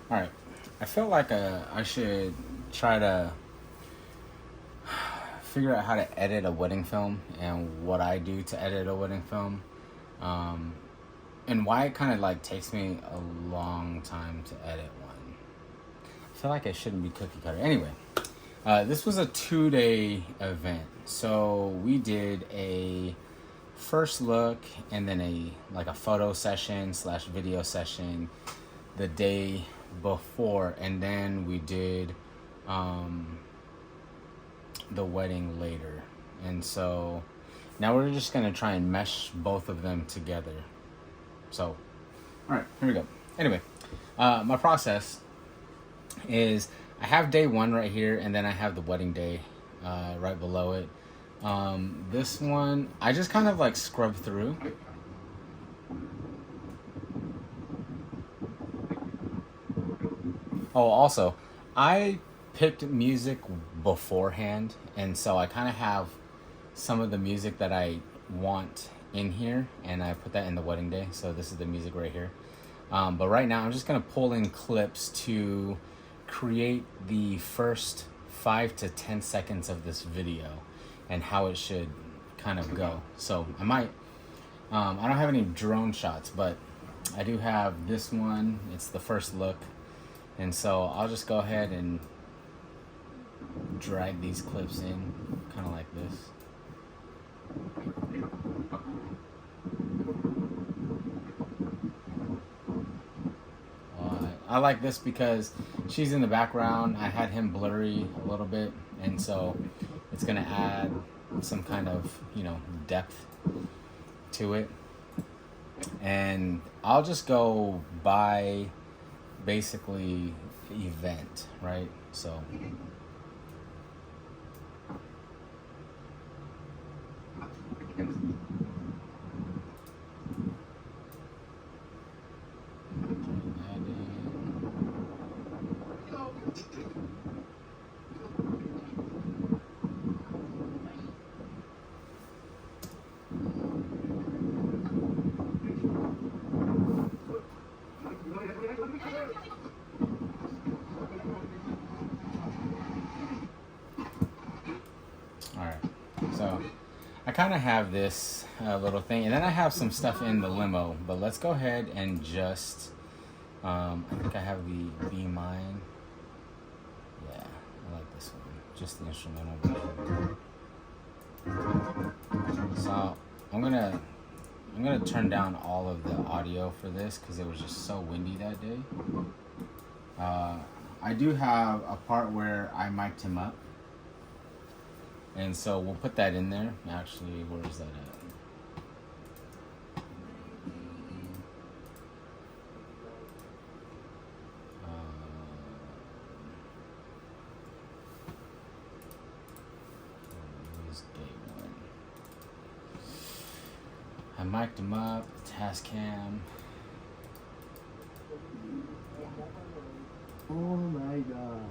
All right. I feel like I should try to figure out how to edit a wedding film and what I do to edit a wedding film, um, and why it kind of like takes me a long time to edit one. I feel like it shouldn't be cookie cutter. Anyway, this was a 2-day event, so we did a first look and then a photo session slash video session the day before, and then we did the wedding later. And so now we're just gonna try and mesh both of them together. So, all right, here we go. Anyway, my process is I have day one right here, and then I have the wedding day right below it. This one I just kind of like scrub through. Oh, also, I picked music beforehand, and so I kind of have some of the music that I want in here, and I put that in the wedding day. So this is the music right here. But right now, I'm just gonna pull in clips to create the first 5 to 10 seconds of this video and how it should kind of go. So I might, I don't have any drone shots, but I do have this one. It's the first look. And so I'll just go ahead and drag these clips in, kind of like this. I like this because she's in the background. I had him blurry a little bit, and so it's gonna add some kind of, depth to it. And I'll just go by basically event, right? So all right, so I kind of have this little thing, and then I have some stuff in the limo. But let's go ahead and just, I think I have the Be Mine. Yeah, I like this one. Just the instrumental version. So I'm gonna turn down all of the audio for this because it was just so windy that day. I do have a part where I mic'd him up. And so we'll put that in there. Actually, where is that at? Where's day one? I mic'd him up, task cam. Oh my god.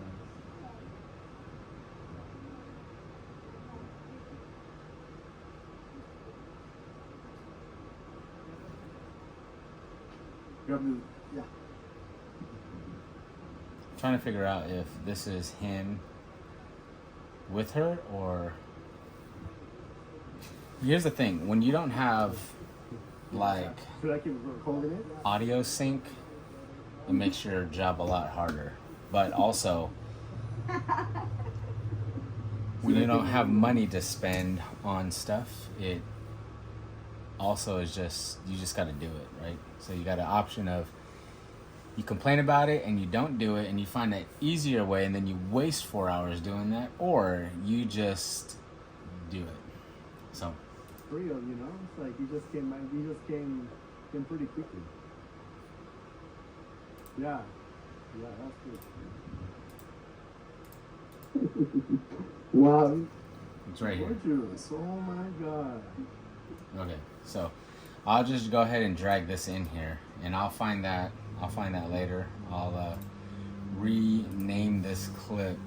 Yeah. Trying to figure out if this is him with her or. Here's the thing: when you don't have like Should I keep holding it? audio sync, it makes your job a lot harder. But also, when you don't have money to spend on stuff, it also is just, you just got to do it, right? So you got an option of, you complain about it and you don't do it and you find an easier way and then you waste 4 hours doing that, or you just do it. So Real, it's like you just came pretty quickly. Yeah, that's good. Wow, it's right here. gorgeous! Oh my god. Okay, so I'll just go ahead and drag this in here, and I'll find that later. I'll rename this clip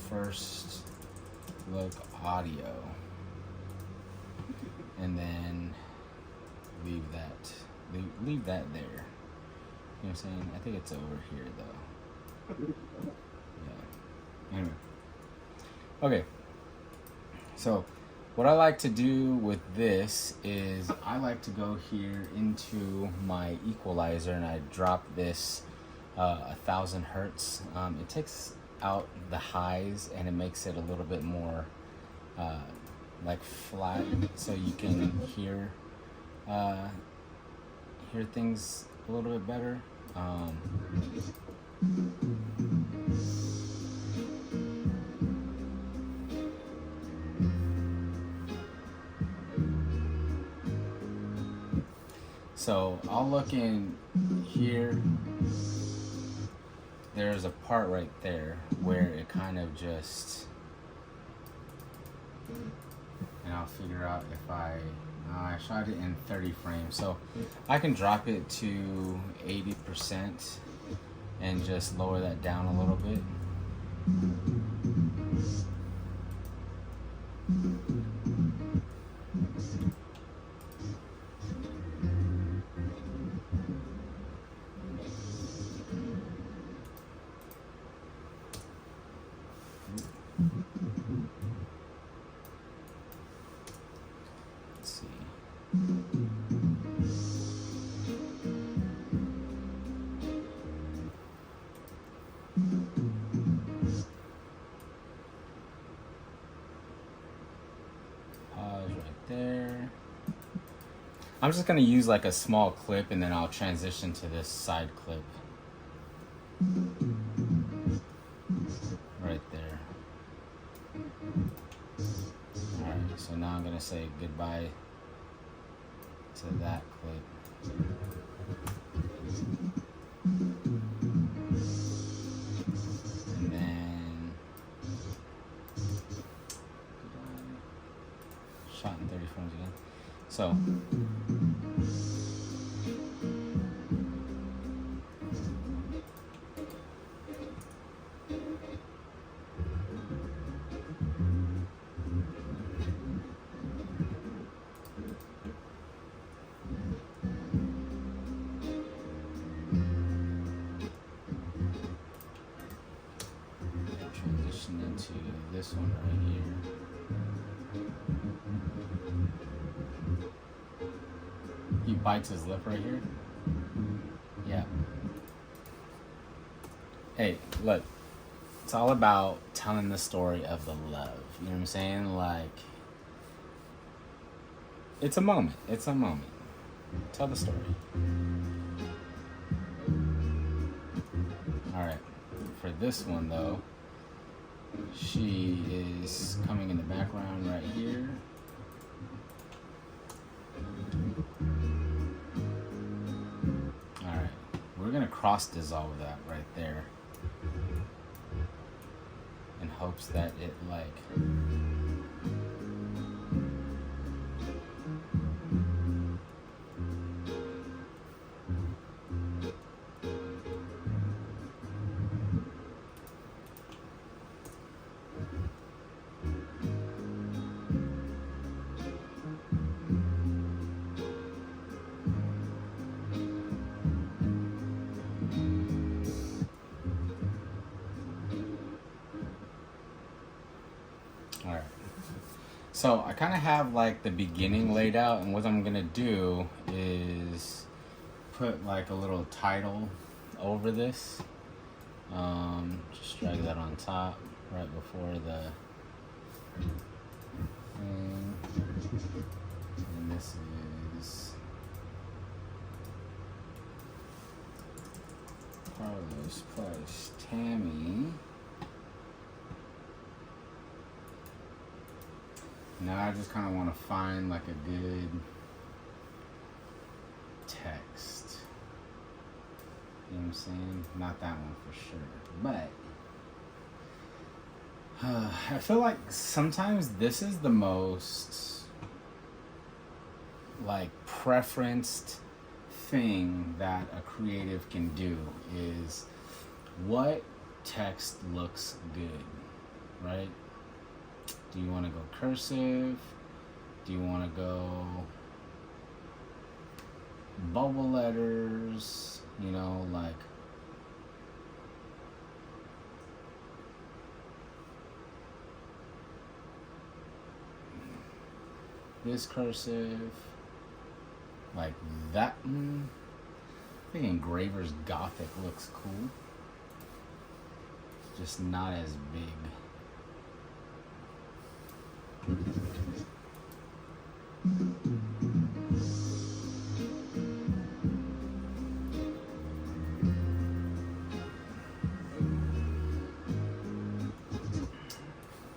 first look audio, and then leave that there. what I'm saying? I think it's over here though. Yeah. Anyway. Okay. So what I like to do with this is I like to go here into my equalizer and I drop this 1,000 hertz. It takes out the highs and it makes it a little bit more like flat, so you can hear things a little bit better. So I'll look in here. There's a part right there where it kind of just, and I'll figure out if I shot it in 30 frames. So I can drop it to 80% and just lower that down a little bit. Let's see. Pause right there. I'm just gonna use like a small clip and then I'll transition to this side clip. Right there. Alright, so now I'm gonna say goodbye to that clip. And then shot in 30 frames again. So transition into this one right here. He bites his lip right here. Yeah. Hey, look. It's all about telling the story of the love. You know what I'm saying? Like, it's a moment. It's a moment. Tell the story. Alright. For this one, though, she is coming in the background right here. Alright. We're going to cross dissolve that right there. In hopes that it, like... Alright. So I kind of have like the beginning laid out, and what I'm gonna do is put like a little title over this. Just drag that on top right before the thing. And this is Carlos plus Tammy. Now I just kind of want to find like a good text. You know what I'm saying? Not that one for sure. But I feel like sometimes this is the most like preferenced thing that a creative can do is what text looks good, right? Do you want to go cursive? Do you want to go bubble letters, you know, like this cursive, like that. I think Engraver's Gothic looks cool, just not as big.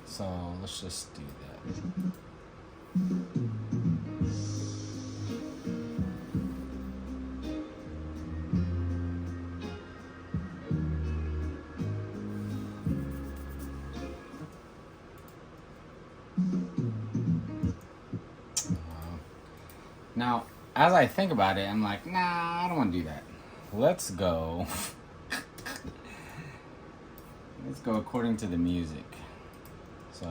So let's just do that. Now, as I think about it, I'm like, nah, I don't want to do that. Let's go. Let's go according to the music. So.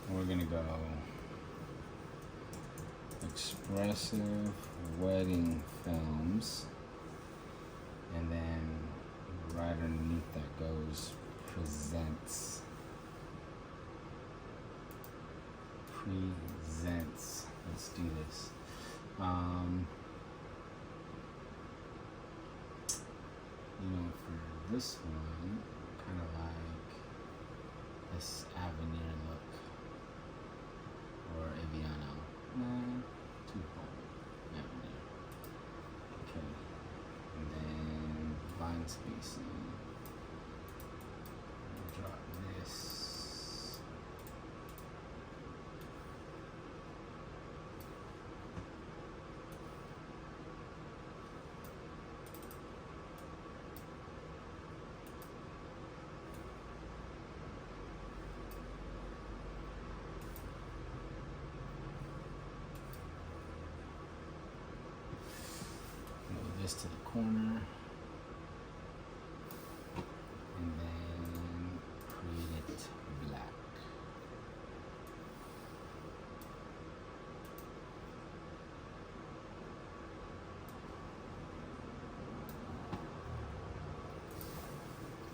We're gonna go expressive wedding films, and then right underneath that goes presents. Let's do this. You know, for this one, kind of like this Avenir look, or Aviano. Nah, too bold. Avenir. Okay. And then line spacing. Drop this. This to the corner, and then create it black.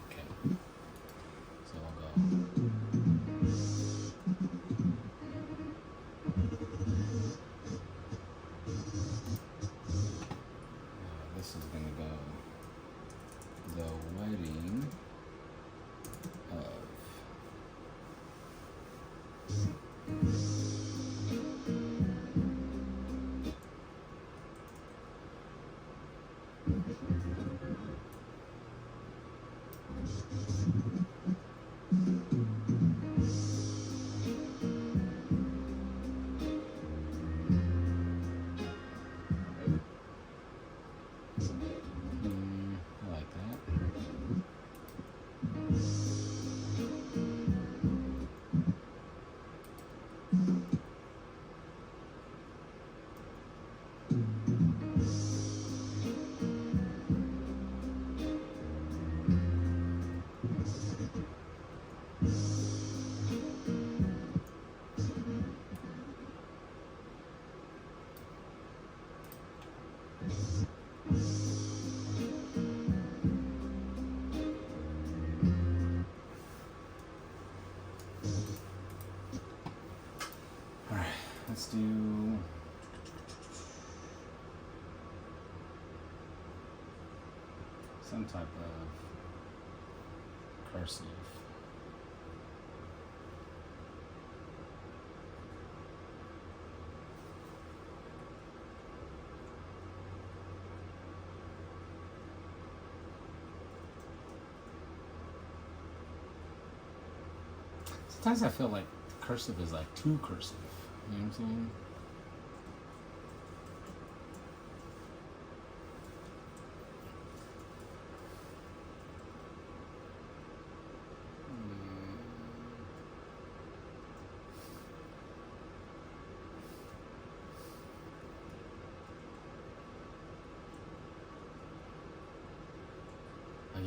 Okay, so I'll go. This is gonna go the wedding of I like that. Alright, let's do some type of cursive. Sometimes I feel like cursive is like too cursive. You know what I'm saying?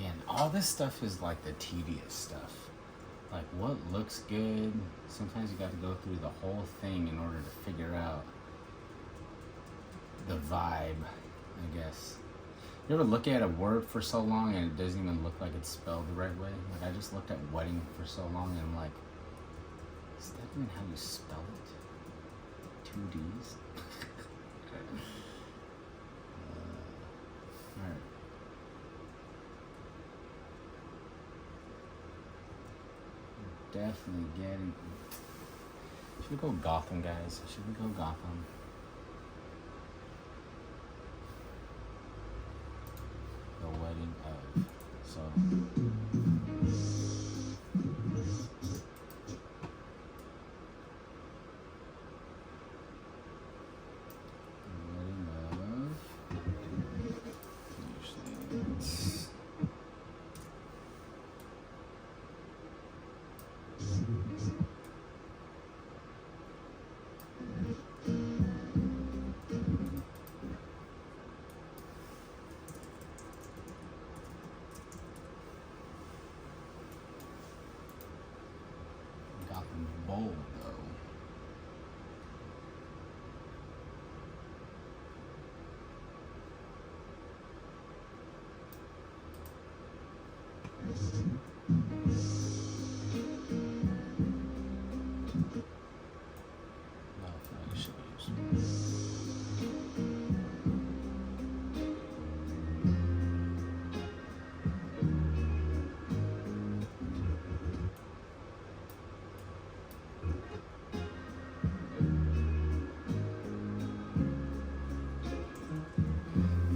Again, all this stuff is like the tedious stuff. Like what looks good. Sometimes you got to go through the whole thing in order to figure out the vibe, I guess. You ever look at a word for so long and it doesn't even look like it's spelled the right way? Like I just looked at wedding for so long and I'm like, is that even how you spell it? 2 D's? Alright. Definitely getting. Should we go Gotham, guys? Should we go Gotham? The wedding of. So. The wedding of. Usually it's. Gotham bold though. No, I feel like I should use.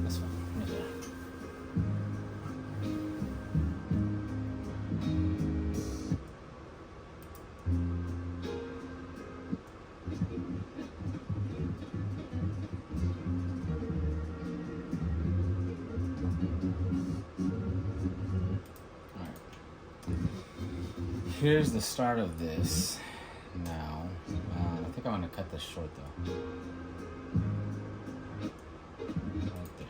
That's fine. Right there. Alright. Here's the start of this now. I think I want to cut this short though. Right there.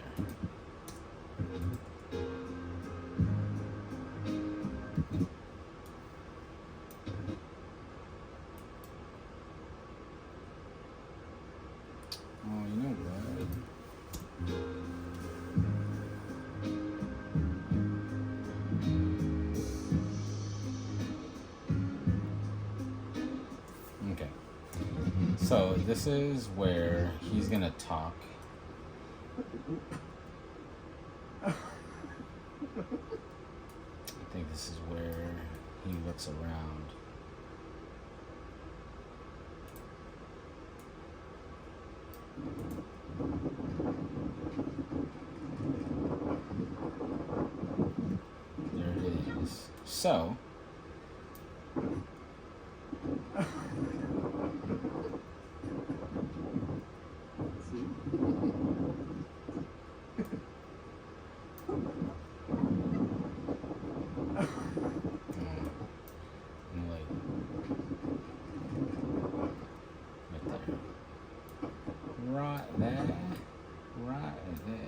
Oh, you know what? Okay. So this is where he's gonna talk. I think this is where he looks around. There it is. So I'm like right there. Right there.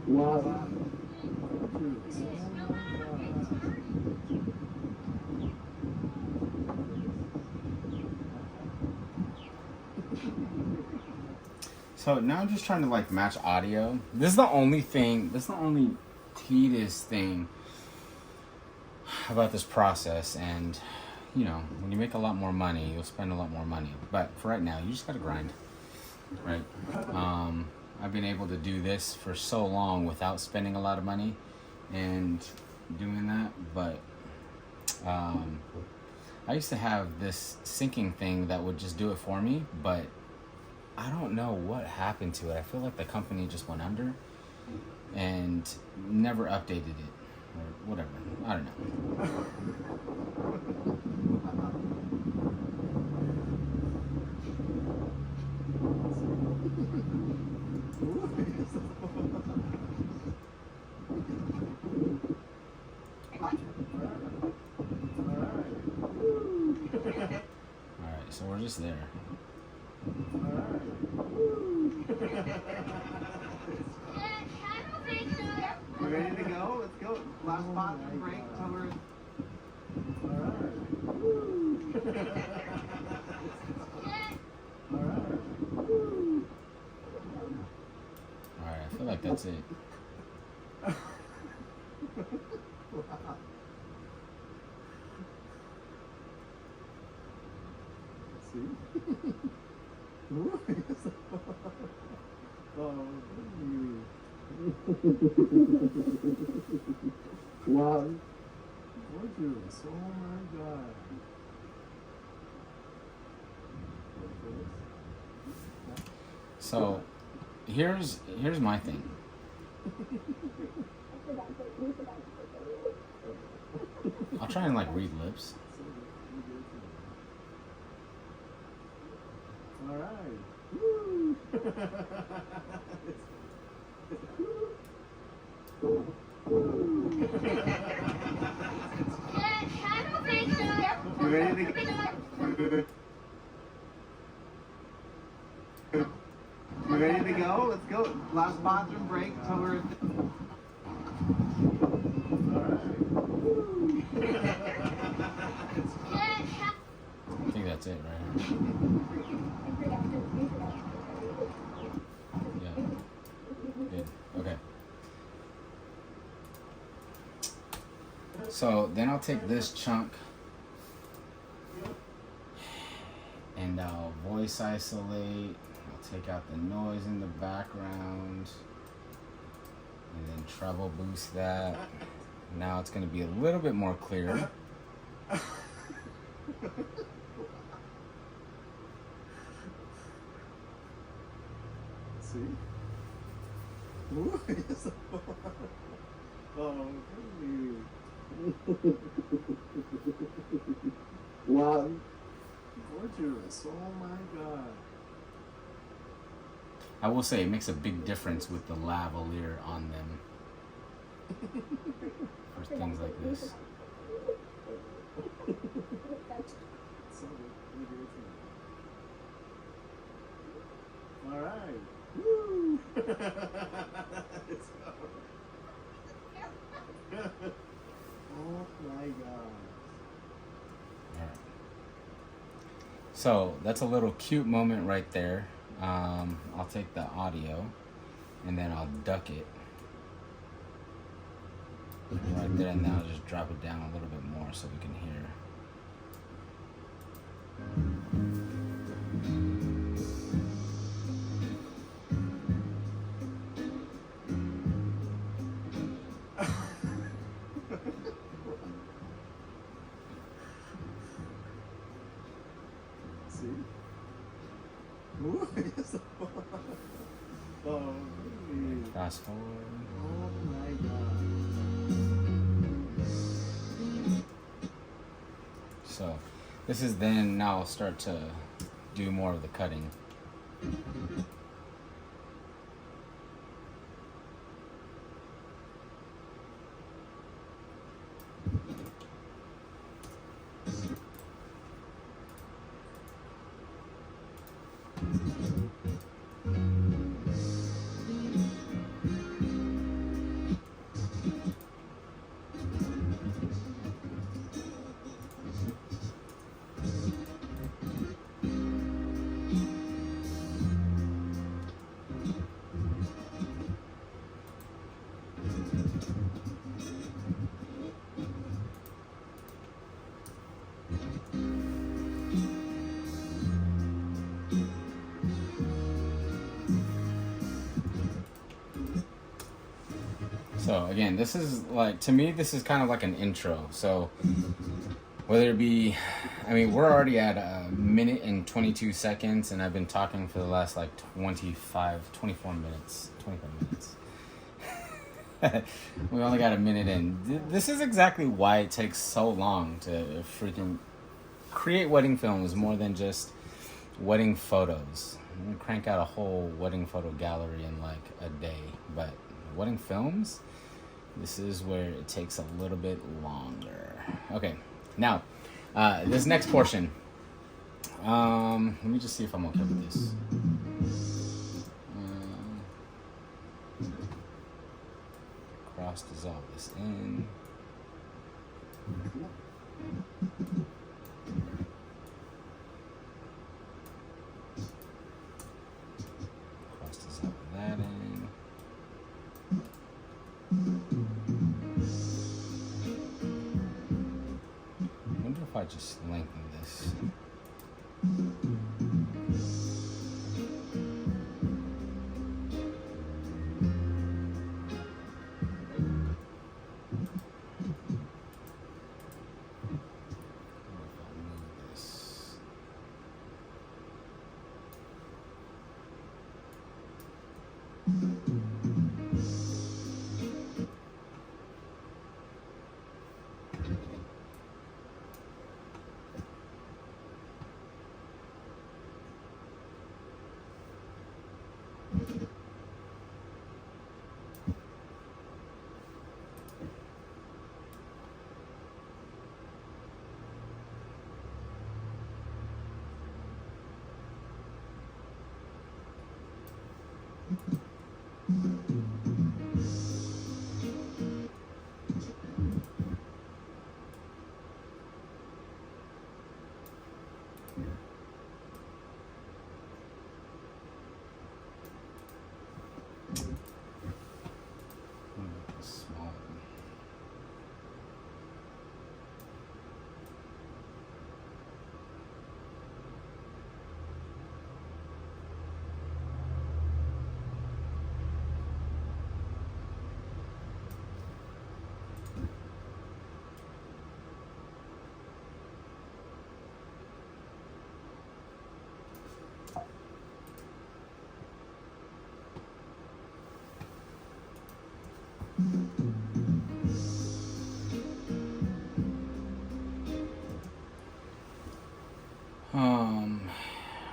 Wow. So now I'm just trying to like match audio. This is the only thing, this is the only tedious thing about this process. And you know, when you make a lot more money, you'll spend a lot more money. But for right now, you just gotta grind, right? I've been able to do this for so long without spending a lot of money and doing that. But I used to have this syncing thing that would just do it for me, but I don't know what happened to it. I feel like the company just went under. and never updated it or whatever. I don't know. Alright, so we're just there. You ready to go? Let's go. Last bathroom break till we're. Alright, I feel like that's it. See? Oh, you. Wow. Gorgeous. Oh my god. So here's my thing. I'll try and like read lips. All right. Woo. You ready to go? You ready to go? Let's go. Last bathroom break till we're. I think that's it, right? Yeah. Good. Okay. So then I'll take this chunk and I'll voice isolate. I'll take out the noise in the background and then treble boost that. Now it's going to be a little bit more clear. See? Ooh, yes. Oh, you. Wow. Gorgeous. Oh my god. I will say it makes a big difference with the lavalier on them for things like this. So, all right. Woo. Let's go. Oh my god. Alright. So that's a little cute moment right there. I'll take the audio and then I'll duck it right there, and then I'll just drop it down a little bit more so we can hear. See? Ooh, yes. Oh, you. Fast forward. Oh my god. So this is then, now I'll start to do more of the cutting. So again, this is like, to me, this is kind of like an intro. So whether it be, I mean, we're already at a minute and 22 seconds, and I've been talking for the last like 24 minutes, 25 minutes. We only got a minute in. This is exactly why it takes so long to freaking create wedding films, more than just wedding photos. I'm gonna crank out a whole wedding photo gallery in like a day, but wedding films, this is where it takes a little bit longer. Okay, now this next portion. Let me just see if I'm okay with this. Cross dissolve this in. Cross dissolve that in. I wonder if I just lengthen this.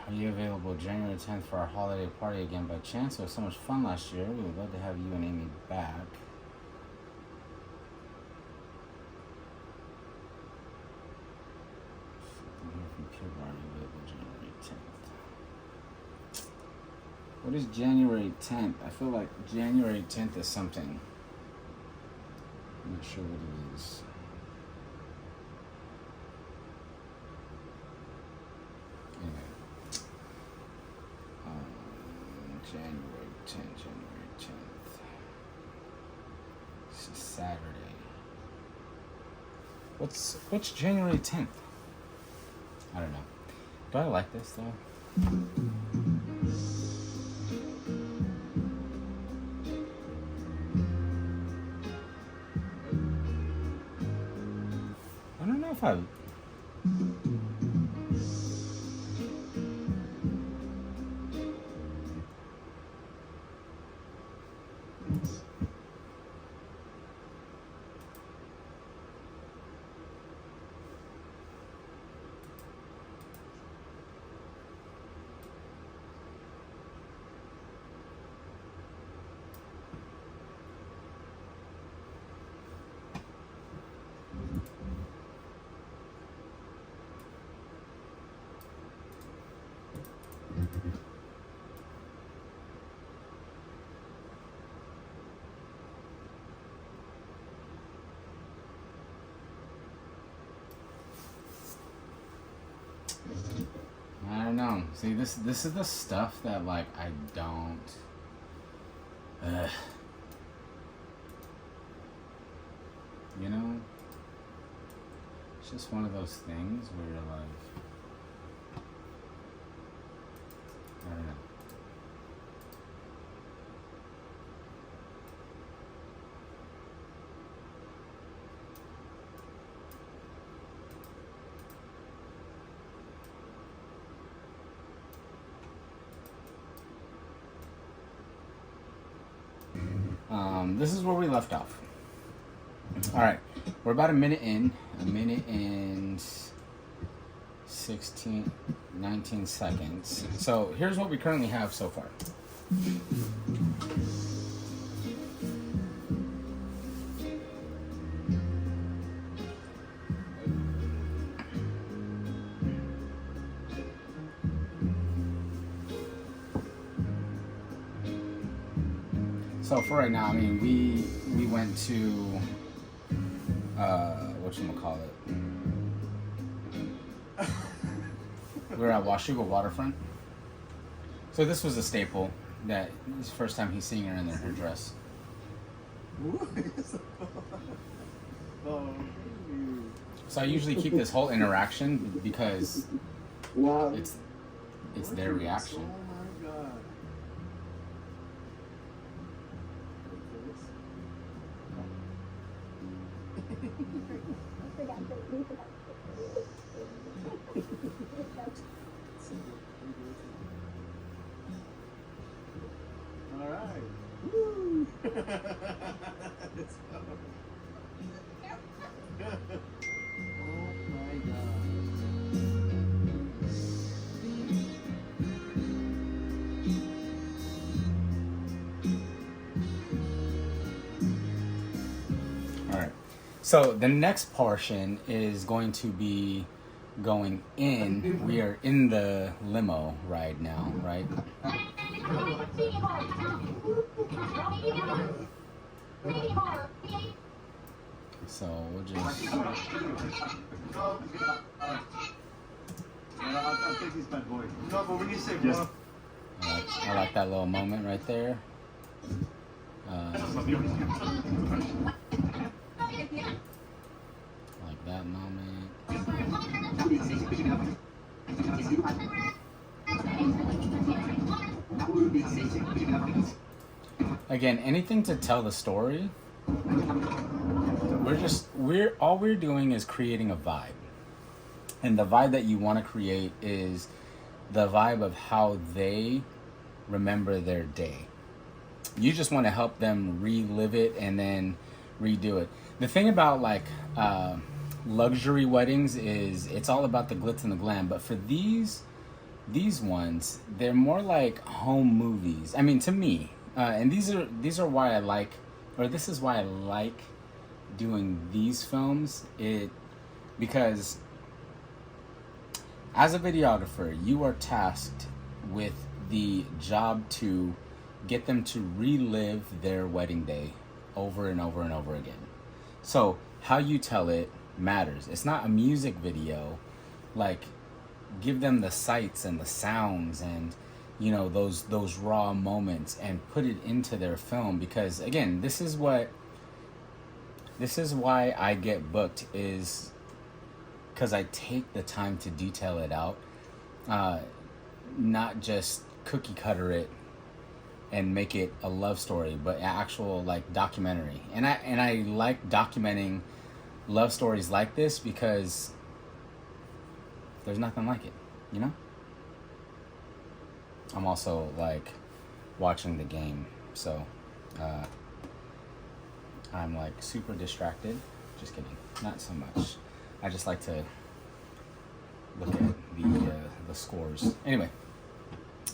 Are you available January 10th for our holiday party again by chance? It was so much fun last year. We would love to have you and Amy back. What is January 10th? I feel like January 10th is something. I'm not sure what it is. January 10th. This is Saturday. What's January 10th? I don't know. Do I like this though? I don't know if I. I don't know. See, this is the stuff that like I don't. You know, it's just one of those things where you're like, I don't know. this is where we left off. All right, we're about a minute and 16, 19 seconds. So here's what we currently have so far. So for right now, I mean, we went to whatchamacallit. We were at Washougal Waterfront. So this was a staple. That this is the first time he's seeing her in her dress. Oh, So I usually keep this whole interaction because Wow. it's their reaction. oh my God. All right. Woo. Let's go. Oh my God. All right. So the next portion is going to be going in. We are in the limo ride now, right? So we'll just. I'll take these bad boys. No, but when you say Yes. I like that little moment right there. Like that moment. Again, anything to tell the story. All we're doing is creating a vibe. And the vibe that you want to create is the vibe of how they remember their day. You just want to help them relive it and then redo it. The thing about like luxury weddings is it's all about the glitz and the glam, but for these ones, they're more like home movies. I mean, to me, and these are why I like, or this is why I like doing these films. Because as a videographer, you are tasked with the job to get them to relive their wedding day over and over and over again. So how you tell it matters. It's not a music video. Like, give them the sights and the sounds and, you know, those raw moments and put it into their film. Because again, this is why I get booked, is because I take the time to detail it out, not just cookie cutter it and make it a love story, but actual like documentary. And I like documenting love stories like this because there's nothing like it, you know? I'm also like watching the game, so I'm like super distracted. Just kidding, not so much. I just like to look at the scores. Anyway,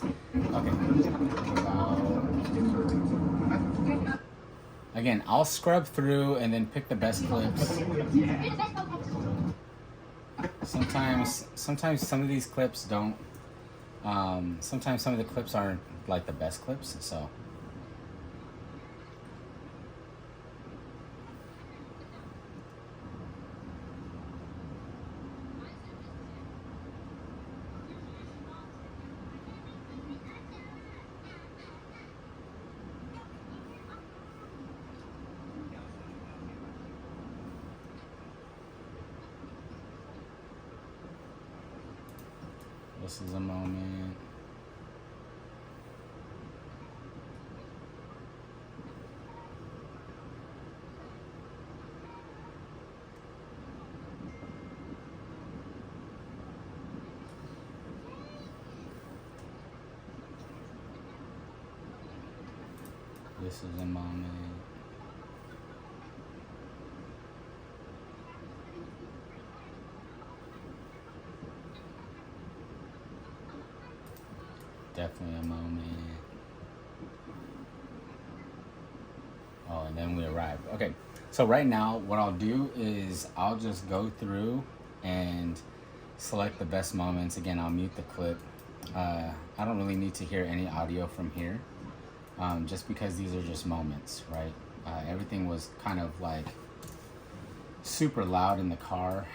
okay. Again, I'll scrub through and then pick the best clips. Sometimes some of these clips don't. Sometimes some of the clips aren't like the best clips, so. This is a moment. This is a moment. definitely a moment. Oh, and then we arrived. Okay, so right now what I'll do is I'll just go through and select the best moments. Again, I'll mute the clip. I don't really need to hear any audio from here, just because these are just moments, right? Everything was kind of like super loud in the car,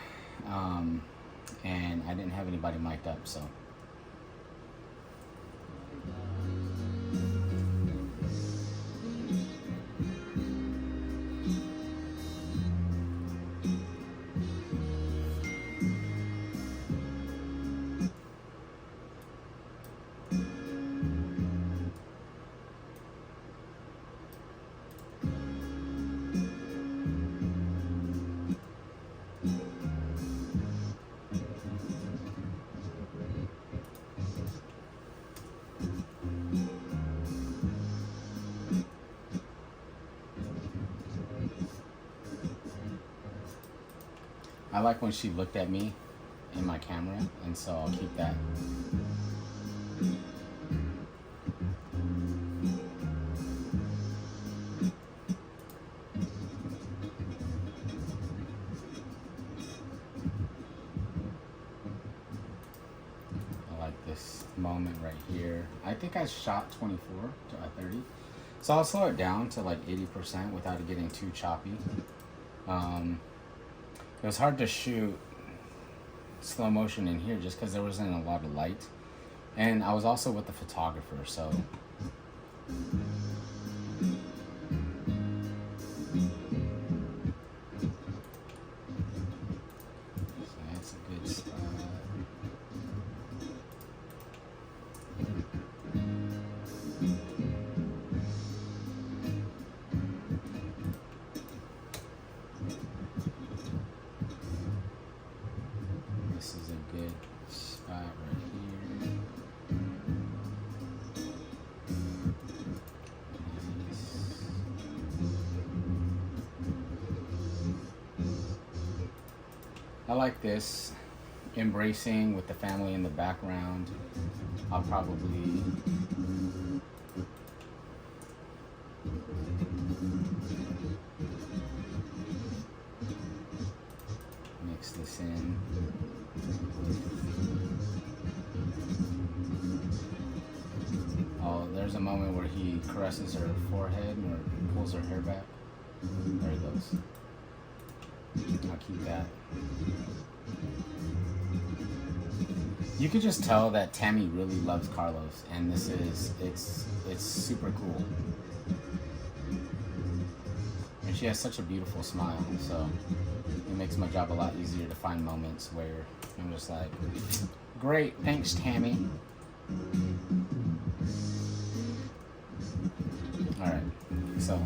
and I didn't have anybody mic'd up, so. I like when she looked at me in my camera, and so I'll keep that. I like this moment right here. I think I shot 24 to 30. So I'll slow it down to like 80% without it getting too choppy. It was hard to shoot slow motion in here just because there wasn't a lot of light. And I was also with the photographer, so. So that's a good spot. This is a good spot right here. Nice. I like this, embracing with the family in the background. I'll probably mix this in. Oh, there's a moment where he caresses her forehead or pulls her hair back. There it goes. I'll keep that. You could just tell that Tammy really loves Carlos, and this is, it's super cool. And she has such a beautiful smile, so it makes my job a lot easier to find moments where I'm just like, great, thanks, Tammy. All right, so.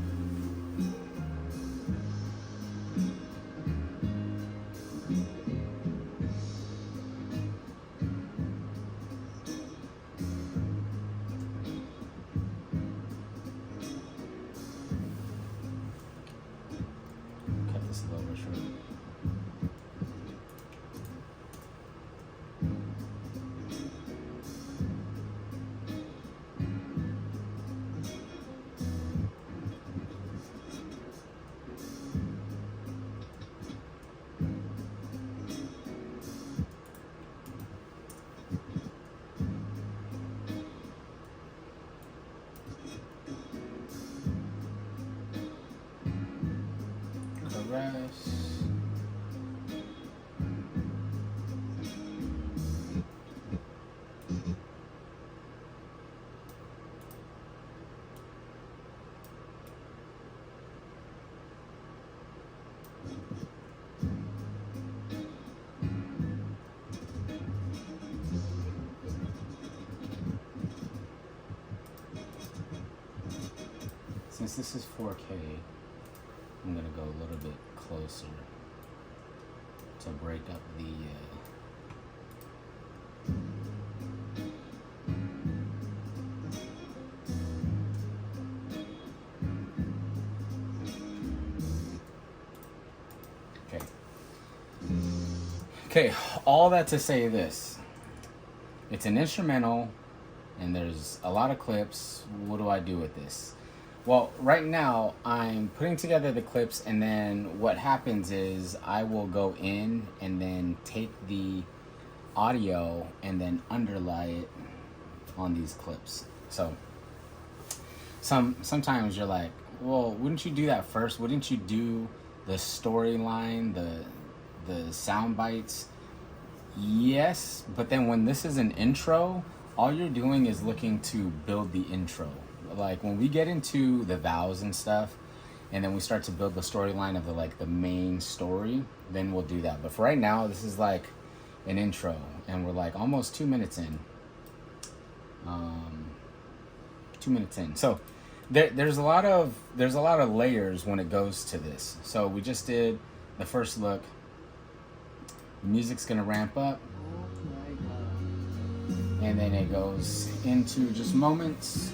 Cut this a little bit short. Caress. Since this is 4K, I'm gonna go a little bit closer to break up the okay. Okay, all that to say this. It's an instrumental and there's a lot of clips. What do I do with this? Well, right now I'm putting together the clips, and then what happens is I will go in and then take the audio and then underlay it on these clips. So sometimes you're like, well, wouldn't you do that first? Wouldn't you do the storyline, the sound bites? Yes, but then when this is an intro, all you're doing is looking to build the intro. Like when we get into the vows and stuff, and then we start to build the storyline of the main story, then we'll do that. But for right now, this is like an intro, and we're like almost 2 minutes in. 2 minutes in. So there's a lot of layers when it goes to this. So we just did the first look. The music's gonna ramp up, Oh my god. and then it goes into just moments.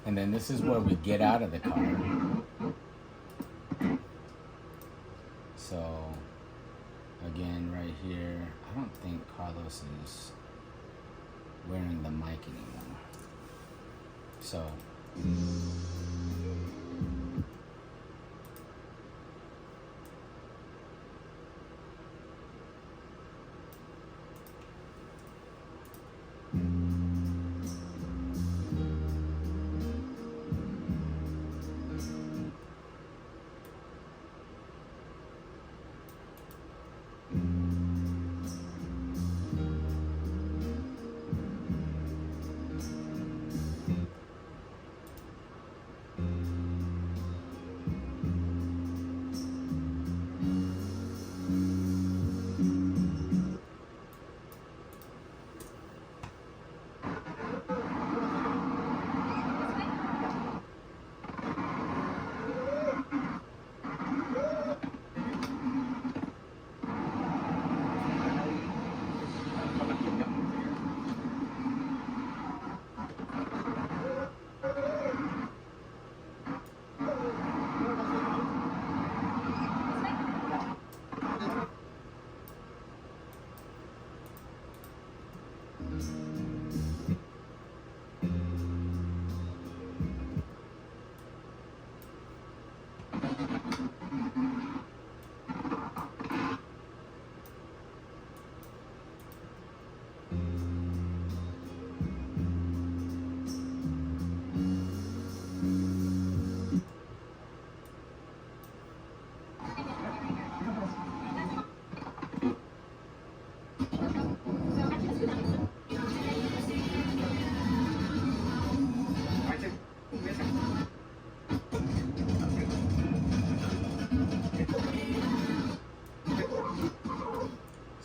And then this is where we get out of the car. So, again, right here, I don't think Carlos is wearing the mic anymore. So,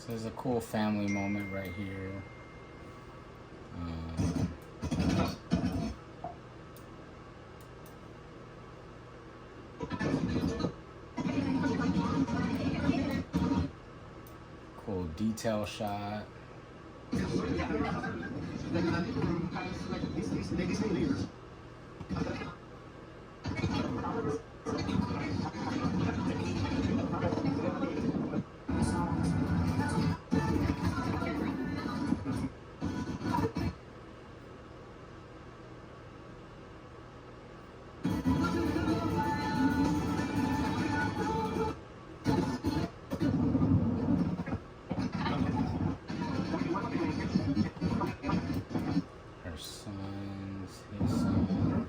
there's a cool family moment right here. Cool detail shot. Her sons, his son.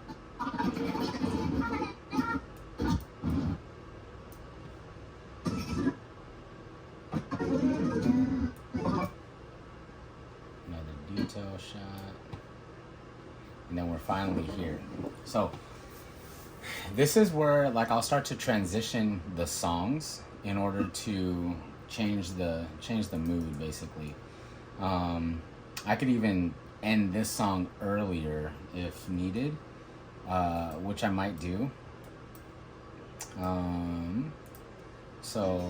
Another detail shot. And then we're finally here. So this is where I'll start to transition the songs in order to change the mood basically. I could even end this song earlier if needed, which I might do. So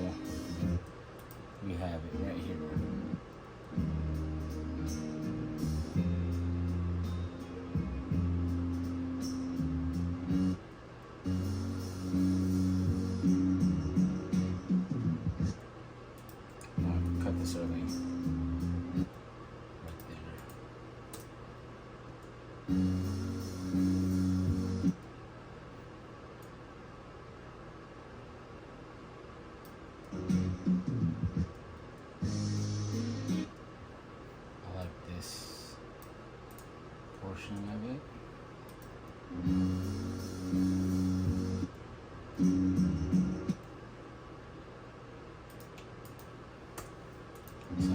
we have it right here. Cut this early. Right there. I like this portion of it. So,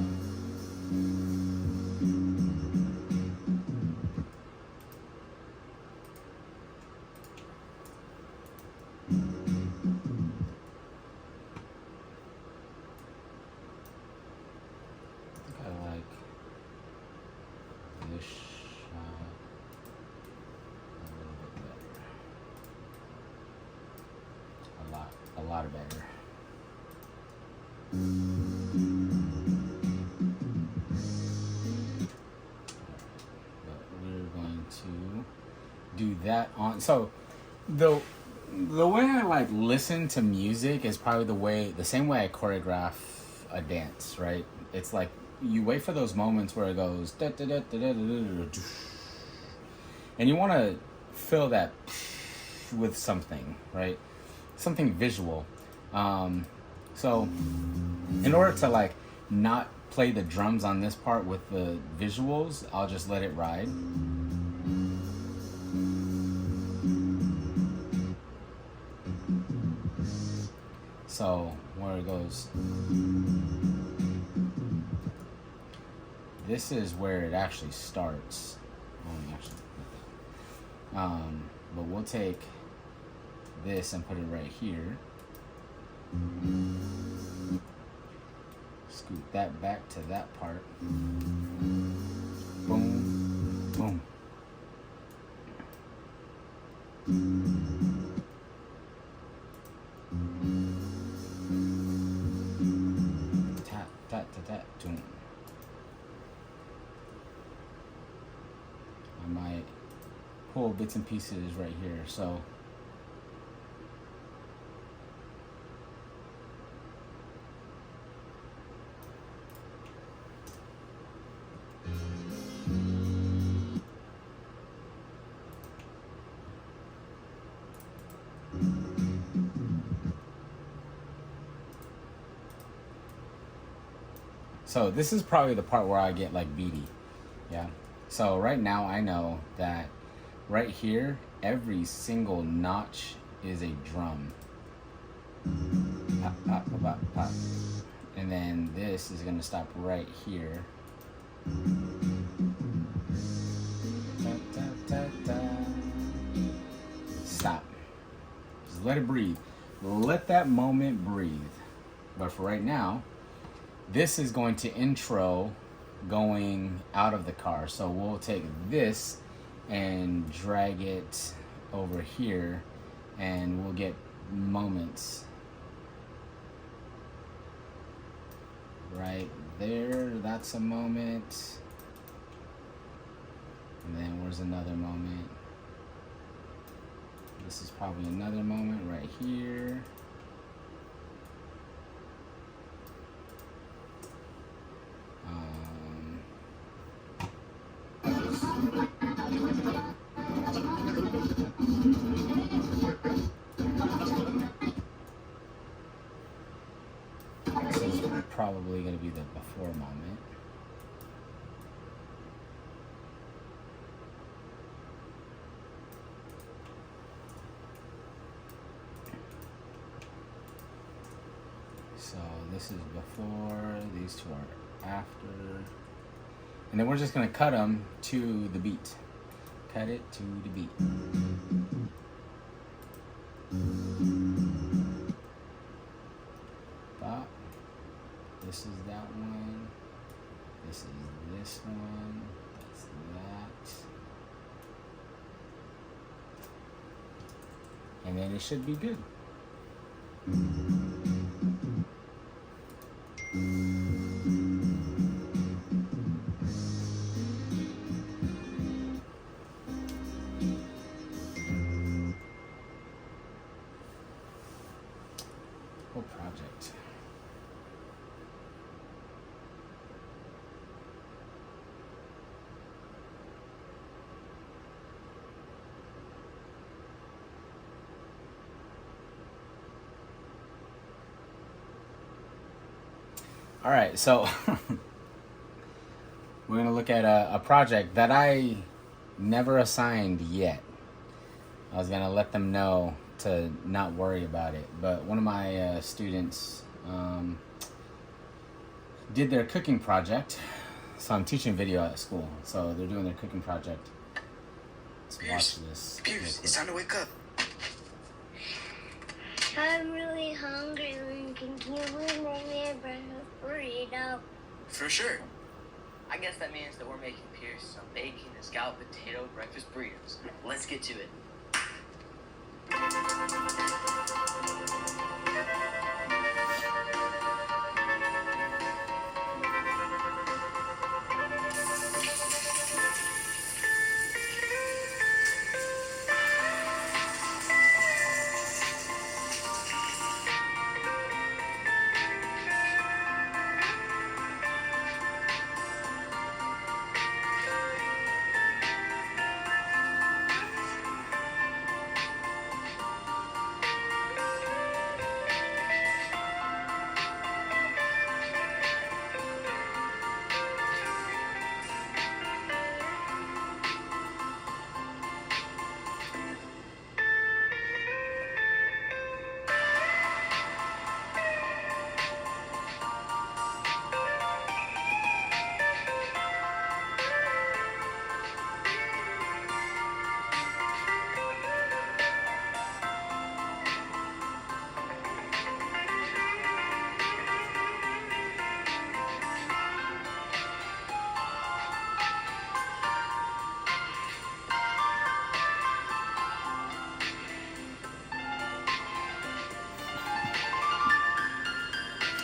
I like this shot a little bit better. A lot better. But we're going to do that on. So the way I like listen to music is probably the same way I choreograph a dance, right? It's like you wait for those moments where it goes da, da, da, da, da, da, da, da, and you want to fill that with something, right? Something visual. So in order to like not play the drums on this part with the visuals, I'll just let it ride. So where it goes, this is where it actually starts. But we'll take this and put it right here. Scoot that back to that part. Boom, boom. Tap, tap, tap, tap, boom. I might pull bits and pieces right here, so this is probably the part where I get like beady. Yeah. So right now I know that right here, every single notch is a drum. Pop, pop, pop, pop, pop. And then this is gonna stop right here. Da, da, da, da. Stop. Just let it breathe. Let that moment breathe. But for right now, this is going to intro going out of the car. So we'll take this and drag it over here and we'll get moments right there. That's a moment. And then where's another moment? This is probably another moment right here. This is probably going to be the before moment. So this is before, these two are after. And then we're just going to cut them to the beat. Cut it to the beat. Bop. This is that one. This is and then it should be good. Whole project. All right, so we're gonna look at a project that I never assigned yet. I was gonna let them know to not worry about it, but one of my students did their cooking project. So I'm teaching video at school, so they're doing their cooking project. Let's watch this. Pierce, it's time to wake up. I'm really hungry, Lincoln. Can you please make me a breakfast burrito? For sure. I guess that means that we're making Pierce some bacon and scalloped potato breakfast burritos. Let's get to it.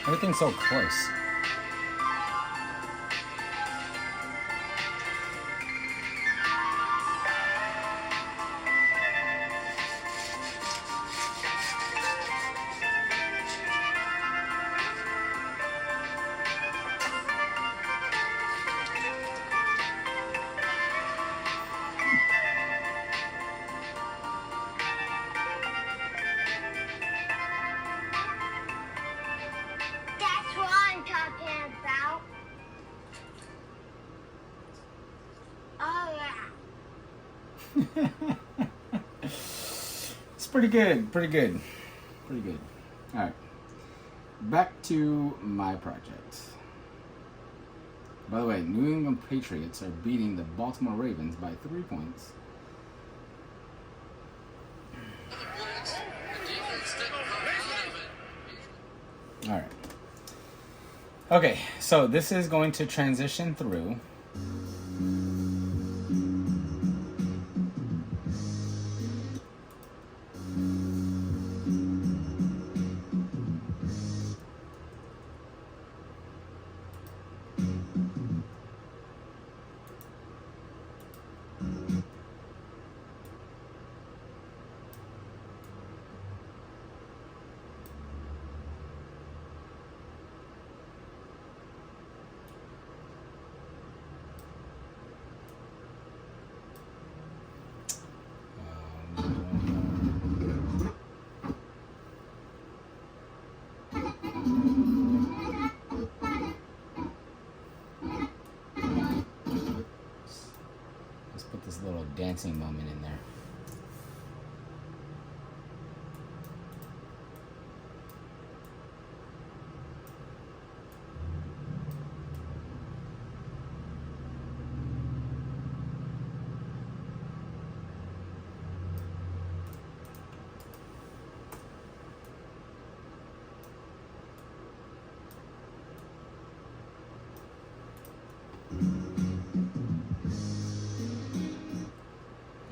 Everything's so close. That's what I'm talking about. Oh, yeah. It's pretty good, pretty good, pretty good. All right, back to my project. By the way, New England Patriots are beating the Baltimore Ravens by 3 points. All right. Okay, so this is going to transition through. Let's put this little dancing moment in there.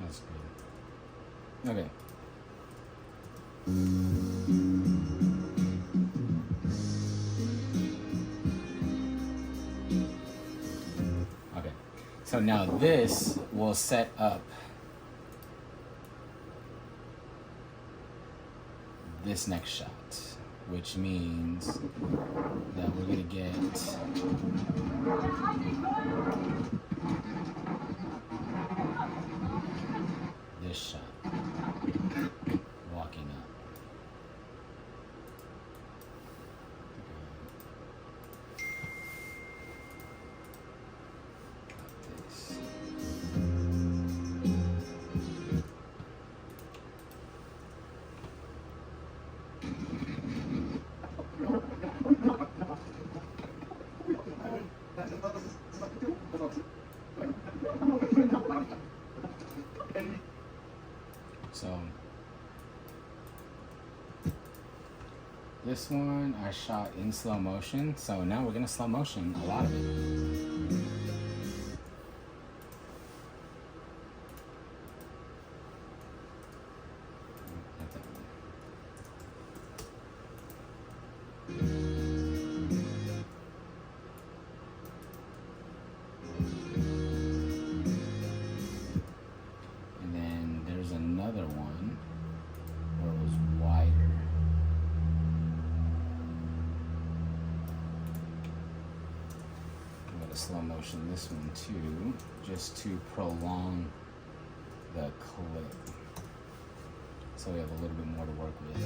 That's good. Okay. Okay, so now this will set up this next shot, which means that we're gonna get this shot walking up. Like this. So this one I shot in slow motion, so now we're gonna slow motion a lot of it. Like that one. And then there's another one where it was wider. I'm gonna slow motion this one too, just to prolong the clip, so we have a little bit more to work with.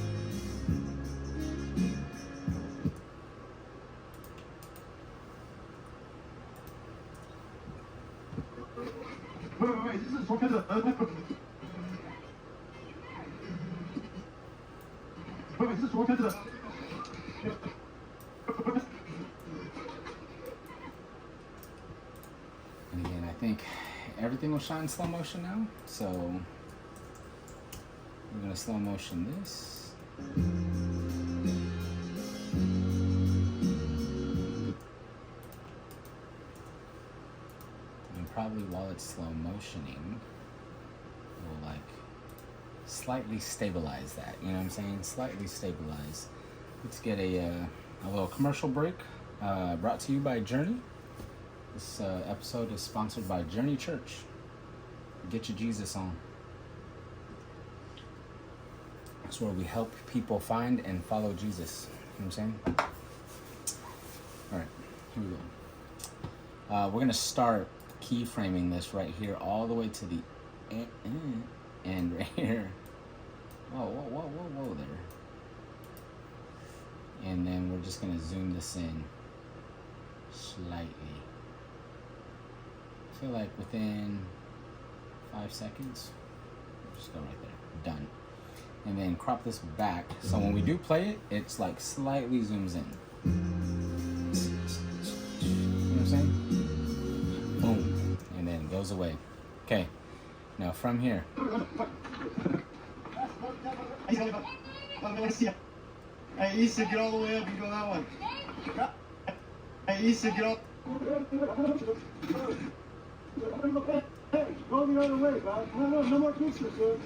And again, I think everything will shot in slow motion now, so we're gonna slow motion this. And probably while it's slow motioning, we'll like slightly stabilize that. You know what I'm saying? Slightly stabilize. Let's get a little commercial break brought to you by Journey. This episode is sponsored by Journey Church. Get your Jesus on. That's where we help people find and follow Jesus. You know what I'm saying? All right, here we go. We're gonna start keyframing this right here, all the way to the end right here. Whoa there. And then we're just gonna zoom this in slightly. I feel like within 5 seconds, just go right there, done. And then crop this back, so when we do play it, it's like slightly zooms in. You know what I'm saying? Boom, and then it goes away. Okay, now from here. Easy, get all the way up and go that one. Easy, get all. Hey, go the other way, bud. No more pictures, dude.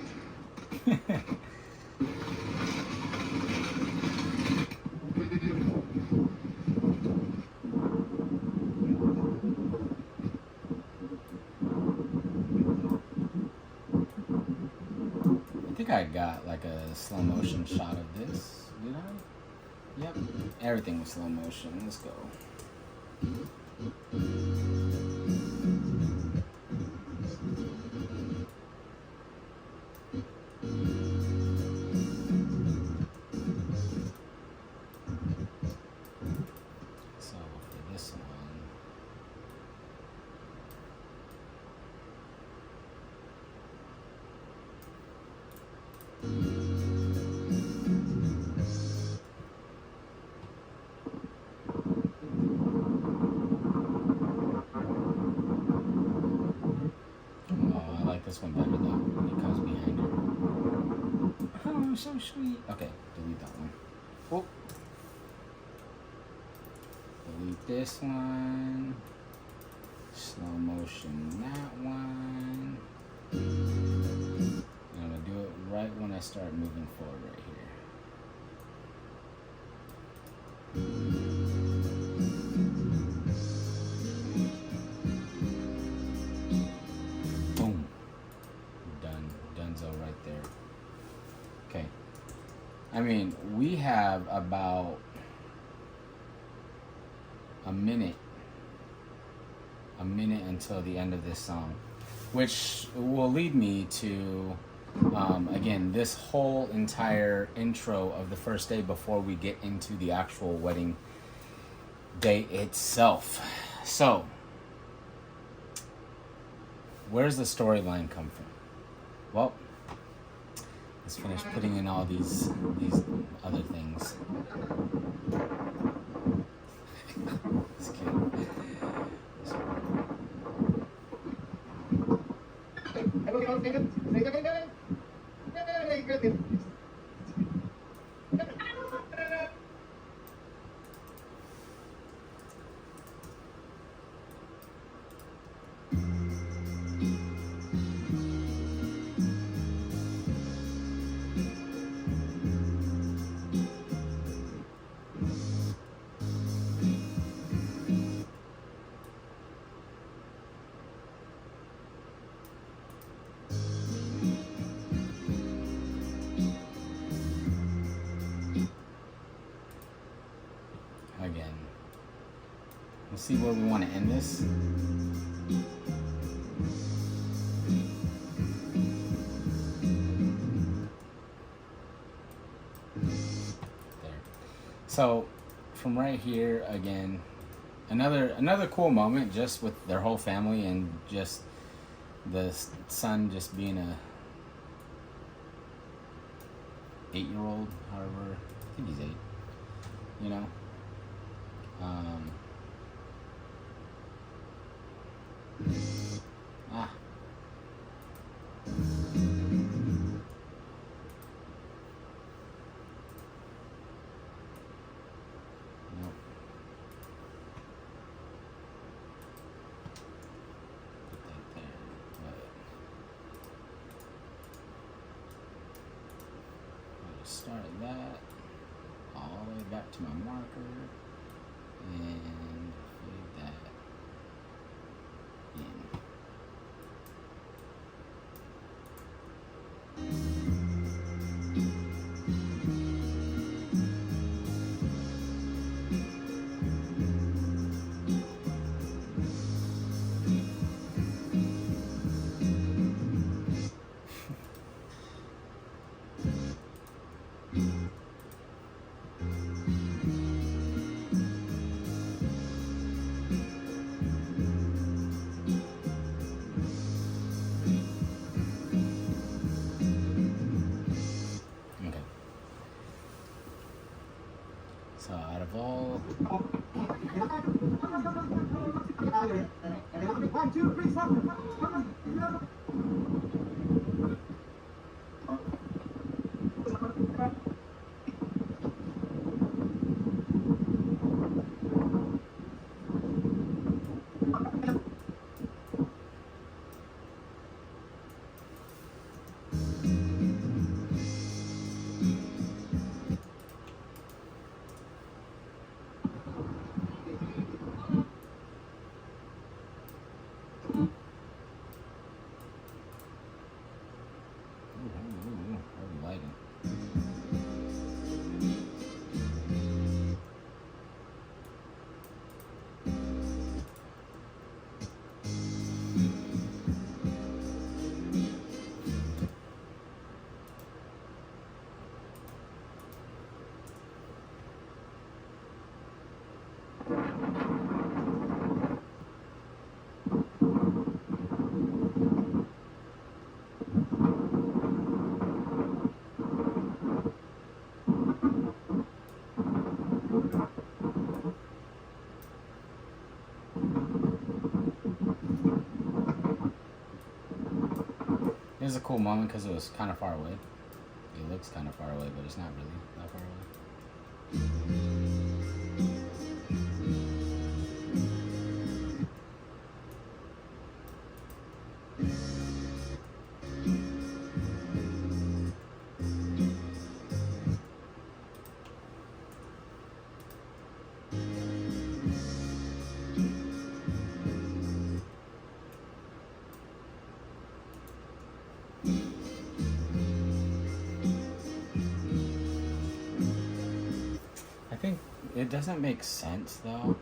I think I got like a slow motion shot of this. Did I? Yep. Everything was slow motion. Let's go. So for this one, I like this one better though. When it comes behind her. Oh, so sweet. Okay, delete that one. Oh. Delete this one. Slow motion that one. I'm gonna do it right when I start moving forward right here. there. Okay. I mean, we have about a minute until the end of this song, which will lead me to again, this whole entire intro of the first day before we get into the actual wedding day itself. So, where's the storyline come from? Well, let's finish putting in all these other things. This kid. Again, let's see where we want to end this. There. So from right here, again, another cool moment, just with their whole family and just the son just being a 8-year-old, however, I think he's 8, you know. Nope. Put that there. I'll just start that all the way back to my marker and fade that in. So out of all, 1, 2, 3, stop. lighting. It was a cool moment because it was kind of far away. It looks kind of far away, but it's not really that far away. It doesn't make sense though.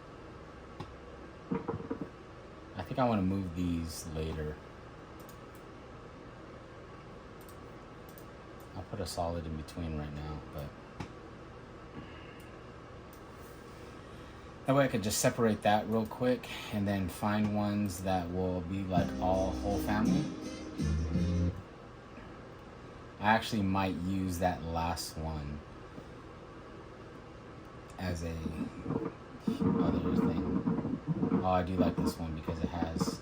I think I want to move these later. I'll put a solid in between right now, but that way I could just separate that real quick and then find ones that will be like all whole family. I actually might use that last one as a other thing. Oh, I do like this one because it has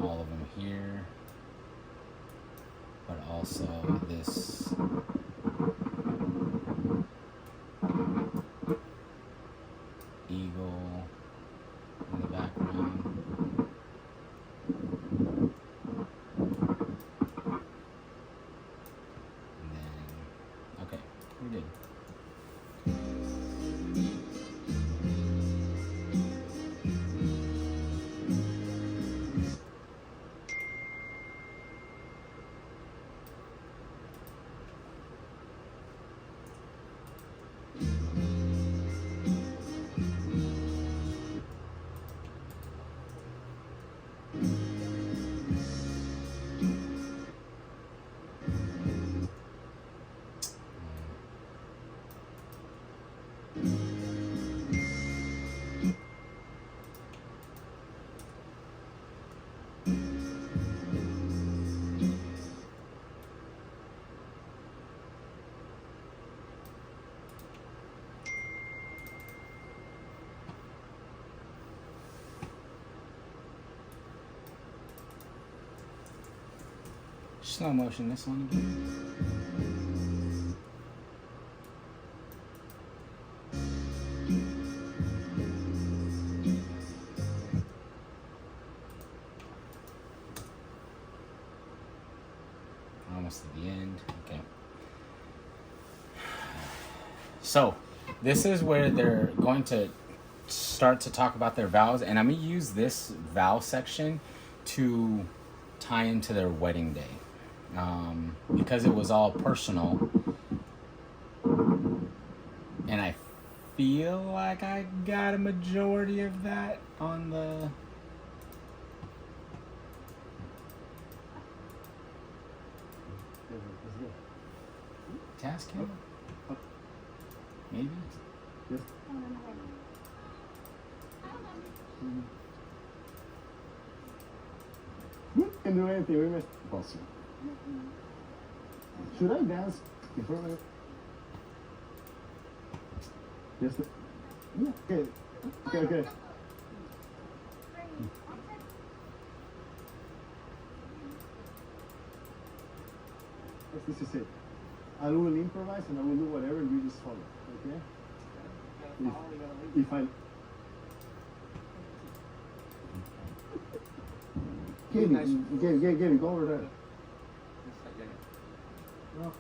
all of them here, but also this eagle in the background. And then, okay, we're good. Slow motion this one again. Almost at the end. Okay. So this is where they're going to start to talk about their vows, and I'm going to use this vow section to tie into their wedding day. Because it was all personal, and I feel like I got a majority of that on the task camera. Maybe. Yes. You can do anything with me. Possible. Should I dance in front of it? Yes. Yeah. Okay. Okay. This is it. I will improvise and I will do whatever you just follow. Okay? If I. Gaby, go over there. No.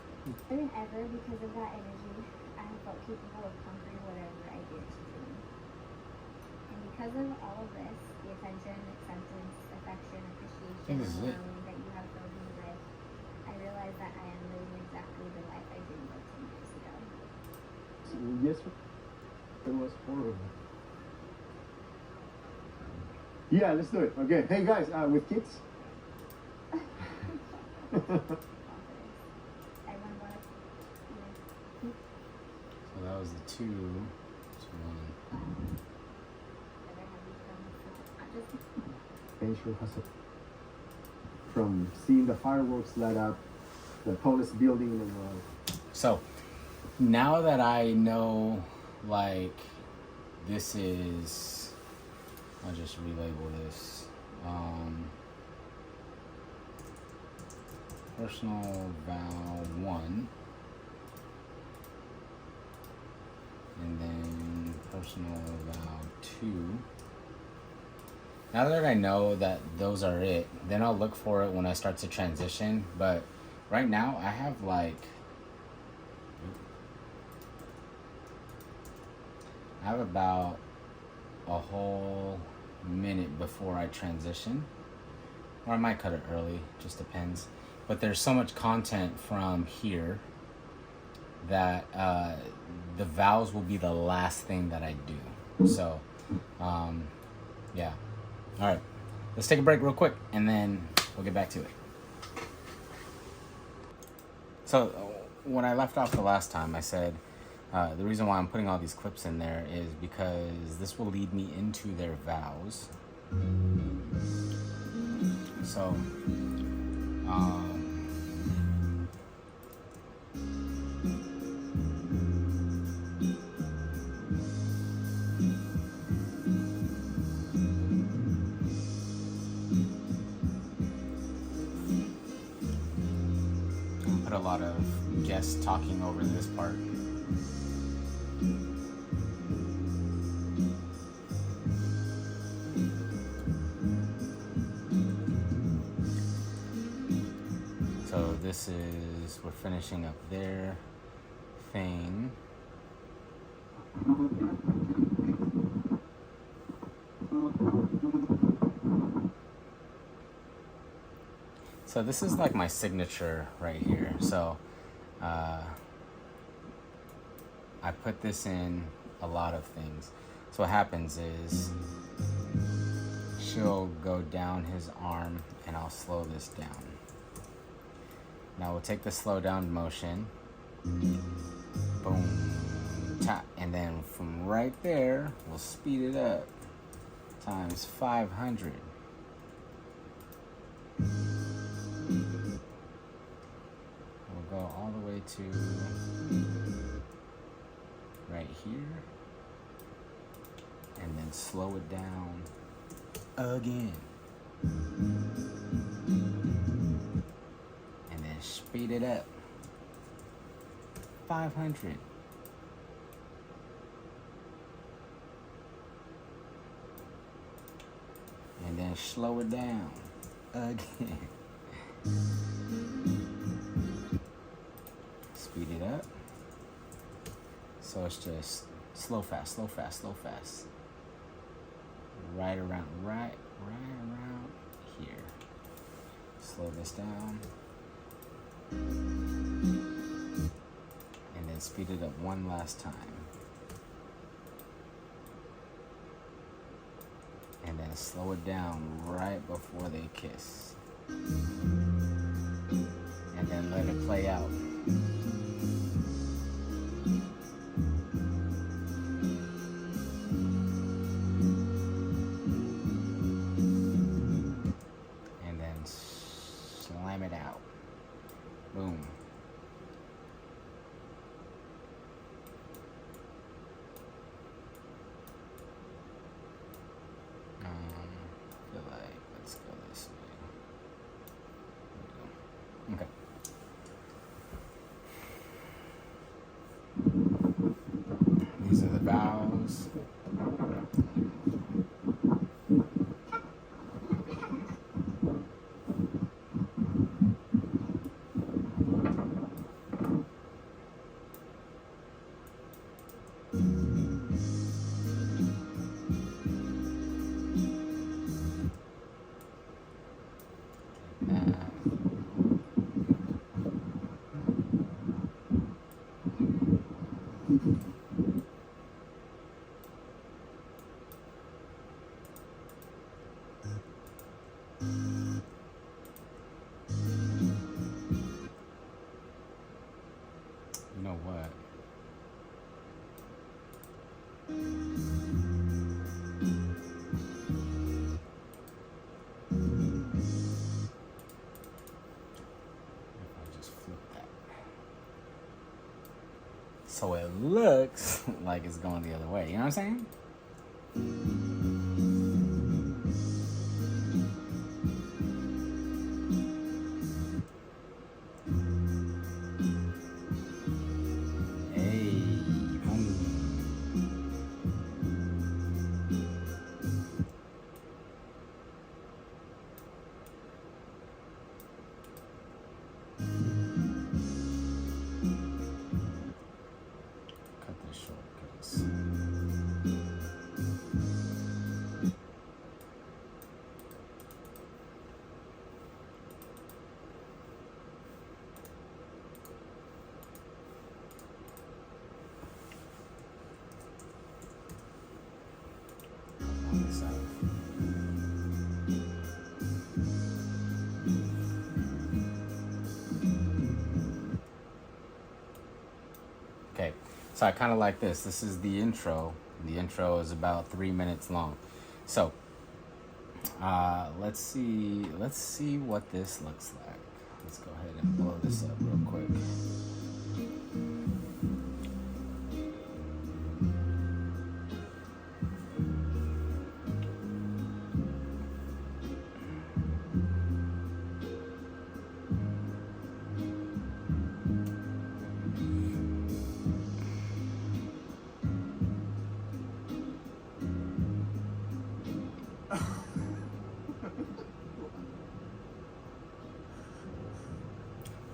I mean, ever, because of that energy, I have felt capable of conquering whatever I did to do. And because of all of this, the attention, acceptance, affection, appreciation, and allowing that you have filled me with, I realize that I am living exactly the life I dreamed of 10 years ago. Yes, it was horrible. Yeah, let's do it. Okay. Hey guys, with kids? So that was the two. So one. From seeing the fireworks light up, the tallest building in the world. So now that I know, like, this is, I'll just relabel this. Personal vow 1. And then personal vow 2. Now that I know that those are it, then I'll look for it when I start to transition. But right now I have about a whole minute before I transition. Or I might cut it early, just depends. But there's so much content from here that the vowels will be the last thing that I do. So, yeah. All right, let's take a break real quick, and then we'll get back to it. So, when I left off the last time, I said the reason why I'm putting all these clips in there is because this will lead me into their vowels. So, put a lot of guests talking over this part. So this is, we're finishing up their thing. So this is like my signature right here. So I put this in a lot of things. So what happens is she'll go down his arm and I'll slow this down. Now we'll take the slow down motion. Boom, tap. And then from right there, we'll speed it up times 500. We'll go all the way to right here, and then slow it down again, and then speed it up 500. And then slow it down again. Speed it up. So it's just slow, fast, slow, fast, slow, fast. Right around here. Slow this down. And then speed it up one last time. And then slow it down right before they kiss. And then let it play out. And then slam it out. Boom. Feel like, let's go this way. Okay. These are the vowels. You know what? If I just flip that. So it looks like it's going the other way. You know what I'm saying? Cut this short because So I kind of like this. This is the intro. The intro is about 3 minutes long. So let's see what this looks like. Let's go ahead and blow this up real quick.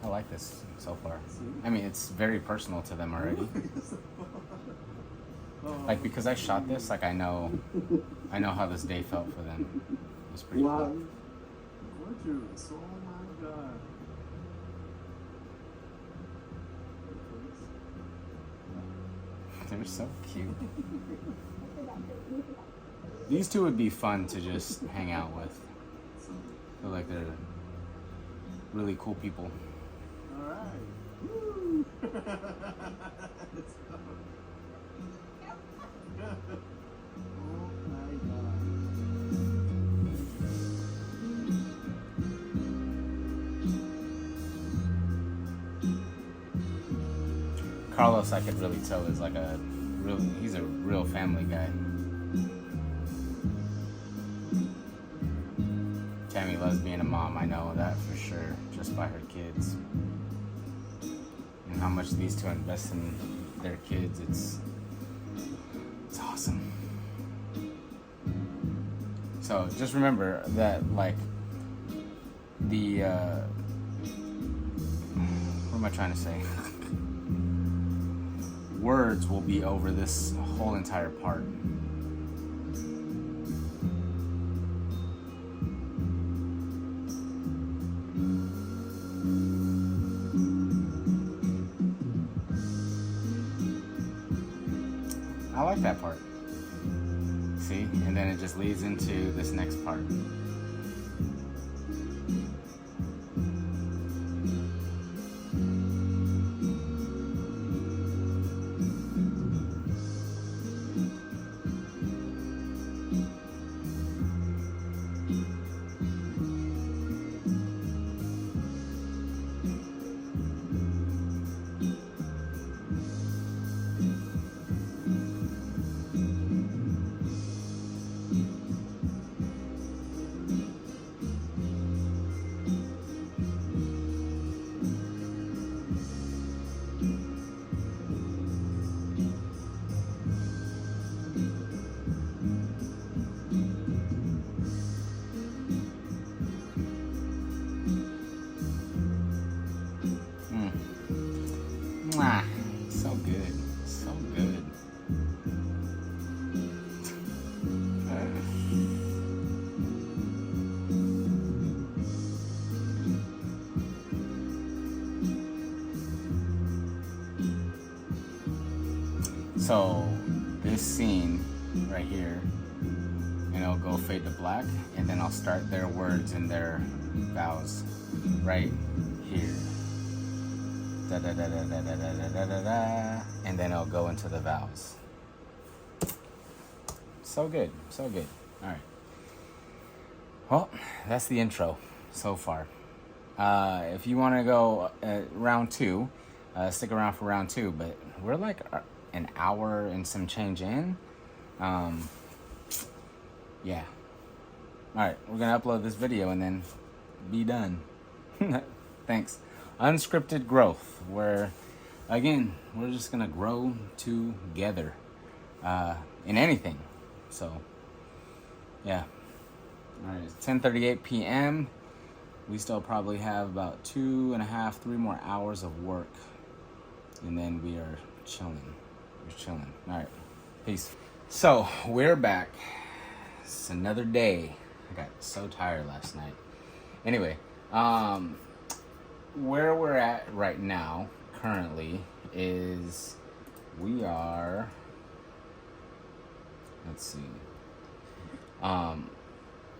I like this so far. I mean, it's very personal to them already. Like, because I shot this, like I know how this day felt for them. It's pretty Wow. cool. Gorgeous. Oh my God. They're so cute. These two would be fun to just hang out with. I feel like they're really cool people. All right. Woo. Let's go. Oh my God. Carlos, I could really tell, is like he's a real family guy. Tammy loves being a mom, I know that for sure, just by her kids. And how much these two invest in their kids, it's awesome. So just remember that, like, the, what am I trying to say? Words will be over this whole entire part. I like that part. See? And then it just leads into this next part. Mwah. So good. So good. So this scene right here, and it'll go fade to black, and then I'll start their words and their vowels right here. Da da da da da da da da da da da, and then it'll go into the vowels. So good, so good. All right. Well, that's the intro so far. If you want to go round two, stick around for round two. But we're like an hour and some change in. Yeah. All right, we're gonna upload this video and then be done. Thanks. Unscripted growth, where again we're just gonna grow together in anything. So yeah. All right, it's 10:38 p.m. We still probably have about 2.5, 3 more hours of work, and then we are chilling. We're chilling. All right, peace. So we're back. It's another day. I got so tired last night. Anyway, where we're at right now, currently, is we are. Let's see.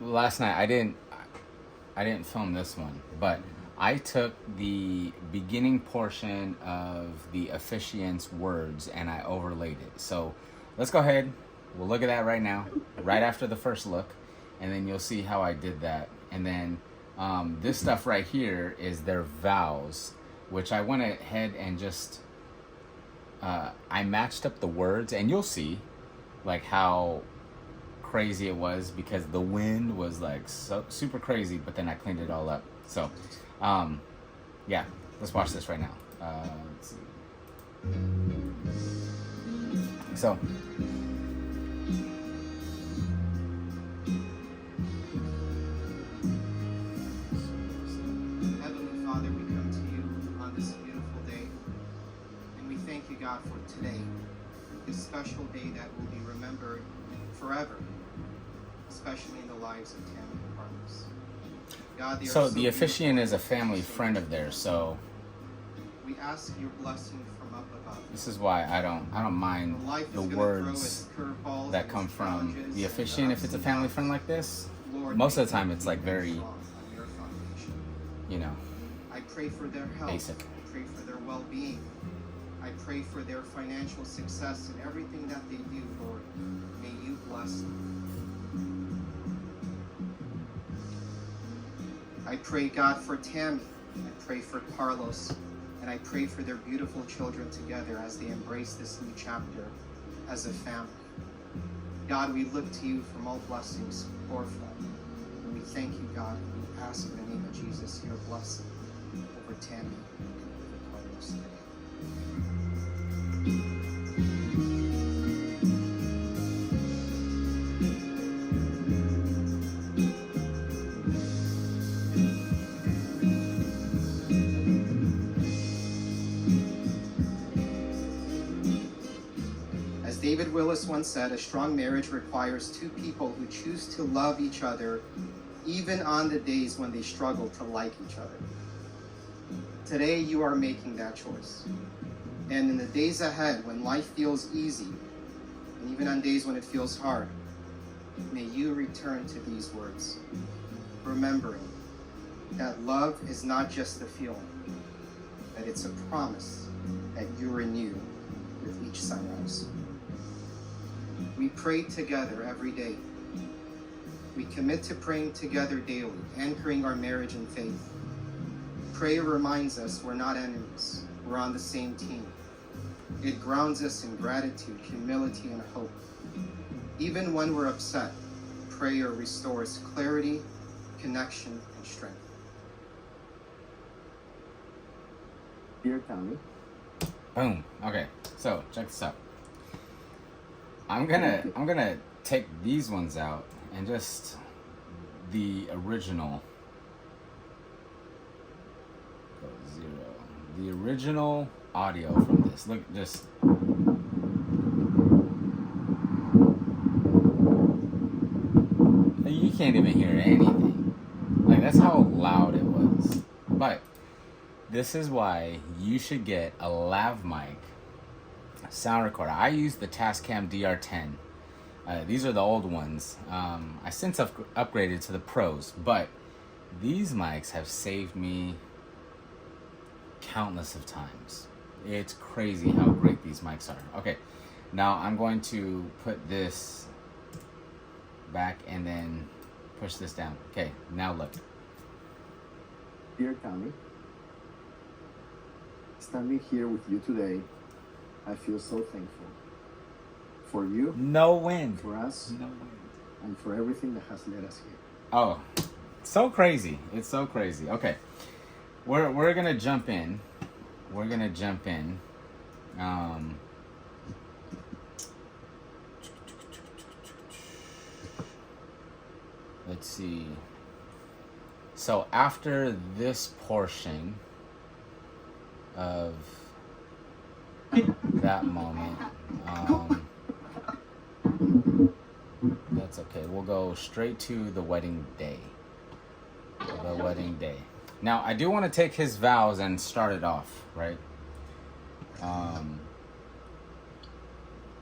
Last night I didn't film this one, but I took the beginning portion of the officiant's words and I overlaid it. So let's go ahead. We'll look at that right now, right after the first look, and then you'll see how I did that. And then this stuff right here is their vows, which I went ahead and just I matched up the words, and you'll see like how crazy it was because the wind was like so super crazy, but then I cleaned it all up. So yeah, let's watch this right now. Let's see. So Heavenly Father, we come to you on this beautiful day, and we thank you, God, for today, this special day that will be remembered forever, especially in the lives of Tammy and Carlos. God, they are so the officiant beautiful. is a family friend of theirs, so We ask your blessing from up above. this is why I don't mind Life is the gonna words throw its curveballs that and come its from challenges the and officiant. If ups it's a and family downs. friend like this, Lord, most may of the time they it's be like very, strong on your foundation. you know, I pray for their health. basic. I pray for their well-being. I pray for their financial success in everything that they do, Lord. May you bless them. I pray, God, for Tammy. I pray for Carlos. And I pray for their beautiful children together as they embrace this new chapter as a family. God, we look to you for all blessings for them. And we thank you, God, and we ask in the name of Jesus your blessing over Tammy and over Carlos today. As David Willis once said, a strong marriage requires two people who choose to love each other even on the days when they struggle to like each other. Today, you are making that choice. And in the days ahead, when life feels easy, and even on days when it feels hard, may you return to these words, remembering that love is not just a feeling, that it's a promise that you renew with each sunrise. We pray together every day. We commit to praying together daily, anchoring our marriage in faith. Prayer reminds us we're not enemies. We're on the same team. It grounds us in gratitude, humility, and hope. Even when we're upset, prayer restores clarity, connection, and strength. Dear Tommy, Boom. Okay, so check this out. I'm gonna take these ones out and just the original. Go 0. The original audio from this. Look, just. You can't even hear anything. Like, that's how loud it was. But this is why you should get a lav mic sound recorder. I use the Tascam DR10. These are the old ones. I since upgraded to the pros, but these mics have saved me countless of times. It's crazy how great these mics are. Okay, now I'm going to put this back and then push this down. Okay, now look. dear Tommy, standing here with you today, I feel so thankful for you, No wind. for us, No wind. and for everything that has led us here. Oh, so crazy. It's so crazy. Okay. We're gonna jump in. We're gonna jump in. Let's see. So after this portion of that moment, that's okay. We'll go straight to the wedding day. The wedding day. Now, I do want to take his vows and start it off, right?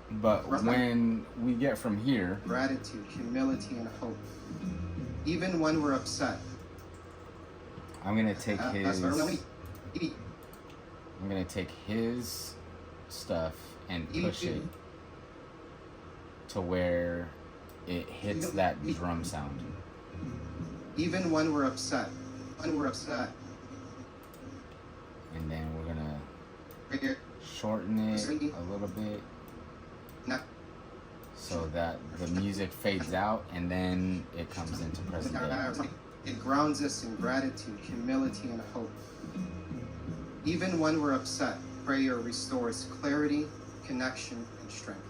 But when we get from here, Gratitude, humility, and hope. Even when we're upset, I'm gonna take his stuff and push it to where it hits that drum sound. Even when we're upset, And then we're gonna shorten it a little bit so that the music fades out and then it comes into present day. It grounds us in gratitude, humility, and hope. Even when we're upset, prayer restores clarity, connection, and strength.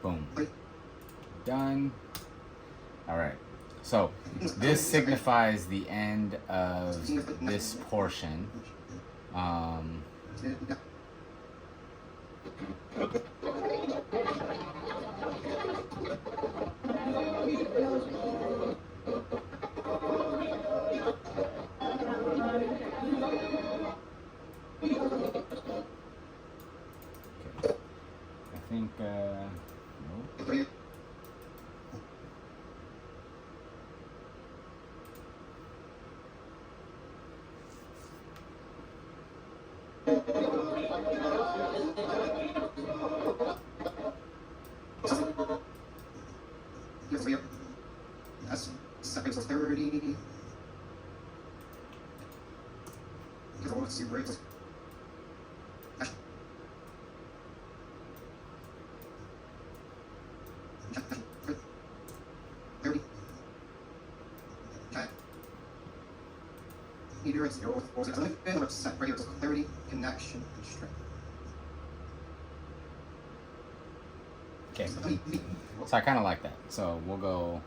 Boom. Done. All right. So this signifies the end of this portion. I think, nope. That's clarity. Clarity, connection, and strength. Okay. So I kind of like that. So we'll go.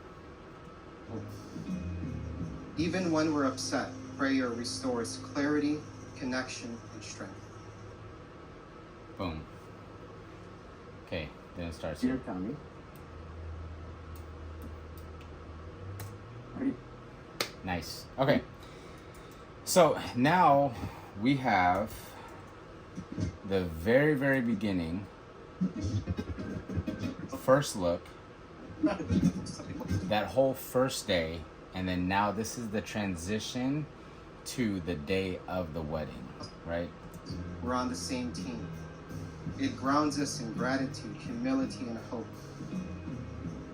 Even when we're upset, prayer restores clarity, connection, and strength. Boom. Okay. Then it starts Dear here. Tommy. Nice. Okay. So now we have the very, very beginning, first look, that whole first day, and then now this is the transition to the day of the wedding, right? We're on the same team. It grounds us in gratitude, humility, and hope.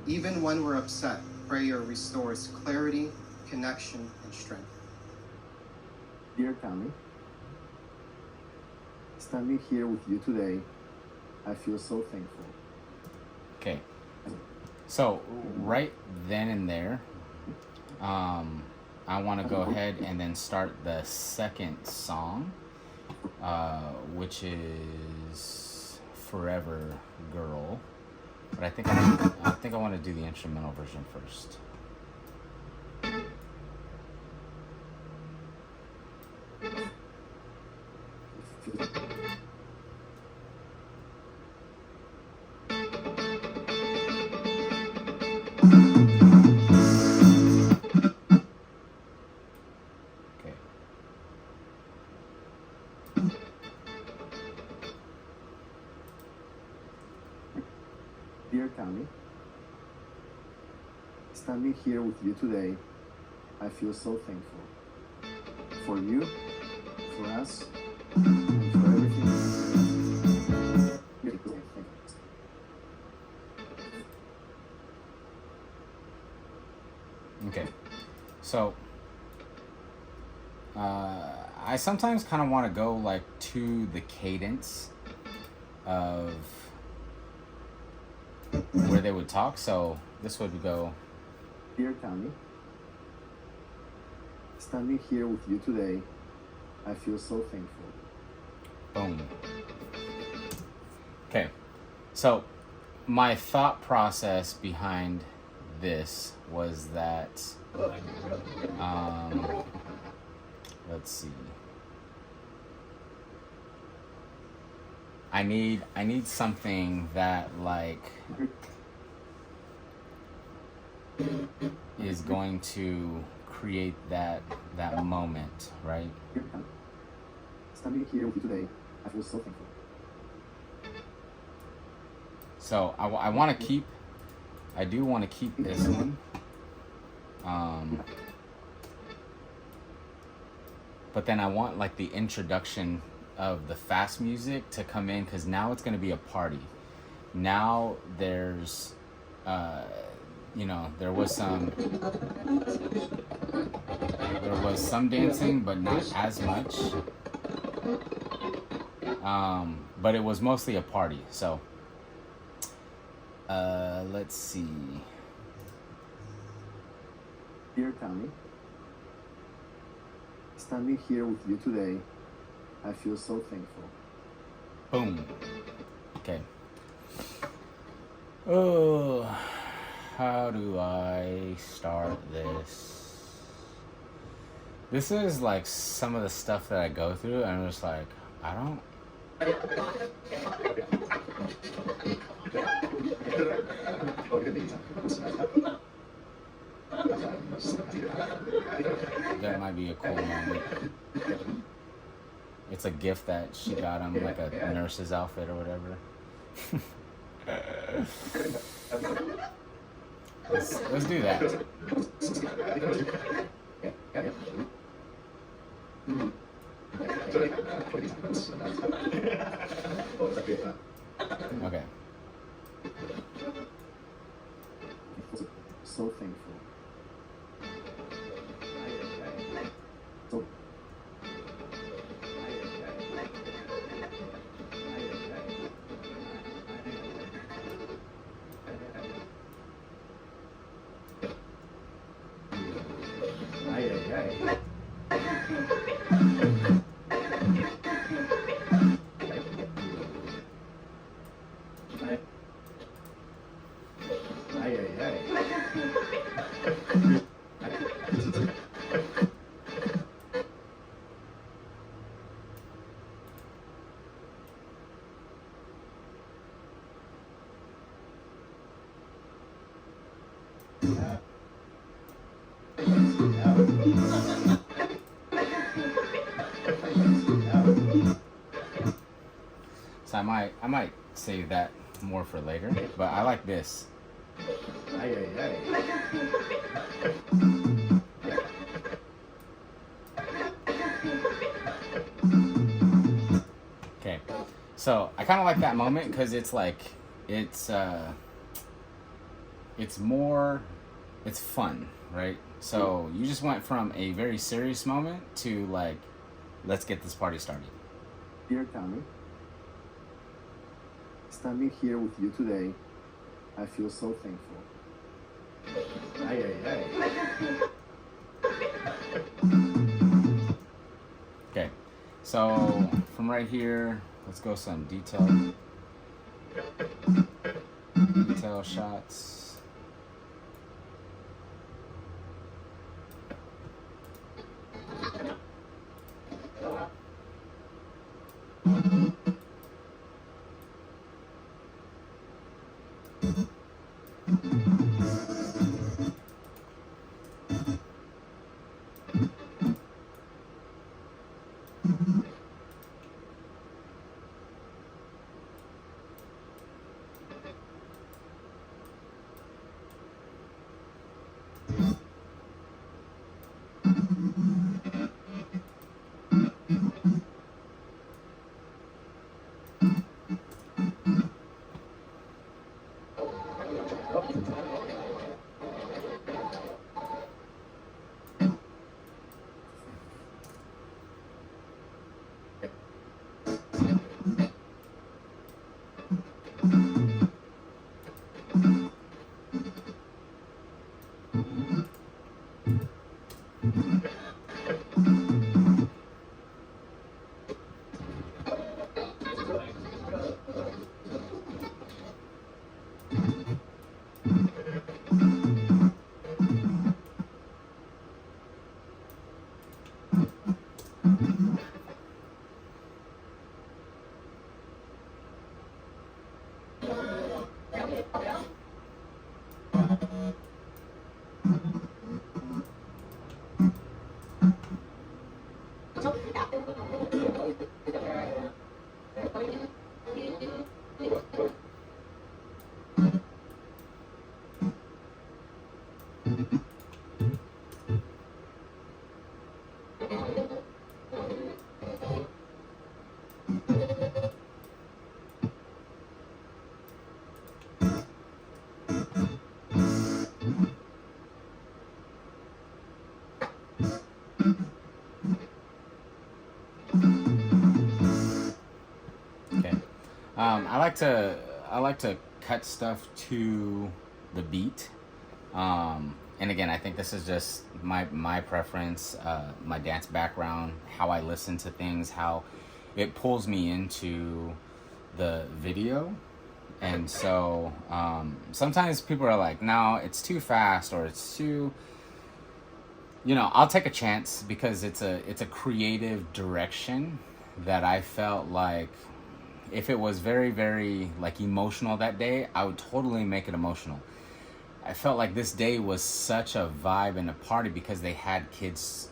Even when we're upset, prayer restores clarity, connection, and strength. Dear Tommy, standing here with you today, I feel so thankful. Okay. So right then and there, I want to go ahead and then start the second song, which is Forever Girl. But I think I want to do the instrumental version first. Okay. Dear Tommy, standing here with you today, I feel so thankful. For you, for us, and for everything. Okay. So I sometimes kind of want to go like to the cadence of where they would talk. So this would go. Dear Tommy, standing here with you today, I feel so thankful. Boom. Okay. So my thought process behind this was that let's see. I need something that like is going to create that moment, right? Dear Tommy, standing here with you today, I feel so thankful. So I want to keep. I do want to keep this one. but then I want like the introduction of the fast music to come in, because now it's going to be a party. Now there's there was some dancing, but not as much. But it was mostly a party. So let's see. Dear Tammy, standing here with you today, I feel so thankful. Boom. Okay. Oh, how do I start this? This is like some of the stuff that I go through, and I'm just like, I don't. That might be a cool moment. It's a gift that she got him, like a nurse's outfit or whatever. Let's do that. Okay. So thankful. So So I might save that more for later, but I like this. Okay, so I kind of like that moment because it's like it's fun, right? So you just went from a very serious moment to like, let's get this party started. Dear Tammy, standing here with you today, I feel so thankful. Okay, so from right here, let's go some detail shots. I like to cut stuff to the beat. And again, I think this is just my preference, my dance background, how I listen to things, how it pulls me into the video. And so sometimes people are like, no, it's too fast, or it's too, I'll take a chance because it's a creative direction that I felt like if it was very, very like emotional that day, I would totally make it emotional. I felt like this day was such a vibe and a party because they had kids,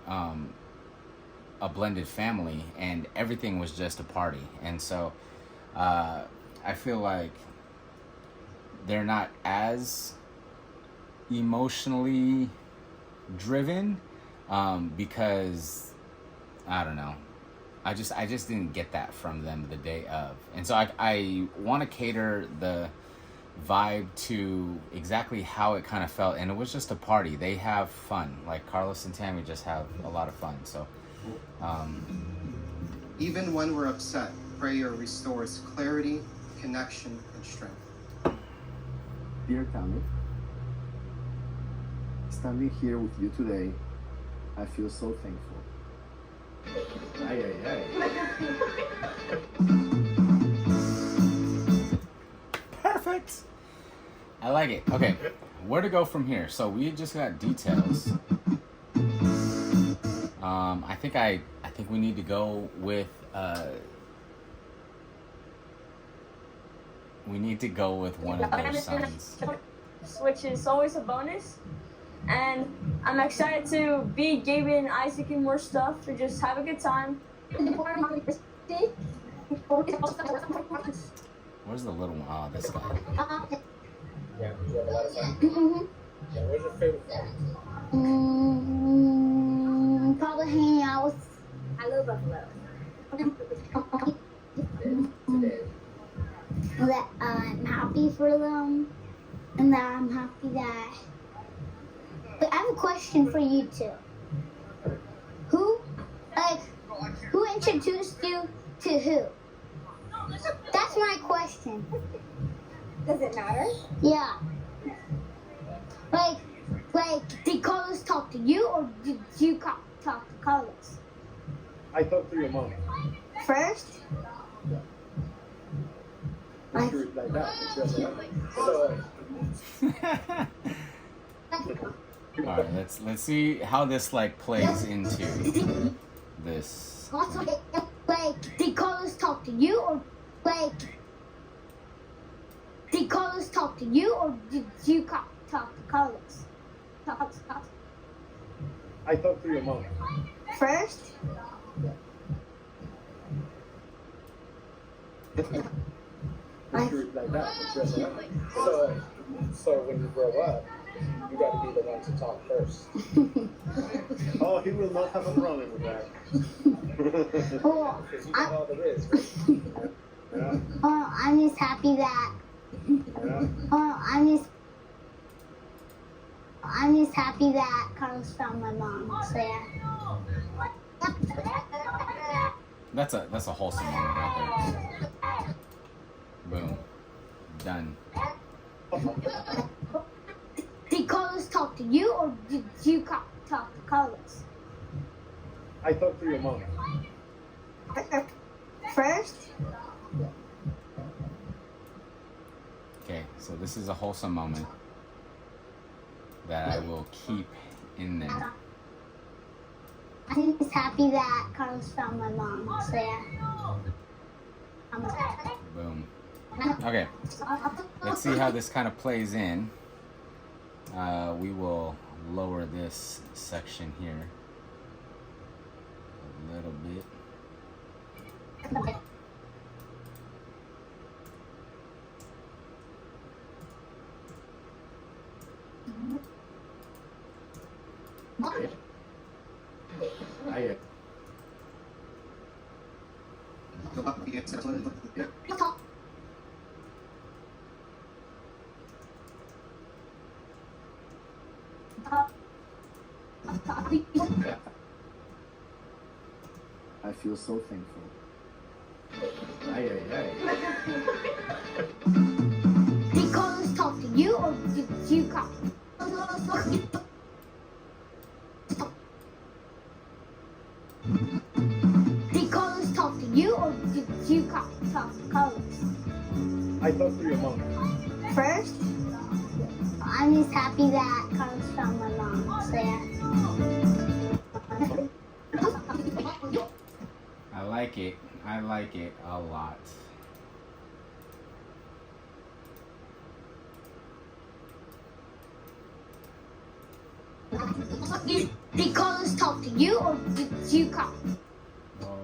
a blended family, and everything was just a party. And so I feel like they're not as emotionally driven because I don't know. I just didn't get that from them the day of. And so I want to cater the vibe to exactly how it kind of felt, and it was just a party. They have fun. Like Carlos and Tammy just have a lot of fun. So Even when we're upset, prayer restores clarity, connection, and strength. Dear Tammy, standing here with you today, I feel so thankful. Ay, ay, ay. perfect. I like it. Okay, where to go from here? So we just got details. I think we need to go with one of their sons. Which is always a bonus. And I'm excited to be giving Isaac and more stuff to just have a good time. Where's the little one? Oh, this guy. Yeah, you have a lot of fun. Yeah, where's your favorite fun? Probably hanging out with. I love Buffalo. Today. That I'm happy for them, and that I'm happy that. But I have a question for you two. Who introduced you to who? That's my question. Does it matter? Yeah. Did Carlos talk to you, or did you talk to Carlos? I talked to your mom. First? Like that. So. All right, let's see how this like plays into this. Did Carlos talk to you, or did Carlos talk to you, or did you talk to Carlos? I talked to your mom. First? Like that. So when you grow up, you got to be the one to talk first. Oh, he will not have a problem with that. Oh, Because you got all the risk, right? Yeah. oh, I'm just happy that. Yeah. Oh, I'm just happy that Carlos found my mom. So yeah. That's a wholesome moment right there. Boom. Done. Did Carlos talk to you, or did you talk to Carlos? I talked to your mom. First? Okay, so this is a wholesome moment that I will keep in there. I'm just happy that Carlos found my mom. So yeah. Boom. Okay, let's see how this kind of plays in. We will lower this section here a little bit. I feel so thankful Ay, ay, ay. Did Carlos talk to you or did you talk? Did Carlos talk to you or did you talk to Carlos? I talked to your mom. First, I'm just happy that Carlos found my mom. So yeah. I like it. I like it a lot. Did Carlos talk to you or did you talk? Oh.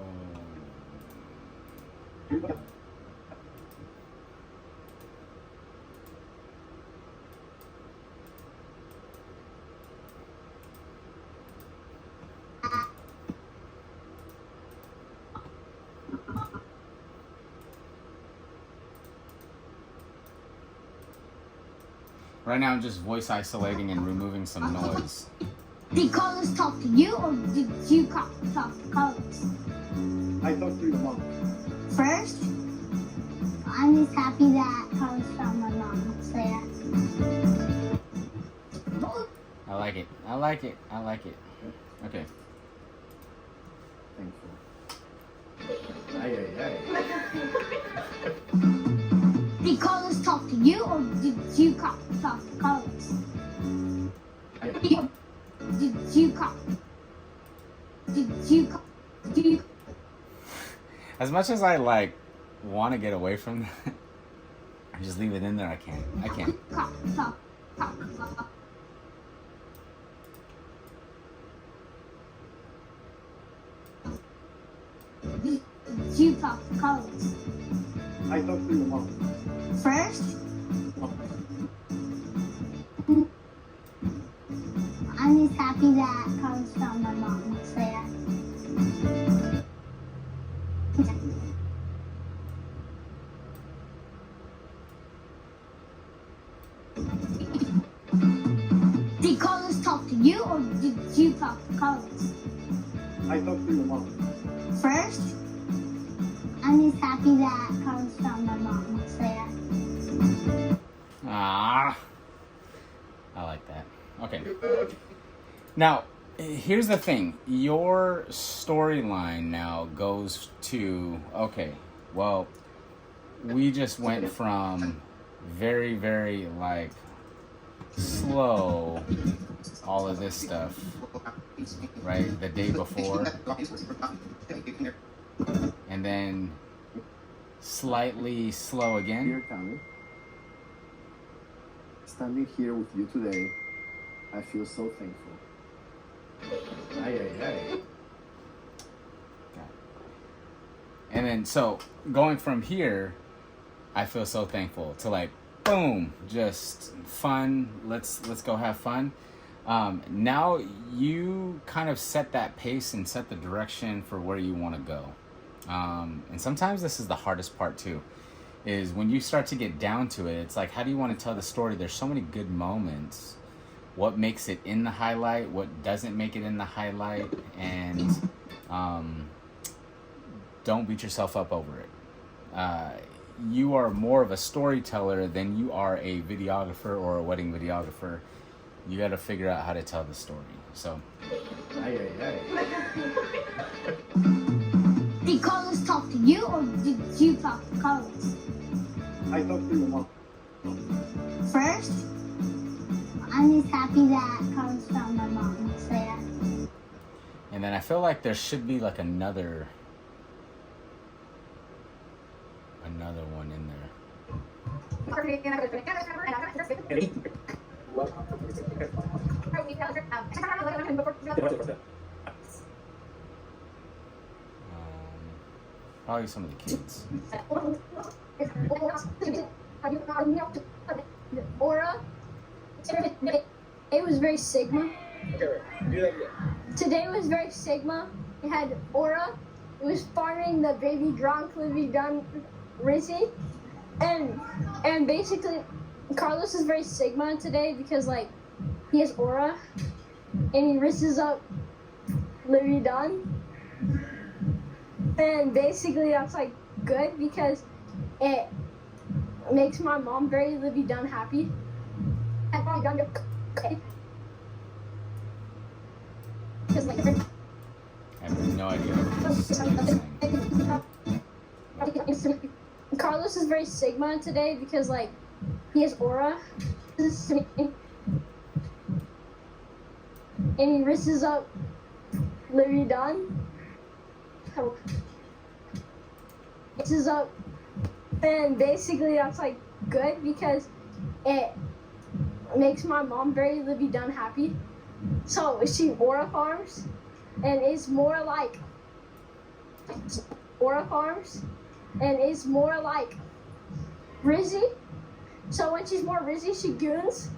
Right now I'm just voice isolating and removing some noise. Did Carlos talk to you or did you talk to Carlos? I talked to your mom. First, I'm just happy that Carlos found my mom. So yeah. I like it. I like it. I like it. Okay. Thankful. Ay, ay, ay. Did Carlos talk to you or did you talk to Carlos? Did you talk? Did you? As much as I like want to get away from that, I just leave it in there. I can't. I can't. Did you talk to Carlos? I talked to your mom. First, I'm just happy that Carlos found my mom. So yeah. Did Carlos talk to you or did you talk to Carlos? I talked to your mom. First, I'm just happy that Carlos found my mom. So yeah. Ah, I like that. Okay. Now, here's the thing. Your storyline now goes to, okay, well, we just went from very, very, like, slow, all of this stuff, right, the day before, and then slightly slow again. Dear Tommy, standing here with you today, I feel so thankful. Ay, ay, ay. And then, so, going from here, I feel so thankful to, like, boom, just fun, let's go have fun. Now you kind of set that pace and set the direction for where you want to go. And sometimes this is the hardest part too, is when you start to get down to it, it's like, how do you want to tell the story? There's so many good moments. What makes it in the highlight? What doesn't make it in the highlight? And don't beat yourself up over it. You are more of a storyteller than you are a videographer or a wedding videographer. You got to figure out how to tell the story. So, Ay, ay, ay. Did Carlos talk to you or did you talk to Carlos? I talked to your mom. First, I'm just happy that Carlos found my mom. So yeah. and then I feel like there should be like another one in there. Probably some of the kids. Aura. It was very Sigma. Okay, do that again. Today was very Sigma. It had Aura. It was farming the baby drunk, Livy Gun, Rizzy. And basically, Carlos is very Sigma today because, like, he has Aura. And he risses up Livy Dunn. And basically that's like good because it makes my mom very Livy Dunn happy. Because like I have no idea what you're saying. Carlos is very Sigma today because like he has aura. And he risks up Livy Dunn. Risks up, and basically that's like good because it makes my mom very Livy Dunn happy. So she aura farms, and it's more like aura farms, and it's more like Rizzy. So when she's more Rizzy, she goons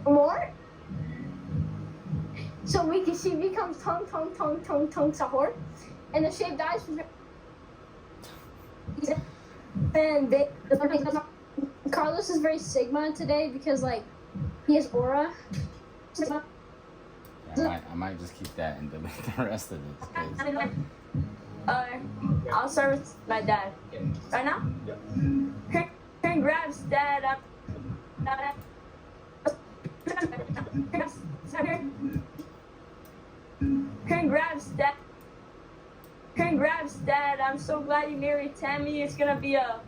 more. So she becomes tongue sahur, and the shape dies. And Carlos is very Sigma today because like he has aura. I might just keep that and delete the rest of this. 'Cause I'll start with my dad. Right now? Congrats, Dad. Congrats, Dad. Congrats, Dad. I'm so glad you married Tammy. It's gonna be a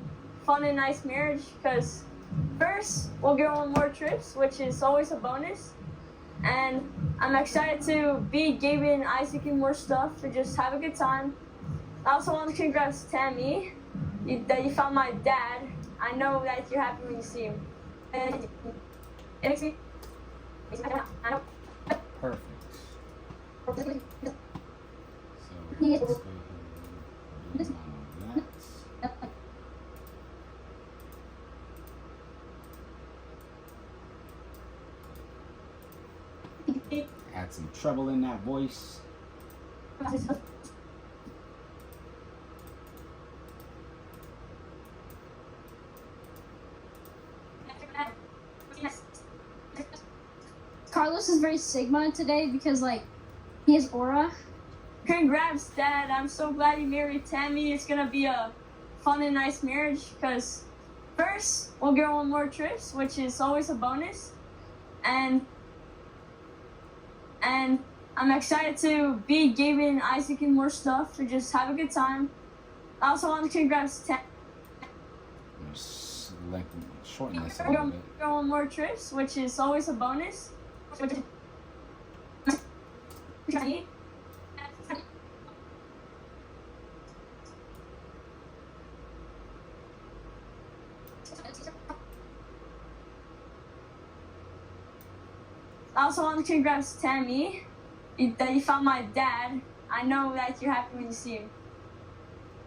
fun and nice marriage because first, we'll go on more trips, which is always a bonus. And I'm excited to be giving Isaac and more stuff to just have a good time. I also want to congrats Tammy that you found my dad. I know that you're happy when you see him. And it makes me. I know. Perfect. So let's go ahead and put on that. Add some treble in that voice. Carlos is very Sigma today because like he has aura. Congrats, Dad. I'm so glad you married Tammy. It's gonna be a fun and nice marriage because first, we'll go on more trips, which is always a bonus. And I'm excited to be giving Isaac and more stuff to just have a good time. I also want to congrats Tammy. Just shorten this a little bit. Go on more trips, which is always a bonus. I also want to congrats Tammy that you found my dad. I know that you're happy when you see him.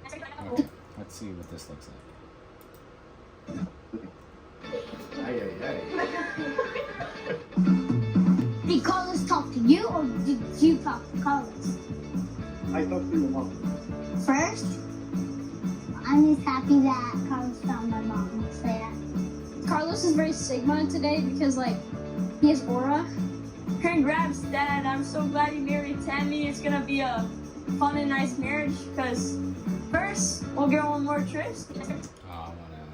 Okay, let's see what this looks like. Did Carlos talk to you or did you talk to Carlos? I talked to your mom. First, I'm just happy that Carlos found my mom. Let's say that. Carlos is very Sigma today because like he has aura. Congrats, Dad. I'm so glad you married Tammy. It's gonna be a fun and nice marriage because first, we'll go on more trips. Oh, I wanna.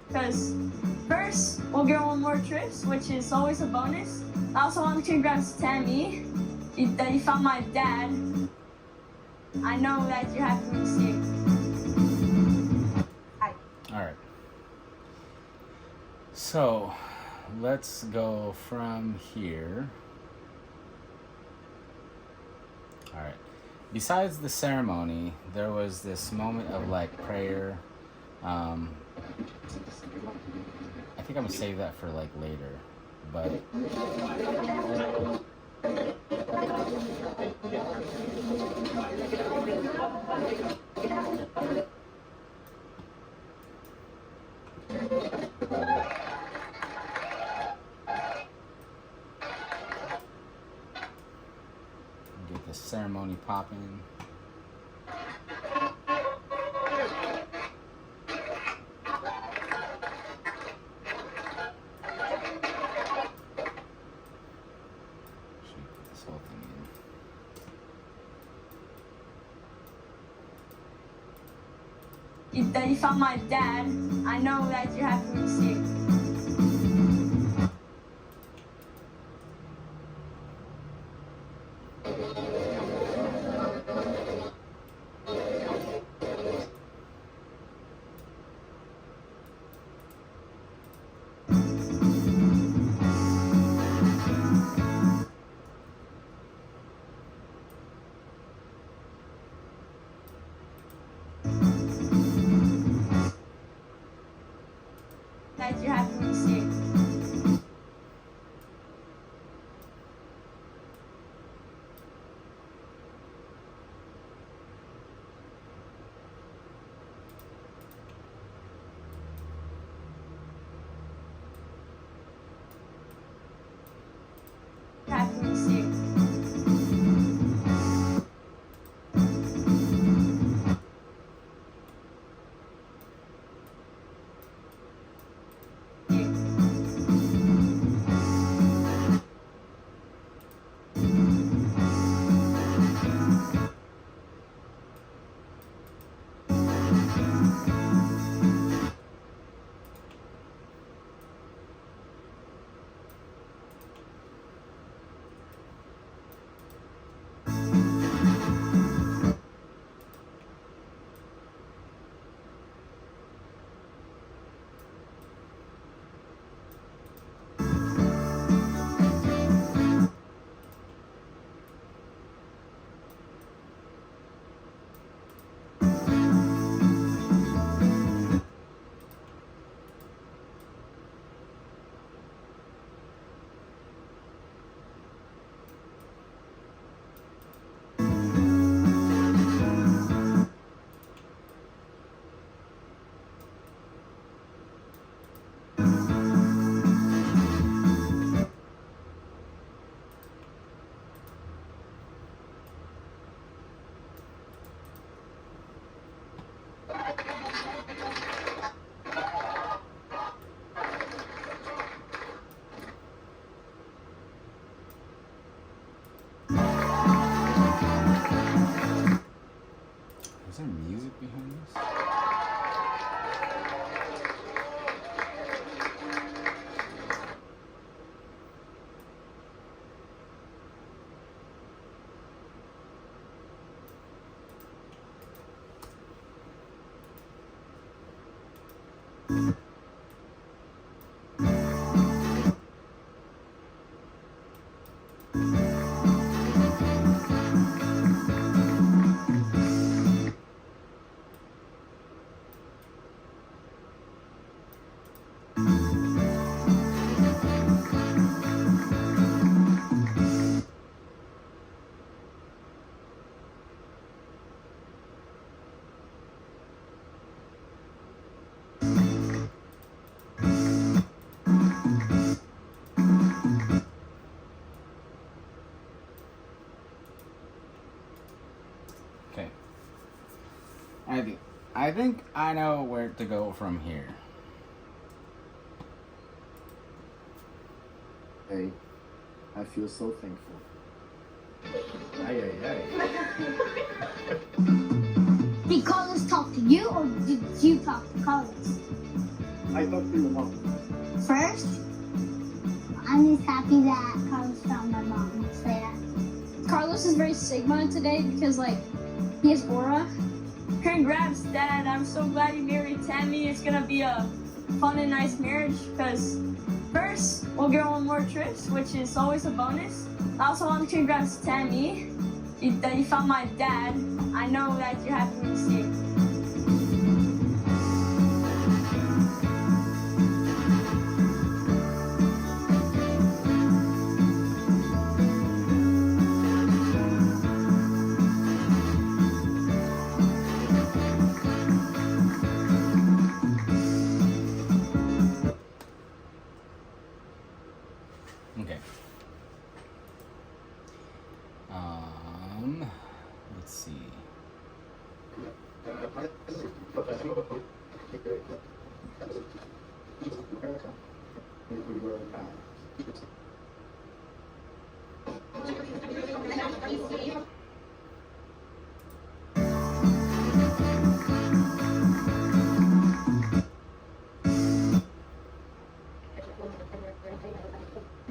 Because first, we'll go on more trips, which is always a bonus. I also want to congrats Tammy that you found my dad. I know that you're happy when you see him. All right. So let's go from here. All right. Besides the ceremony, there was this moment of like prayer. I think I'm gonna save that for like later, but get the ceremony popping. that you found my dad. I know that you're happy to see it. That you're happy to see it. Happy to see it. Is there music behind this? Okay. I think I know where to go from here. Hey, I feel so thankful. Did Carlos talk to you or did you talk to Carlos? I talked to your mom. First, I'm just happy that Carlos found my mom. So yeah. Carlos is very Sigma today because like he has aura. Congrats, Dad. I'm so glad you married Tammy. It's gonna be a fun and nice marriage because first, we'll go on more trips, which is always a bonus. I also want to congrats Tammy that you found my dad. I know that you're happy to see it. Okay. Let's see.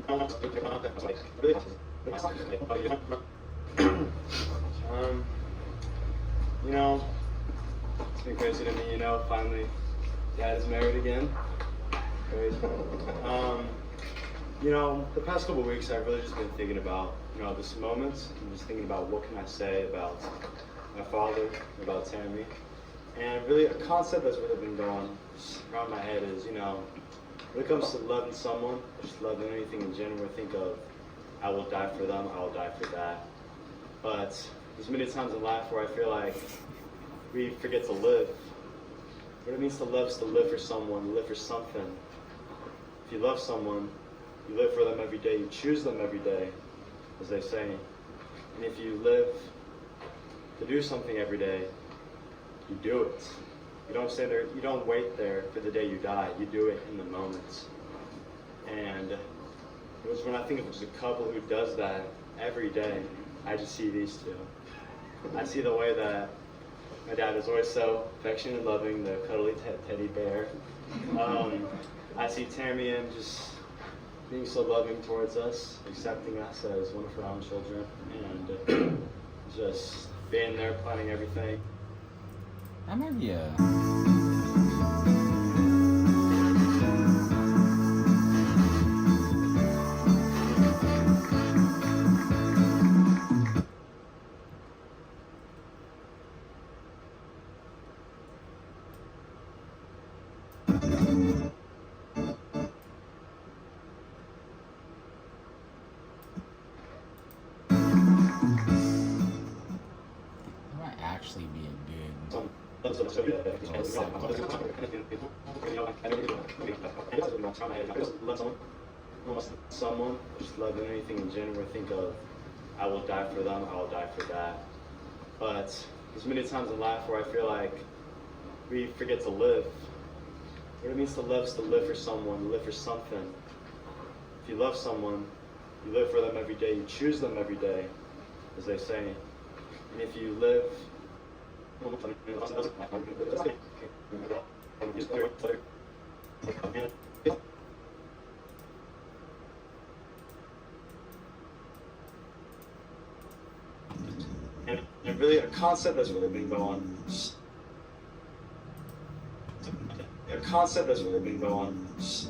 You know, it's been crazy to me, you know, finally dad is married again. Crazy. You know, the past couple of weeks I've really just been thinking about, you know, this moment and just thinking about what can I say about my father, about Tammy. And really a concept that's really been going around my head is, you know, when it comes to loving someone, just loving anything in general, think of, I will die for them, I will die for that. But there's many times in life where I feel like we forget to live. What it means to love is to live for someone, live for something. If you love someone, you live for them every day, you choose them every day, as they say. And if you live to do something every day, you do it. You don't stand there, you don't wait there for the day you die, you do it in the moment. And it was when I think of just a couple who does that every day, I just see these two. I see the way that my dad is always so affectionate and loving, the cuddly teddy bear. I see Tammy and just being so loving towards us, accepting us as one of her own children, and just being there, planning everything. That might be a... might actually be a good... Someone, just loving anything in general, think of, I will die for them, I will die for that. But there's many times in life where I feel like we forget to live. What it means to live is to live for someone, live for something. If you love someone, you live for them every day, you choose them every day, as they say. And if you live and really a concept that's really been going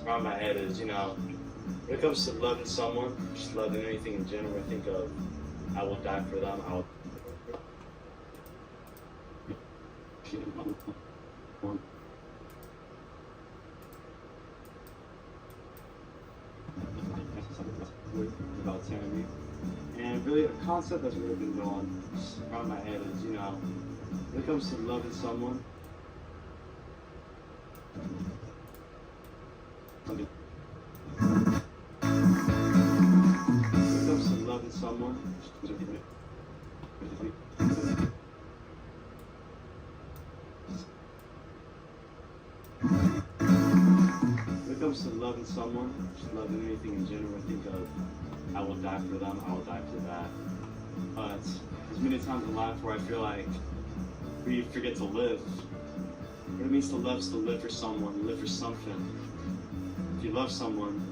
around my head is, you know, when it comes to loving someone, just loving anything in general, think of, I will die for them, I will about Tammy. And really a concept that's really been going around my head is, you know, when it comes to loving someone, when it comes to loving someone, when it comes to loving someone, just loving anything in general, think of, I will die for them, I will die for that. But there's many times in life where I feel like we forget to live. What it means to love is to live for someone, live for something. If you love someone,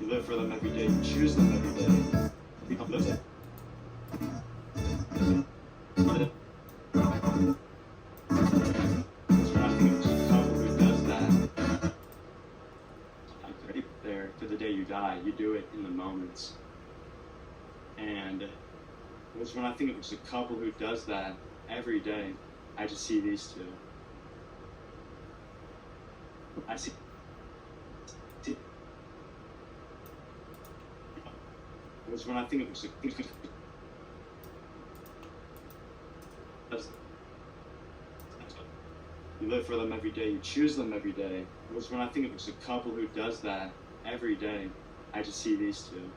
you live for them every day, you choose them every day. You live it. There for the day you die, you do it in the moments. And it was when I think of just a couple who does that every day, I just see these two. I see. It was when I think of just you live for them every day, you choose them every day. It was when I think of just a couple who does that every day, I just see these two.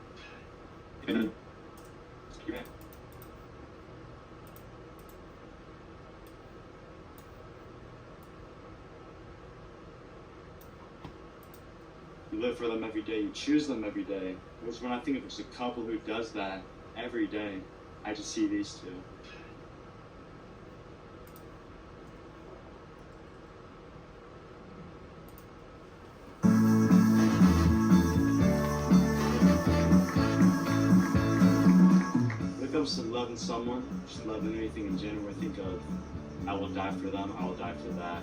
You live for them every day, you choose them every day. It was when I think of just a couple who does that every day, I just see these two. loving someone, just loving anything in general, I think of I will die for them, I will die for that.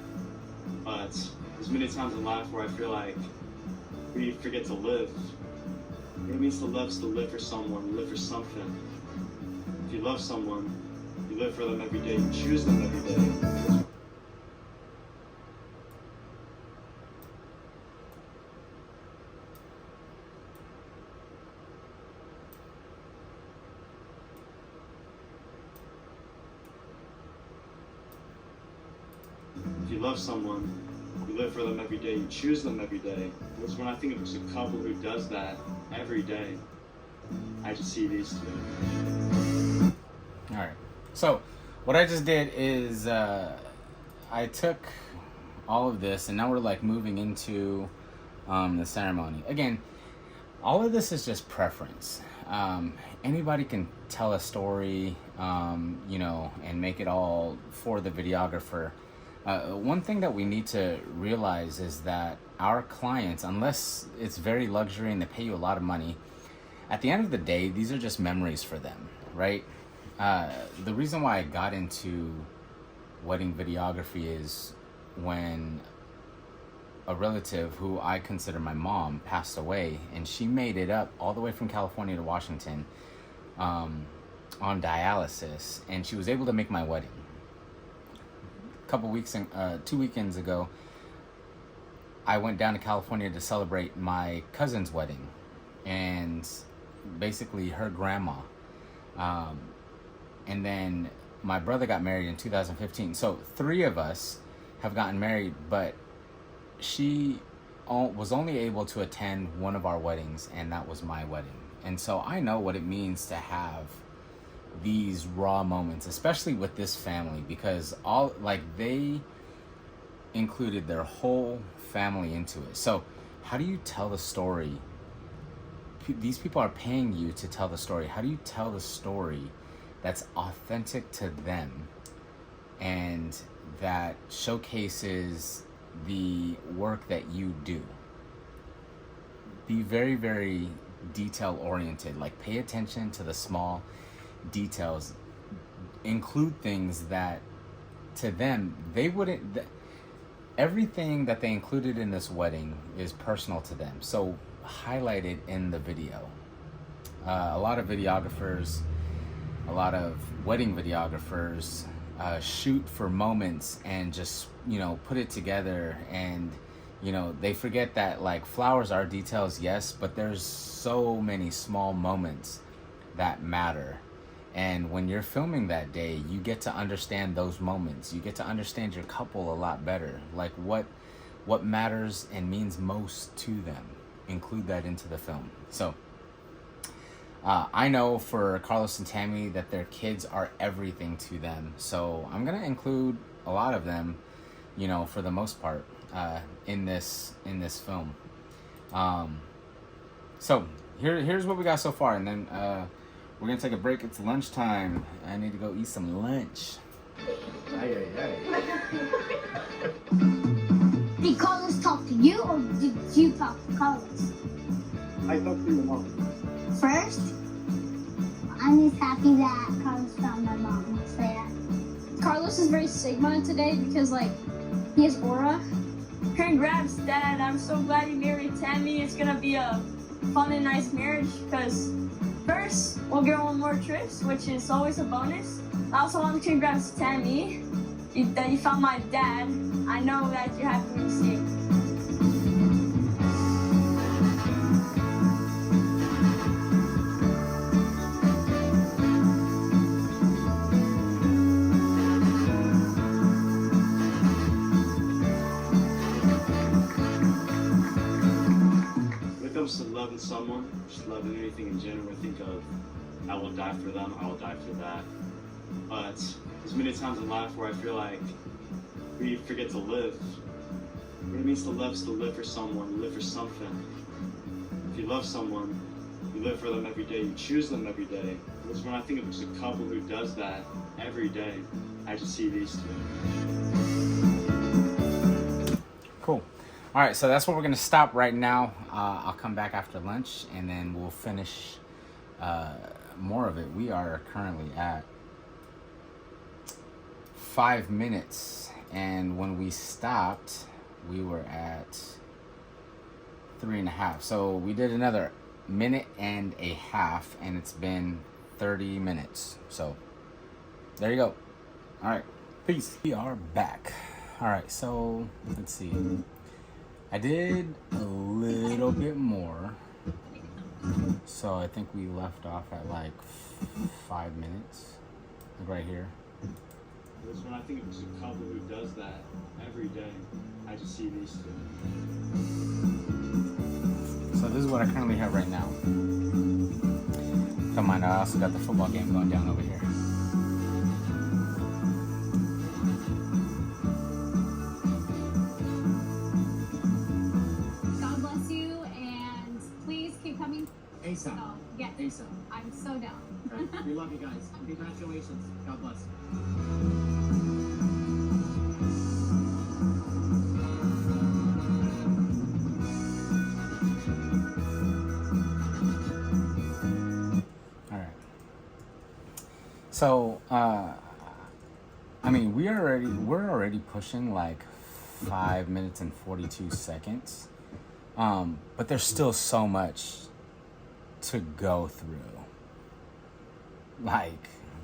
But there's many times in life where I feel like we forget to live. What it means to love is to live for someone, live for something. If you love someone, you live for them every day, you choose them every day. If you love someone, you live for them every day, you choose them every day. Because when I think of a couple who does that every day, I just see these two. All right. So what I just did is I took all of this, and now we're like moving into the ceremony. Again, all of this is just preference. Anybody can tell a story, you know, and make it all for the videographer. One thing that we need to realize is that our clients, unless it's very luxury and they pay you a lot of money, at the end of the day, these are just memories for them, right? The reason why I got into wedding videography is when a relative who I consider my mom passed away, and she made it up all the way from California to Washington on dialysis, and she was able to make my wedding. Two weekends ago, I went down to California to celebrate my cousin's wedding, and basically her grandma. And then my brother got married in 2015. So 3 of us have gotten married, but she was only able to attend one of our weddings, and that was my wedding. And so I know what it means to have these raw moments, especially with this family, because they included their whole family into it. So how do you tell the story? These people are paying you to tell the story. How do you tell the story that's authentic to them and that showcases the work that you do? Be very, very detail oriented. Like, pay attention to the small details. Include things that to them they wouldn't. Everything that they included in this wedding is personal to them, so highlight it in the video. A lot of videographers, a lot of wedding videographers shoot for moments and just, you know, put it together, and you know, they forget that like flowers are details, yes, but there's so many small moments that matter. And when you're filming that day, you get to understand those moments. You get to understand your couple a lot better. Like what matters and means most to them. Include that into the film. So I know for Carlos and Tammy that their kids are everything to them. So I'm gonna include a lot of them, you know, for the most part, in this film. So here's what we got so far, and then we're gonna take a break. It's lunchtime. I need to go eat some lunch. Did Carlos talk to you, or did you talk to Carlos? I talked to your mom. First, I'm just happy that Carlos found my mom. So yeah. Carlos is very Sigma today because, like, he has aura. Congrats, Dad. I'm so glad you married Tammy. It's gonna be a fun and nice marriage because first, we'll go on more trips, which is always a bonus. I also want to congrats Tammy that you found my dad. I know that you're happy to see him. When it comes to loving someone, just loving anything in general, I think of I will die for them, I will die for that. But there's many times in life where I feel like we forget to live. What it means to love is to live for someone, live for something. If you love someone, you live for them every day, you choose them every day. Because when I think of just a couple who does that every day, I just see these two. Cool. All right, so that's where we're gonna stop right now. I'll come back after lunch, and then we'll finish more of it. We are currently at 5 minutes, and when we stopped, we were at 3.5. So we did another minute and a half, and it's been 30 minutes. So there you go. All right, peace. We are back. All right, so let's see. I did a little bit more. So I think we left off at like 5 minutes, like right here. This one, I think it's a couple who does that every day. I just see these two. So this is what I currently have right now. Don't mind, I also got the football game going down over here. God bless you, and please keep coming. ASAP. Oh, yes. ASAP. I'm so down. We love you guys. Congratulations. God bless. All right. So, I mean, we're already pushing like 5 minutes and 42 seconds. But there's still so much to go through.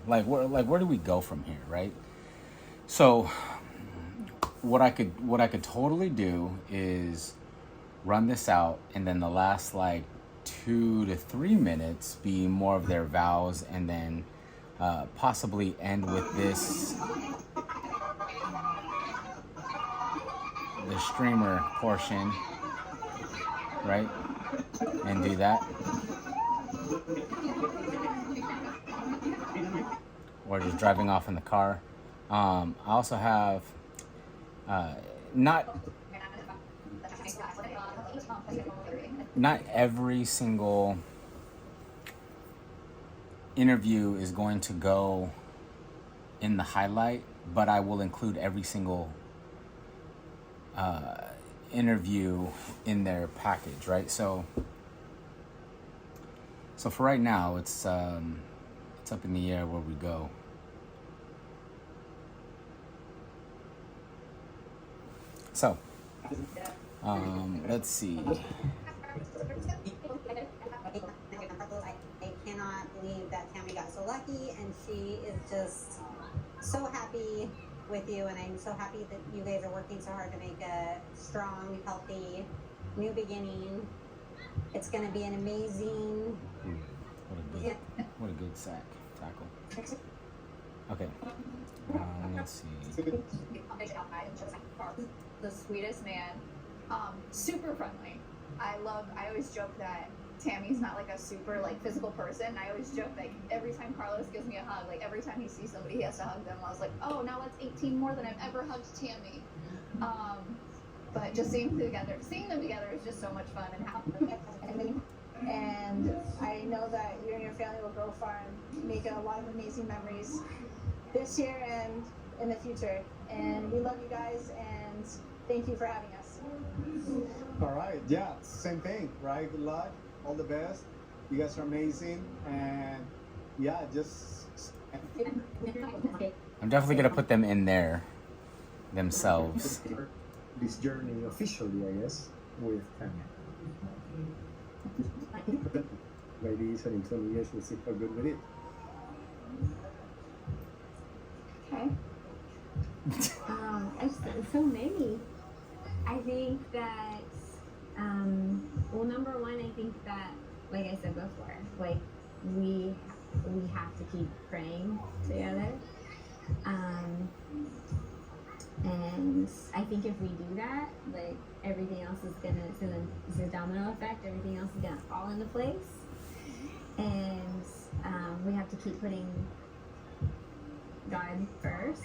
Where do we go from here, right? So what I could totally do is run this out, and then the last like 2 to 3 minutes be more of their vows, and then possibly end with this, the streamer portion, right? And do that. Or just driving off in the car. I also have not every single interview is going to go in the highlight, but I will include every single interview in their package, right? So for right now, it's up in the air where we go. So, let's see. I cannot believe that Tammy got so lucky, and she is just so happy with you, and I'm so happy that you guys are working so hard to make a strong, healthy, new beginning. It's going to be an amazing... What a good tackle. Okay. Let's see. The sweetest man. Super friendly. I always joke that Tammy's not like a super like physical person. I always joke like every time Carlos gives me a hug, like every time he sees somebody he has to hug them. I was like, oh, now that's 18 more than I've ever hugged Tammy. But just seeing them together is just so much fun and happy. And I know that you and your family will go far and make a lot of amazing memories this year and in the future. And we love you guys, and thank you for having us. All right. Yeah, same thing, right? Good luck. All the best. You guys are amazing. And yeah, just... I'm definitely going to put them in there themselves. This journey officially, I guess, with Tanya. Maybe in 20 years we'll see how good we did. Okay. So many. I think that, well, number one, I think that, like I said before, like we have to keep praying together. And I think if we do that, like everything else is it's a domino effect. Everything else is gonna fall into place. And we have to keep putting God first.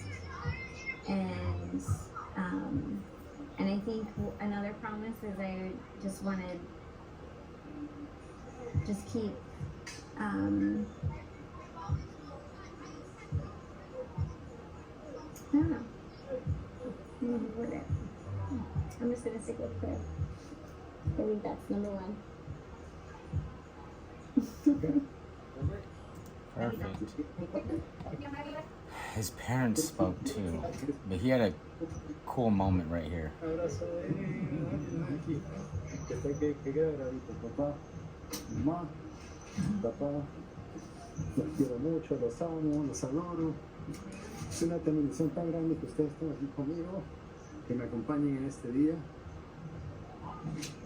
And I think another promise is I just want to just keep I don't know. I'm just gonna stick with prayer. I think that's number one. Perfect. His parents spoke too, but he had a cool moment right here. Abrazo, aquí. Que queda grabito. Papá, mamá, papá, los quiero mucho, los amo, los adoro. Es una bendición tan grande que ustedes estén aquí conmigo, que me acompañen en este día.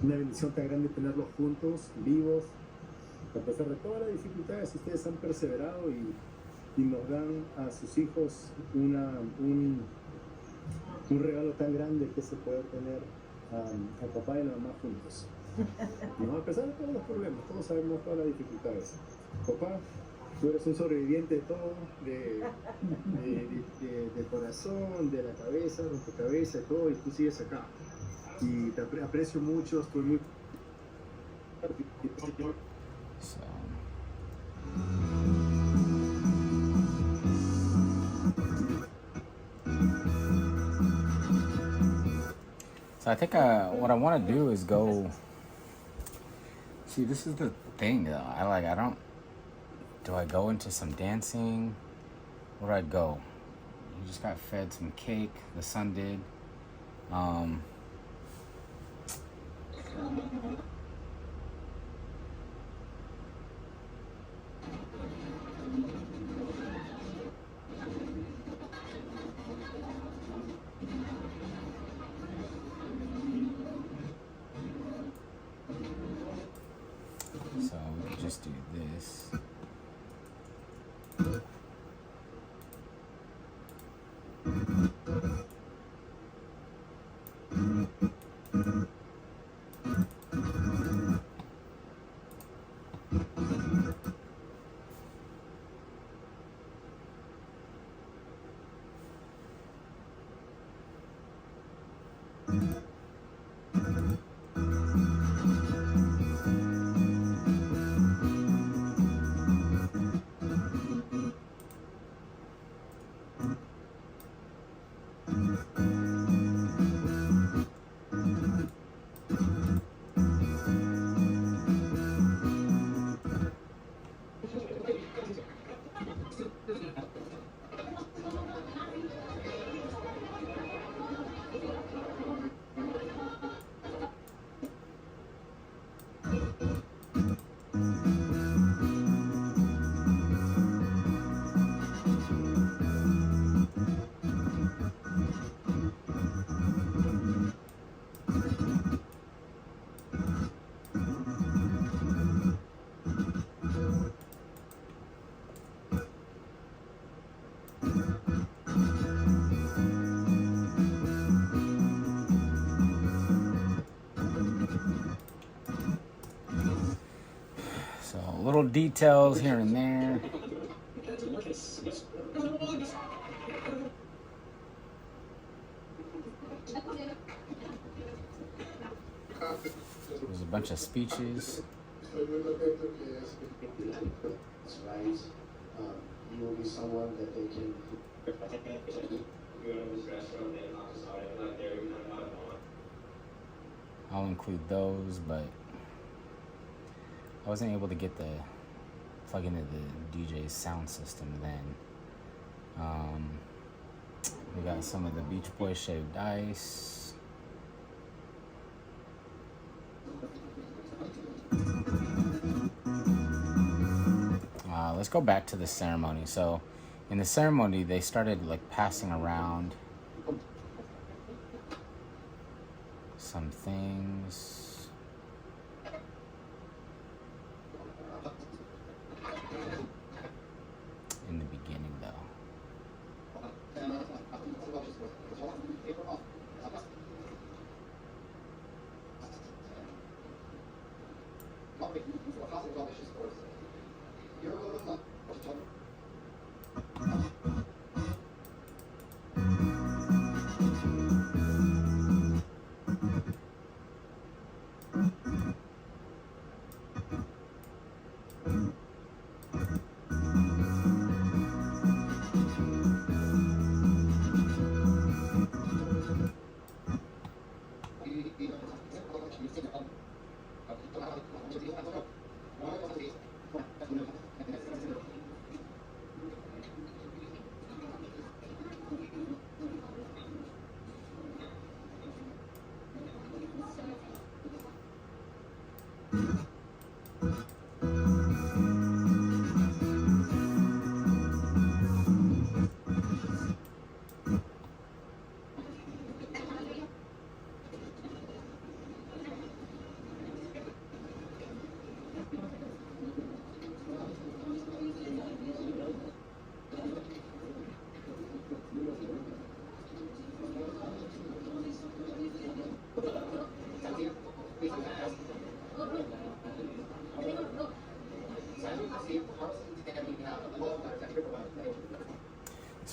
Una bendición tan grande tenerlos juntos, vivos. A pesar de todas las dificultades, ustedes han perseverado y nos dan a sus hijos un regalo tan grande que se puede tener a papá y la mamá juntos. ¿No? A pesar de todos los problemas, todos sabemos todas las dificultades. Papá, tú eres un sobreviviente de todo, de corazón, de la cabeza, rompecabezas, de todo, y tú sigues acá. Y te aprecio mucho, estoy muy... So I think what I want to do is go. See, this is the thing though. Do I go into some dancing? Where do I go? You just got fed some cake. The son did. So we can just do this. So little details here and there. There's a bunch of speeches. You will be someone that they can. I'll include those, but I wasn't able to get the plug into the DJ's sound system then. We got some of the Beach Boys shaved ice. Let's go back to the ceremony. So in the ceremony, they started like passing around some things. In the beginning though.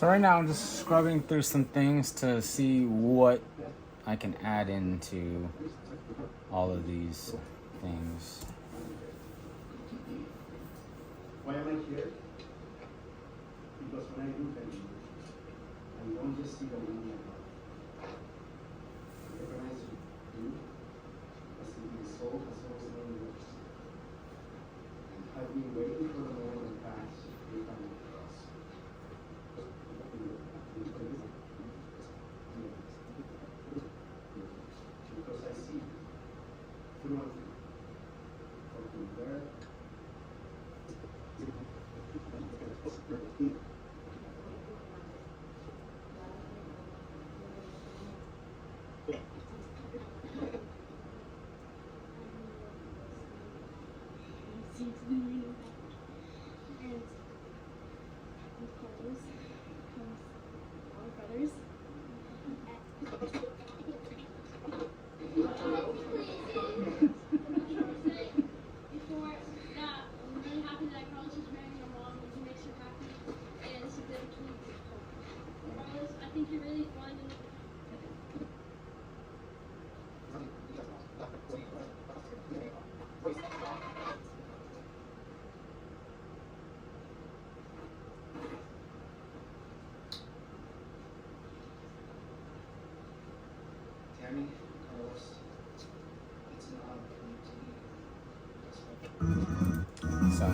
So right now I'm just scrubbing through some things to see what I can add into all of these things. Why am I here? Because when I look at you, I don't just see the woman I love. I recognize you as if my soul has always known yours. And I've been waiting for the moment that pass we come across. Because I see through and through. From there. Tammy, Carlos, it's an honor for me to be. So.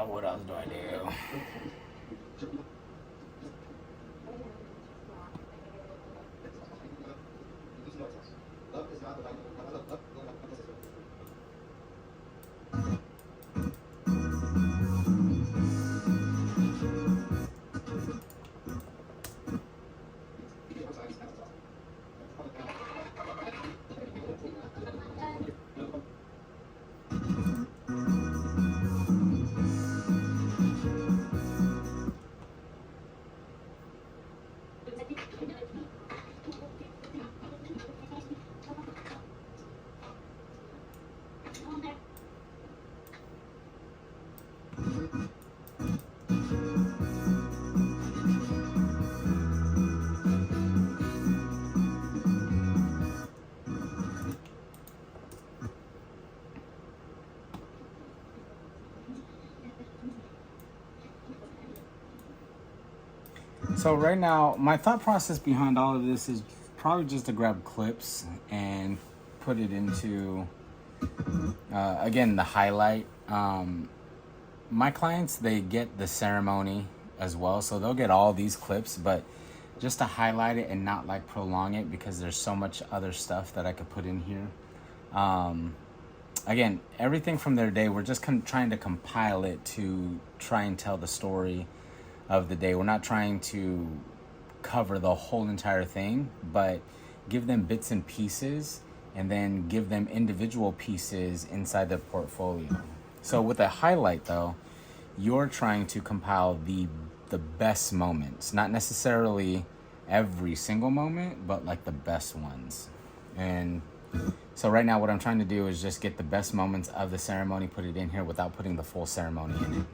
What else do I do? So right now, my thought process behind all of this is probably just to grab clips and put it into, again, the highlight. My clients, they get the ceremony as well, so they'll get all these clips, but just to highlight it and not like prolong it because there's so much other stuff that I could put in here. Again, everything from their day, we're just trying to compile it to try and tell the story of the day. We're not trying to cover the whole entire thing, but give them bits and pieces and then give them individual pieces inside the portfolio. So with a highlight though, you're trying to compile the best moments, not necessarily every single moment, but like the best ones. And so right now what I'm trying to do is just get the best moments of the ceremony, put it in here without putting the full ceremony in it.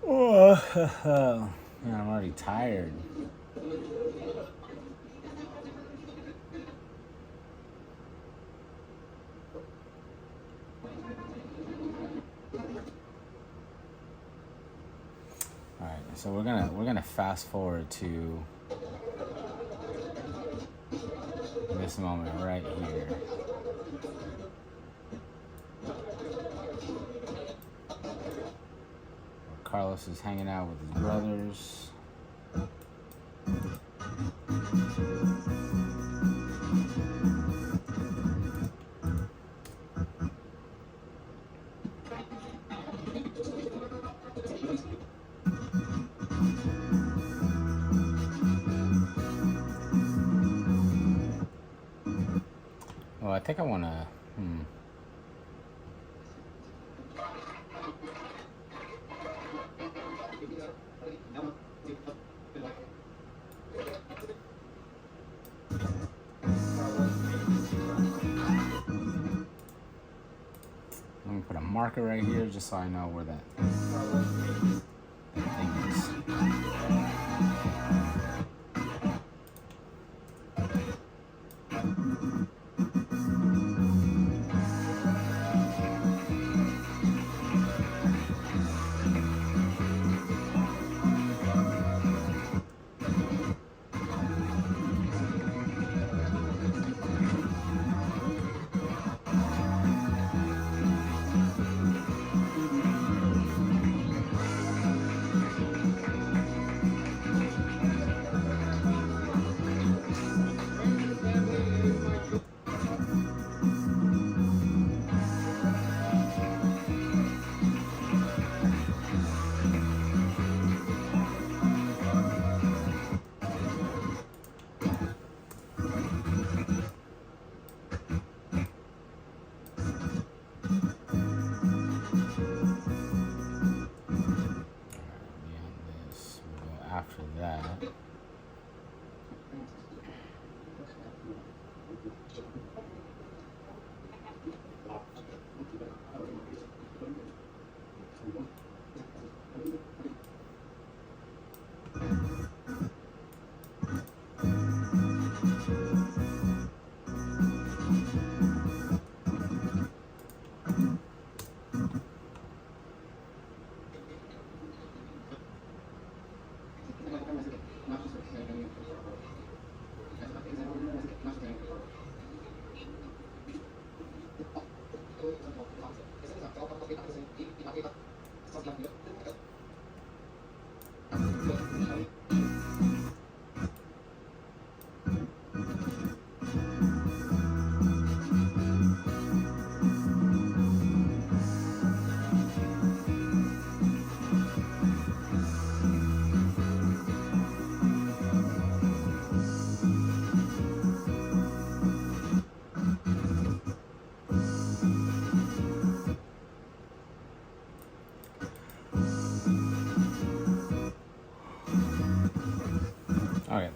Oh, man, I'm already tired. So we're gonna fast forward to this moment right here. Where Carlos is hanging out with his brothers. Oh, I think I want to. Let me put a marker right here just so I know where that thing is. After that, okay.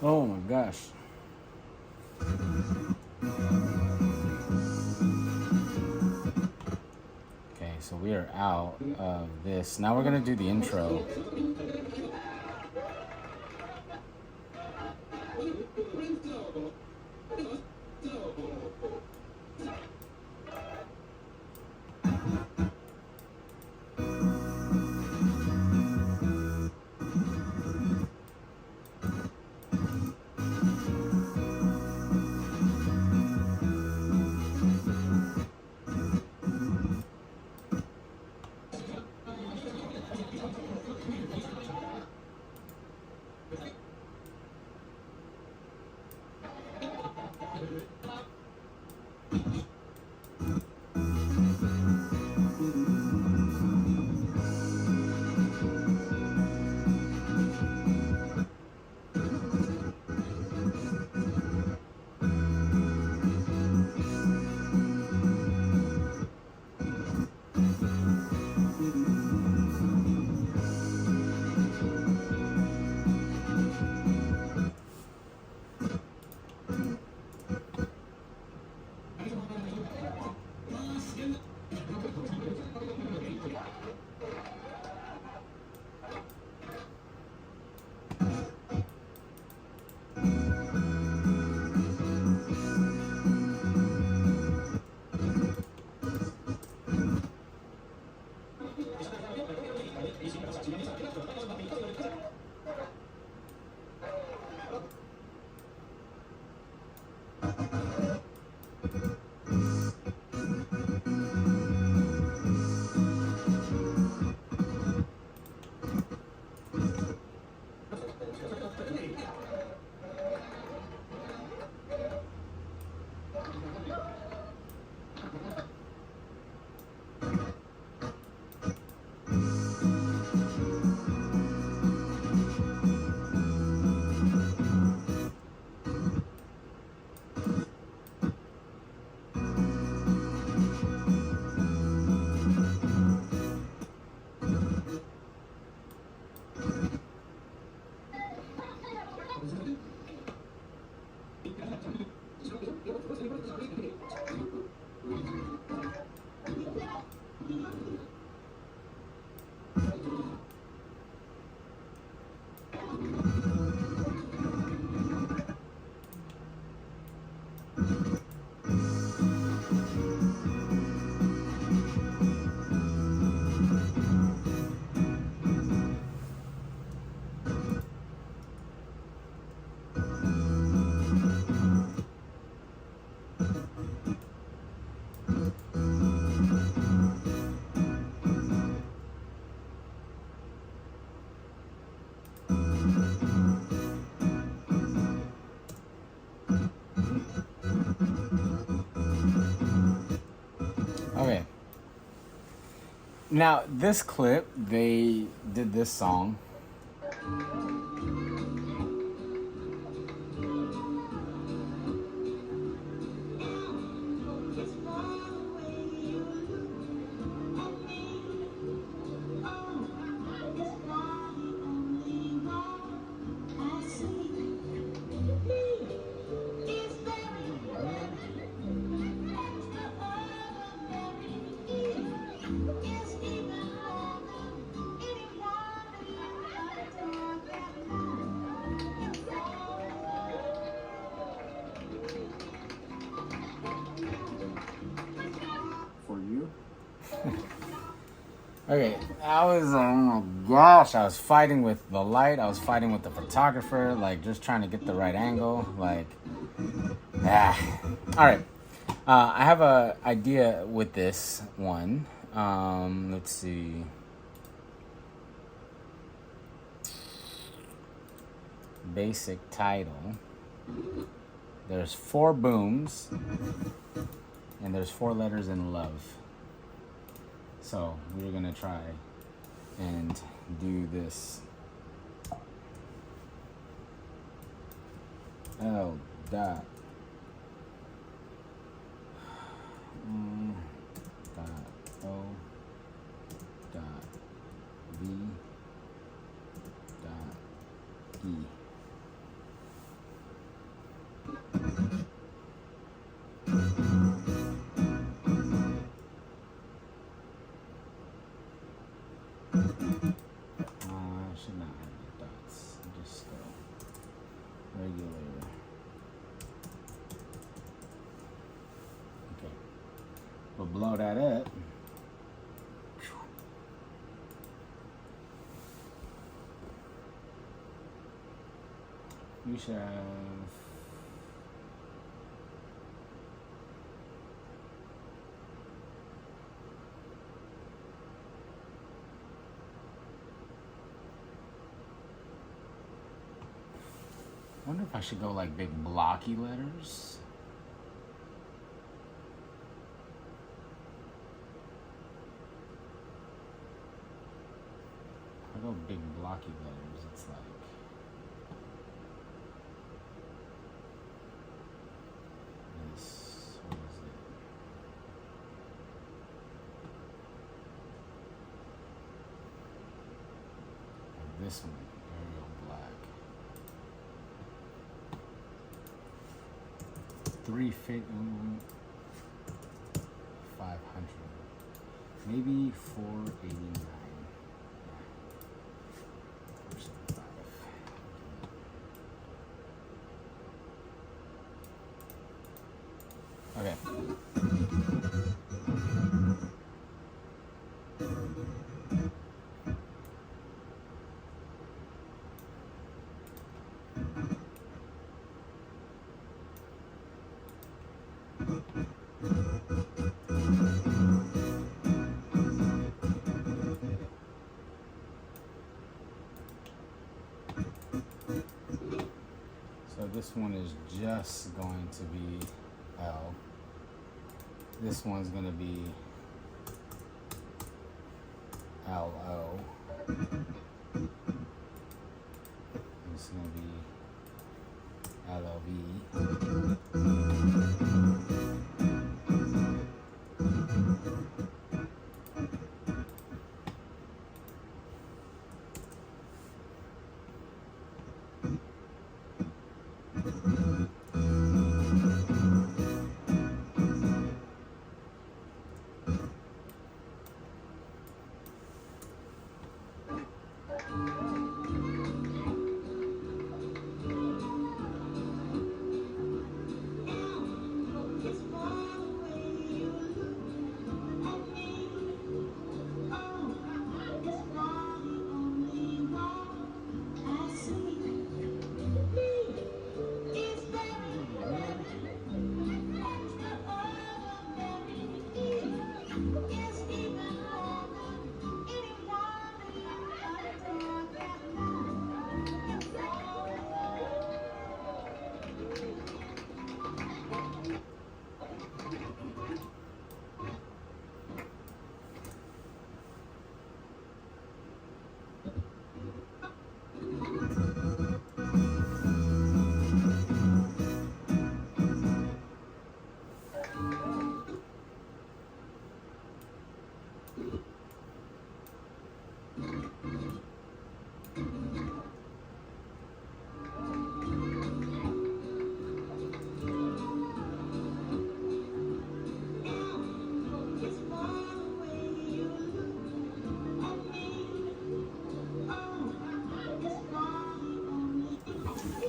Oh my gosh. Okay, so we are out of this. Now we're gonna do the intro. Okay. Now, this clip, they did this song. For you? Okay, I was, oh my gosh, I was fighting with the light, I was fighting with the photographer, like, just trying to get the right angle, like, Alright, I have an idea with this one. Let's see. Basic title. There's 4 booms, and there's 4 letters in love. So we're gonna try and do this. L dot dot O dot V dot E. Should not have the dots. Just go regular. Okay. We'll blow that up. You should have. I wonder if I should go like big blocky letters. If I go big blocky letters, it's like this. What is it? Like this one, Arial Black. 500, maybe 489. Okay. So this one is just going to be L. This one's going to be LO. This is going to be LOV.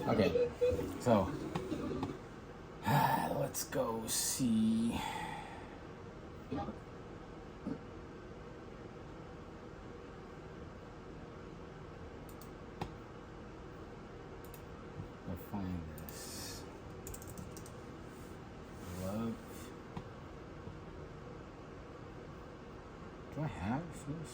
Okay, so let's go see. I'll find this. Love. Do I have this?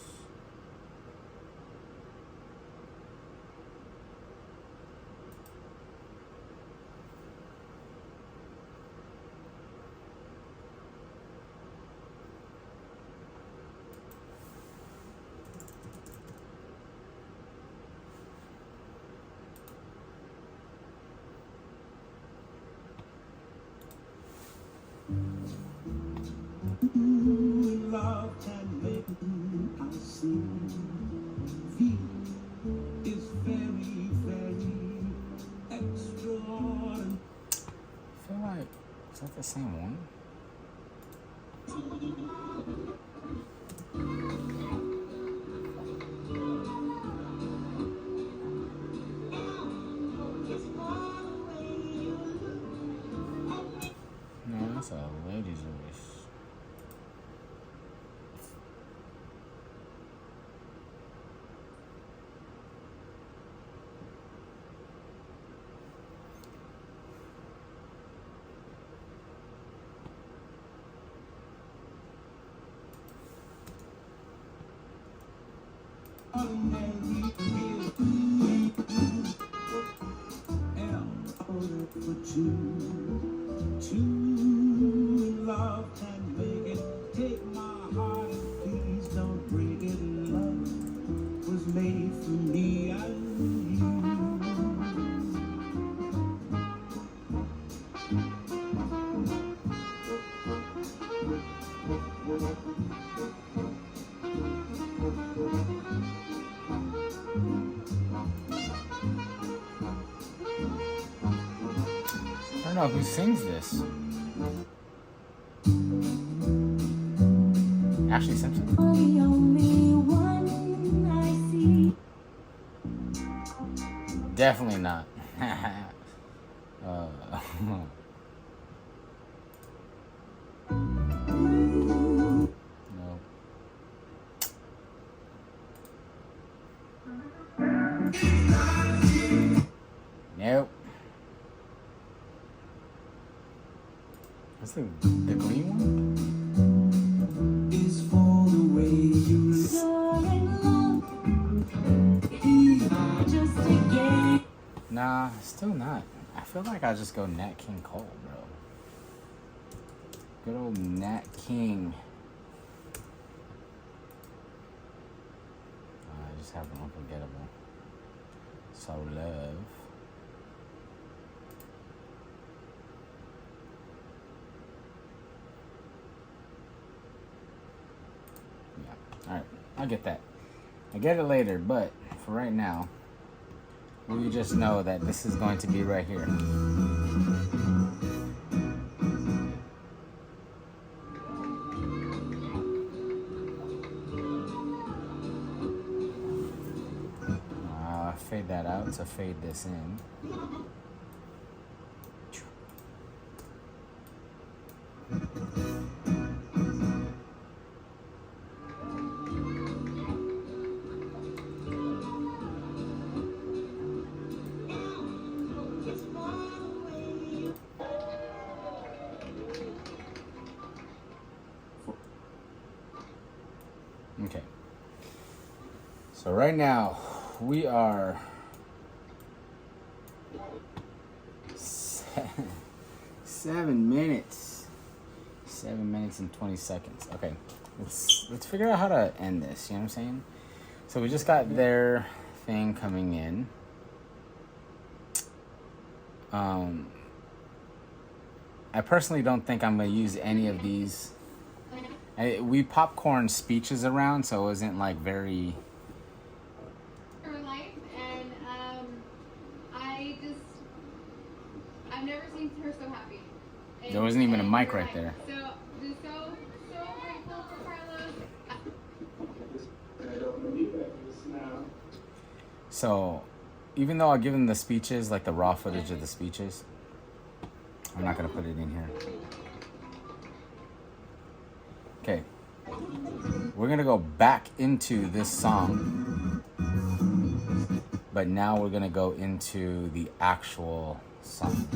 Love can make I see. Feel is very, very extraordinary. I feel like, is that the same one? No, that's a lady's voice. Love can make it. Take my heart and please don't break it. Love was made for me and you. I don't know who sings this. Ashley Simpson. Definitely not. No. Nope. That's the green one? Is for the way you Nah, still not. I feel like I'll just go Nat King Cole, bro. Good old Nat King. I just have an unforgettable. So love. Yeah. Alright. I'll get that. I get it later, but for right now, we just know that this is going to be right here. Fade that out to fade this in. Okay. So right now we are 7 minutes. 7 minutes and 20 seconds. Okay. Let's figure out how to end this, you know what I'm saying? So we just got their thing coming in. I personally don't think I'm gonna use any of these. We popcorn speeches around, so it wasn't like very. Her life, and I've never seen her so happy. There wasn't even a mic right there. So just so grateful for Carlos. I don't believe that just now. So, even though I'll give them the speeches, like the raw footage of the speeches, I'm not gonna put it in here. Okay, we're gonna go back into this song, but now we're gonna go into the actual song.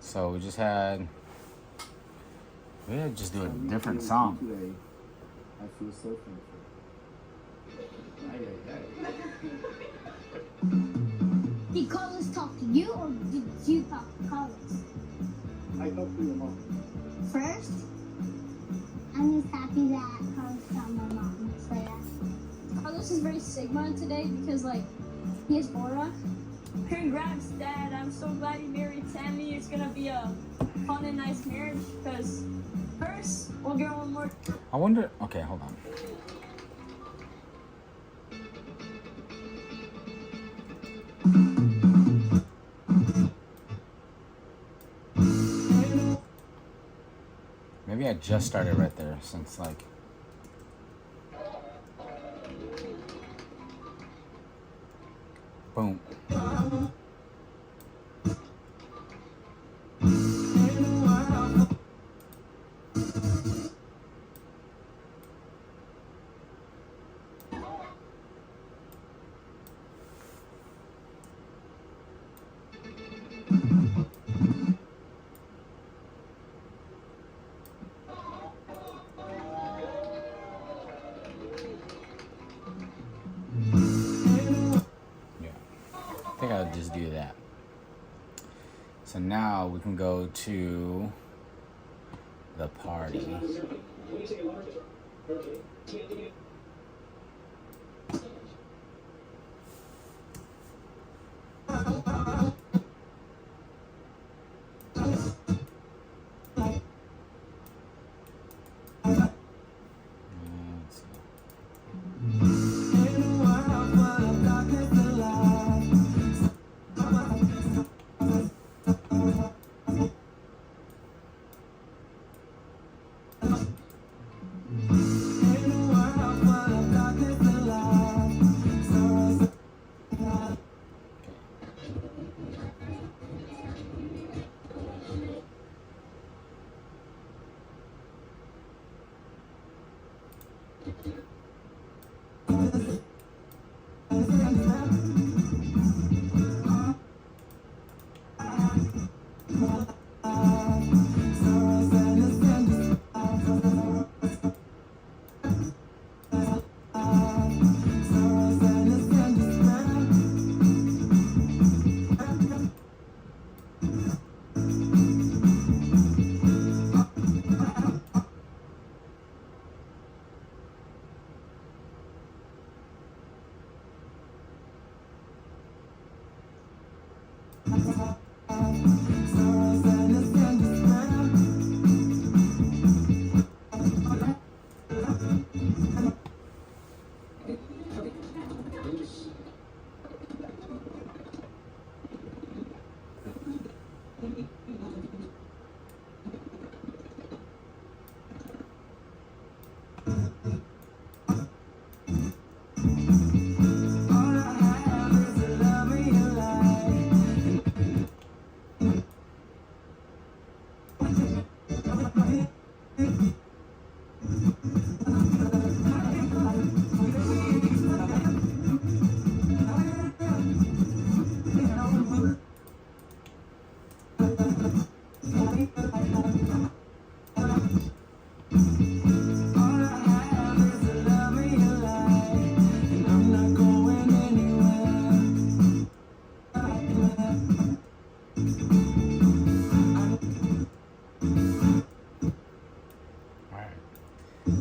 So we just had just do a different song. Today, I feel so thankful. Did Carlos talk to you or did you talk to Carlos? I talked to your mom. First, I'm just happy that Carlos found my mom. So yeah. Carlos is very Sigma today because like he has aura. Congrats, Dad. I'm so glad you married Tammy. It's gonna be a fun and nice marriage because first we'll get one more. I wonder. Okay, hold on. Maybe I just started right there since like. Boom. I think I'll just do that. So now we can go to the party.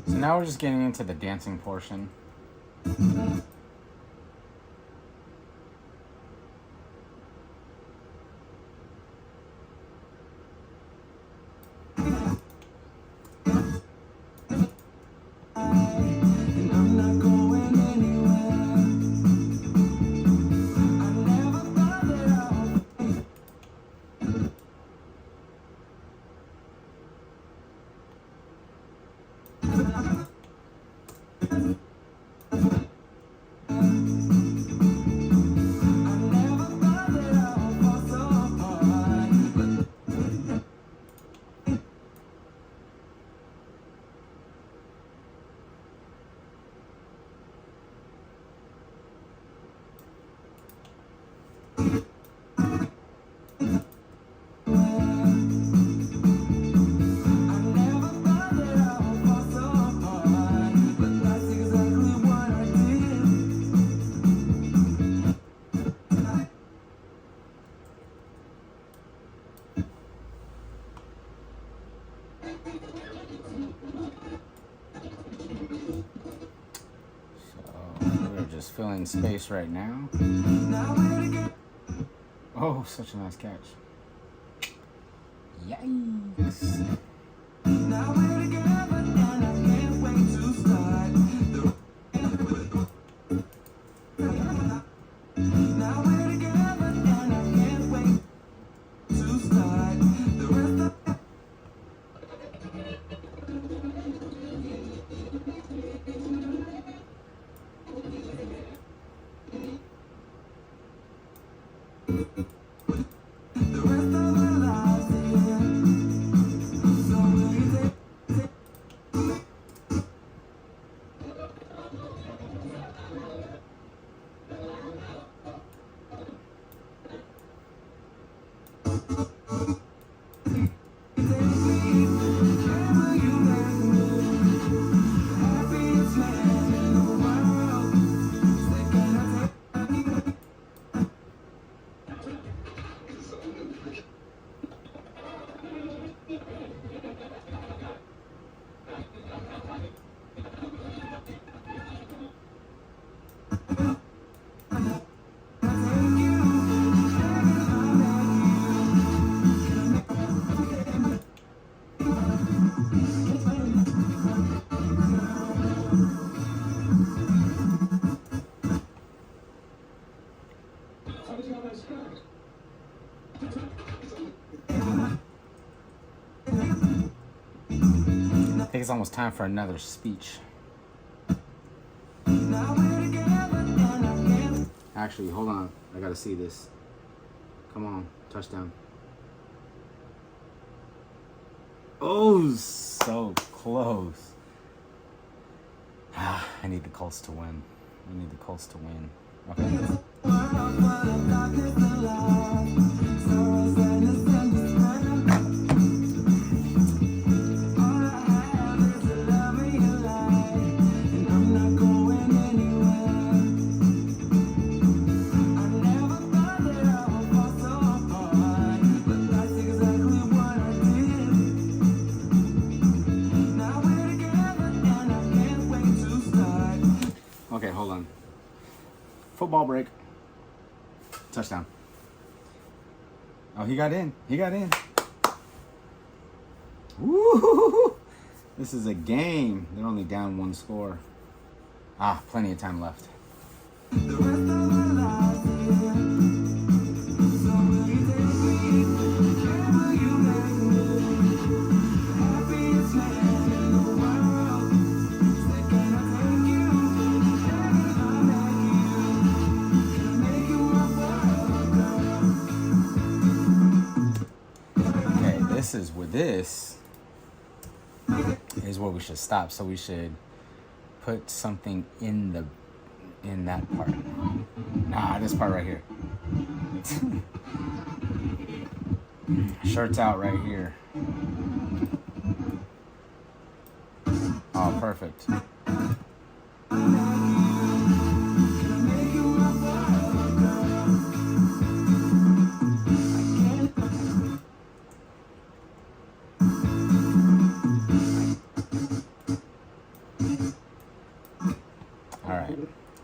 So now we're just getting into the dancing portion. Just filling space right now. Oh, such a nice catch. Yikes. Now we're together and I can't wait to start. Now we're together and I can't wait to start. The rest of I think it's almost time for another speech. Actually, hold on. I gotta see this. Come on, touchdown. Oh, so close. I need the Colts to win. I need the Colts to win. Okay. Okay, hold on. Football break. Touchdown. Oh, he got in. He got in. Woo! This is a game. They're only down 1 score. Ah, plenty of time left. This is where we should stop. So we should put something in that part. Nah, this part right here. Shirts out right here. Oh, perfect.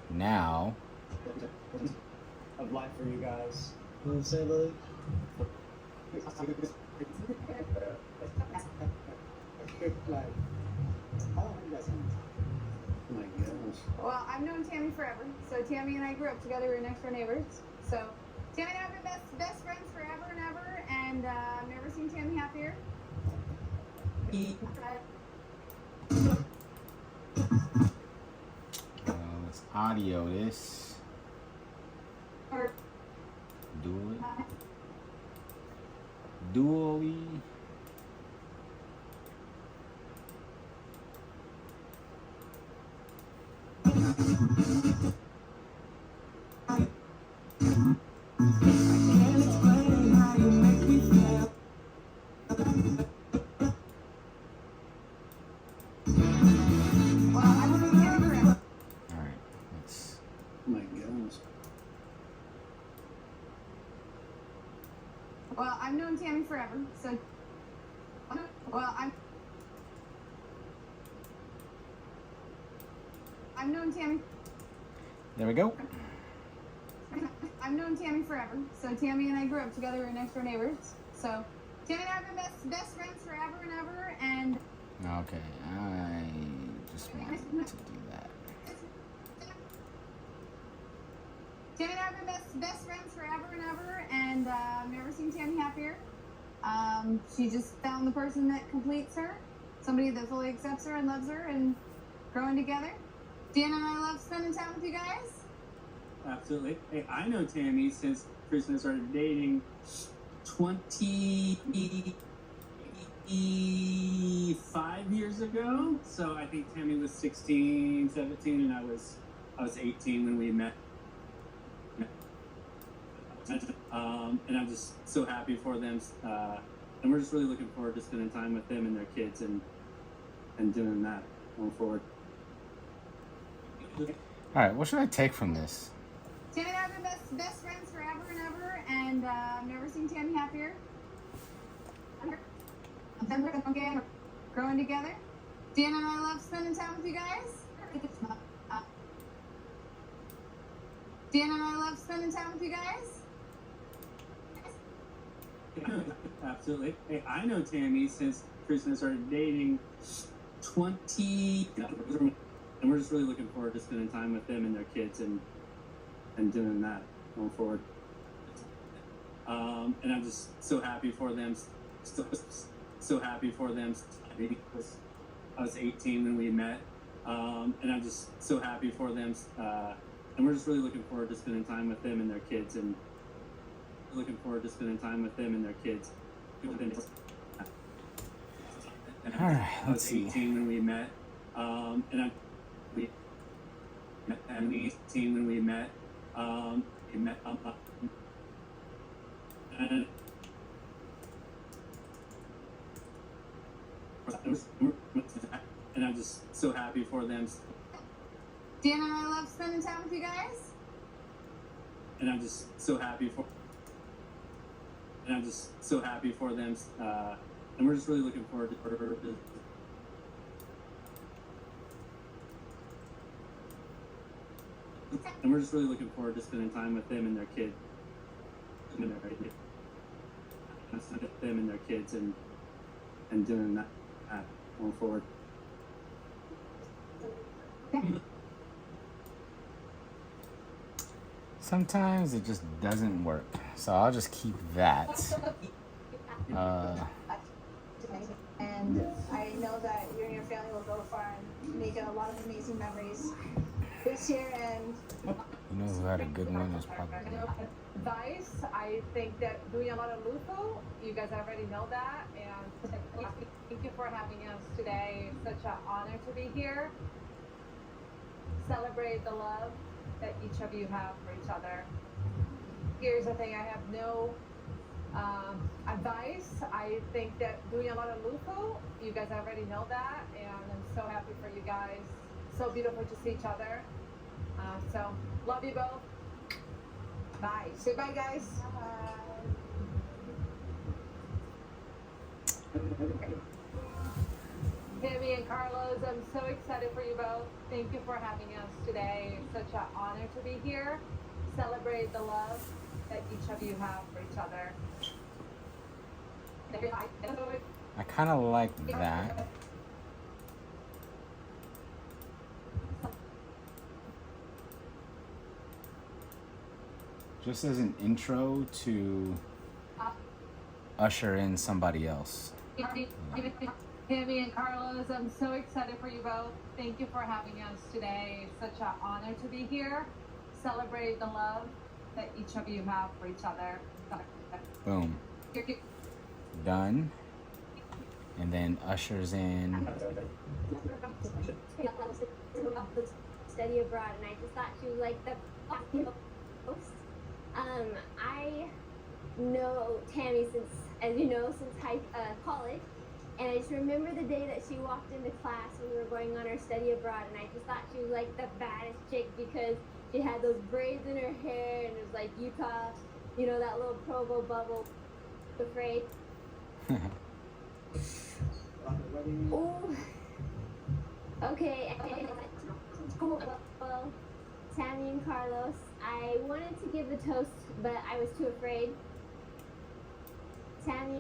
Now of life for you guys. You want to say, Lily? Well, I've known Tammy forever. So Tammy and I grew up together. We were next door neighbors. So Tammy and I have been best friends forever and ever, and I've never seen Tammy happier. Let's audio this. Dual it. Dually. Well, I've known Tammy forever, so I've known Tammy. There we go. I've known Tammy forever, so Tammy and I grew up together. We were next door neighbors. So Tammy and I have been best friends forever and ever, and. Okay, I just wanted to do that. Tammy and I have been best friends forever and ever, and I've never seen Tammy happier. She just found the person that completes her, somebody that fully accepts her and loves her, and growing together. Dan and I love spending time with you guys. Absolutely. Hey, I know Tammy since Chris and I started dating 25 years ago. So I think Tammy was 16, 17, and I was 18 when we met. And I'm just so happy for them, and we're just really looking forward to spending time with them and their kids and doing that going forward. All right, what should I take from this? Tammy and I have been best friends forever and ever, and I've never seen Tammy happier. Growing together. Dan and I love spending time with you guys. Dan and I love spending time with you guys. Absolutely. Hey, I know Tammy since Chris and I started dating 20, and we're just really looking forward to spending time with them and their kids and doing that going forward. And I'm just so happy for them. So happy for them. I was 18 when we met, and I'm just so happy for them. And we're just really looking forward to spending time with them and their kids and looking forward to spending time with them and their kids. All right, I was 18 when we met, and I'm we met and we 18 when we met. We met and I'm just so happy for them. Dan and I love spending time with you guys. And I'm just so happy for. And I'm just so happy for them. And we're just really looking forward to. And we're just really looking forward to spending time with them and their kids. Them and their kids and doing that going forward. Sometimes it just doesn't work, so I'll just keep that. And I know that you and your family will go far and make a lot of amazing memories this year. And You know who had a good one is probably. Advice, I think that doing a lot of luto, you guys already know that, and thank you for having us today. It's such an honor to be here. Celebrate the love that each of you have for each other. Here's the thing, I have no advice. I think that doing a lot of luto, you guys already know that, and I'm so happy for you guys. So beautiful to see each other. So love you both. Bye. Say bye, guys. Tammy and Carlos, I'm so excited for you both. Thank you for having us today. It's such an honor to be here. Celebrate the love that each of you have for each other. I kind of like that. Just as an intro to usher in somebody else. Tammy and Carlos, I'm so excited for you both. Thank you for having us today. It's such an honor to be here. Celebrate the love that each of you have for each other. Boom. Done. And then ushers in. Study abroad, and I just thought she was like the host. I know Tammy since, as you know, since college, and I just remember the day that she walked into class when we were going on our study abroad, and I just thought she was like the baddest chick because she had those braids in her hair, and it was like Utah, you know, that little Provo bubble. Afraid. Ooh. Okay. Well, Tammy and Carlos, I wanted to give a toast, but I was too afraid. Tammy,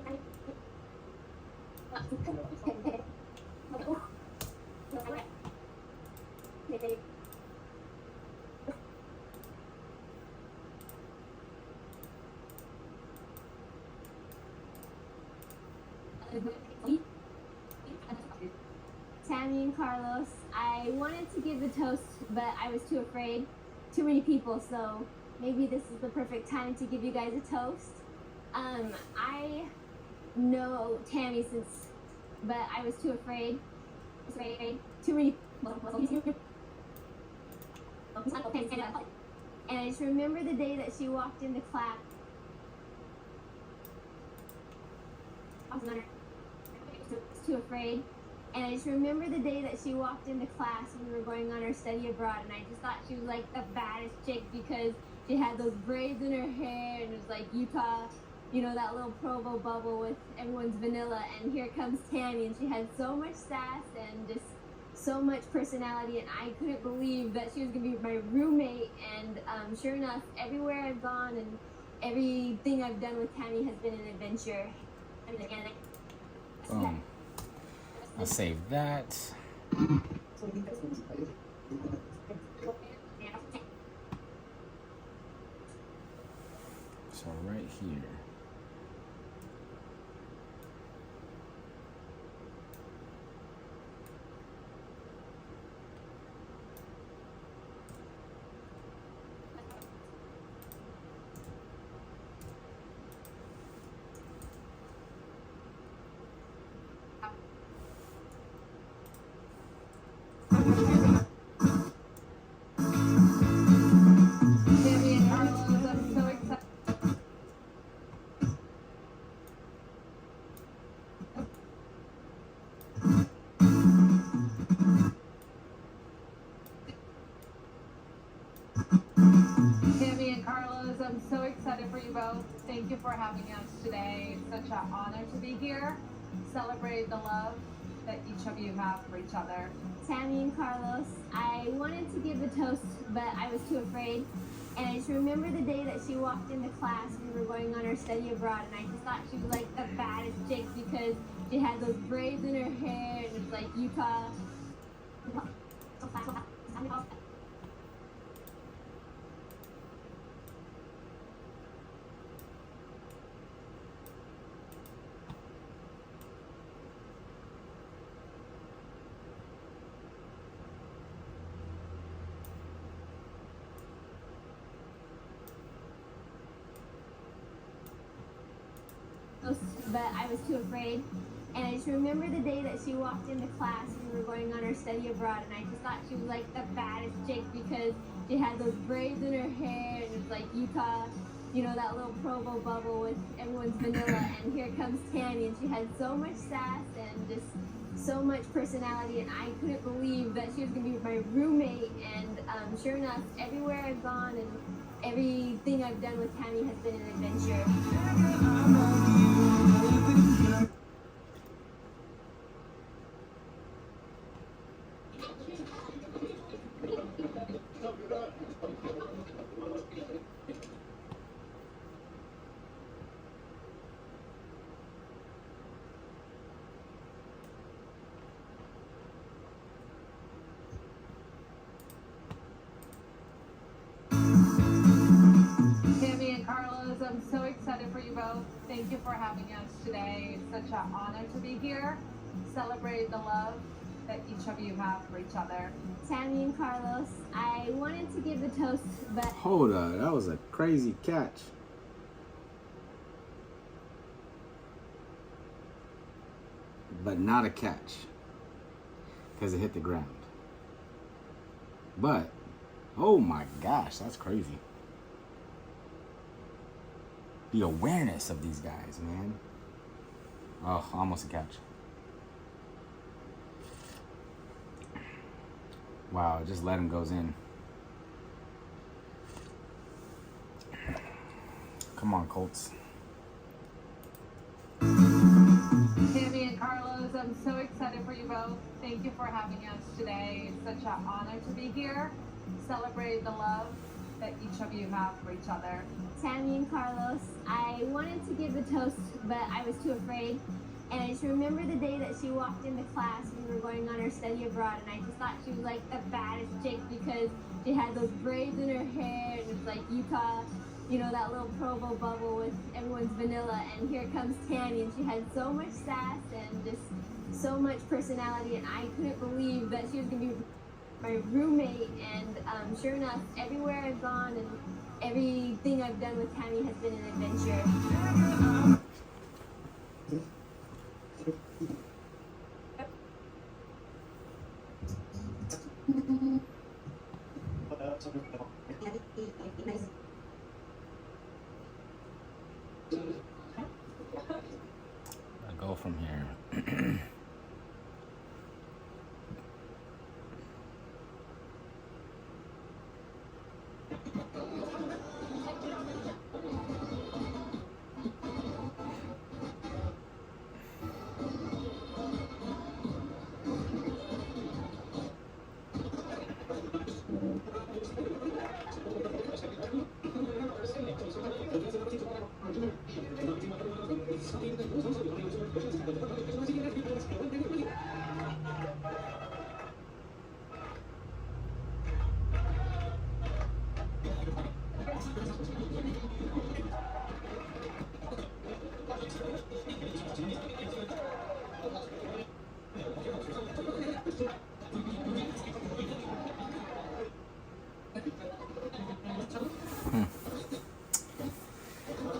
Tammy and Carlos, I wanted to give a toast, but I was too afraid. Too many people, so maybe this is the perfect time to give you guys a toast. I know Tammy since, but I was too afraid. Too many people. And I just remember the day that she walked into class. I was too afraid. And I just remember the day that she walked into class when we were going on our study abroad, and I just thought she was like the baddest chick because she had those braids in her hair, and it was like Utah, you know, that little Provo bubble with everyone's vanilla. And here comes Tammy, and she had so much sass and just so much personality, and I couldn't believe that she was gonna be my roommate. And sure enough, everywhere I've gone and everything I've done with Tammy has been an adventure. Boom. I'll save that. So right here. Thank you for having us today. It's such an honor to be here. Celebrate the love that each of you have for each other. Tammy and Carlos, I wanted to give a toast, but I was too afraid. And I just remember the day that she walked into class. We were going on her study abroad, and I just thought she was like the baddest chick because she had those braids in her hair, and it's like Utah. But I was too afraid. And I just remember the day that she walked into class. We were going on her study abroad, and I just thought she was like the baddest chick because she had those braids in her hair, and it's like Utah, you know, that little Provo bubble with everyone's vanilla. And here comes Tammy, and she had so much sass and just so much personality, and I couldn't believe that she was gonna be my roommate. And sure enough, everywhere I've gone and everything I've done with Tammy has been an adventure. Tammy and Carlos, I'm so excited for you both. Thank you for having us today. It's such an honor to be here. Celebrate the love that each of you have for each other. Tammy and Carlos, I wanted to give a toast, but Hold up, that was a crazy catch. But not a catch, because it hit the ground. But, oh my gosh, that's crazy. The awareness of these guys, man. Oh, almost a catch. Wow, just let him goes in. Come on, Colts. Tammy and Carlos, I'm so excited for you both. Thank you for having us today. It's such an honor to be here. Celebrate the love that each of you have for each other. Tammy and Carlos, I wanted to give a toast, but I was too afraid. And I just remember the day that she walked into class. We were going on her study abroad, and I just thought she was like the baddest chick because she had those braids in her hair, and it's like Utah, you know, that little Provo bubble with everyone's vanilla. And here comes Tammy, and she had so much sass and just so much personality, and I couldn't believe that she was gonna be my roommate. And sure enough, everywhere I've gone and everything I've done with Tammy has been an adventure. I go from here.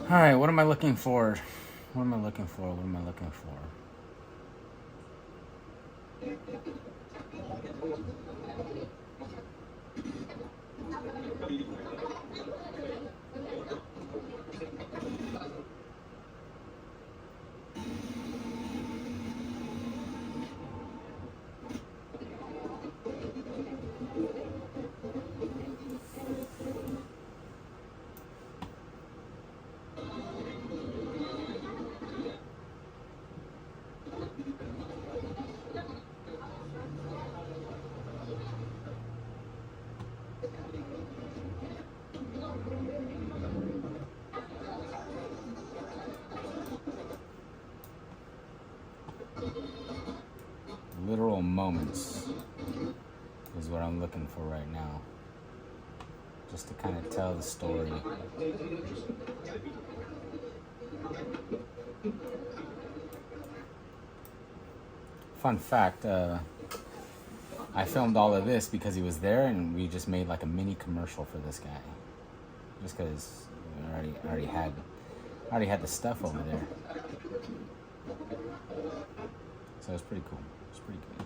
All right, what am I looking for? What am I looking for? What am I looking for? Literal moments is what I'm looking for right now. Just to kind of tell the story. Fun fact, I filmed all of this because he was there, and we just made like a mini commercial for this guy. Just because I already had the stuff over there. So it's pretty cool. It's pretty good.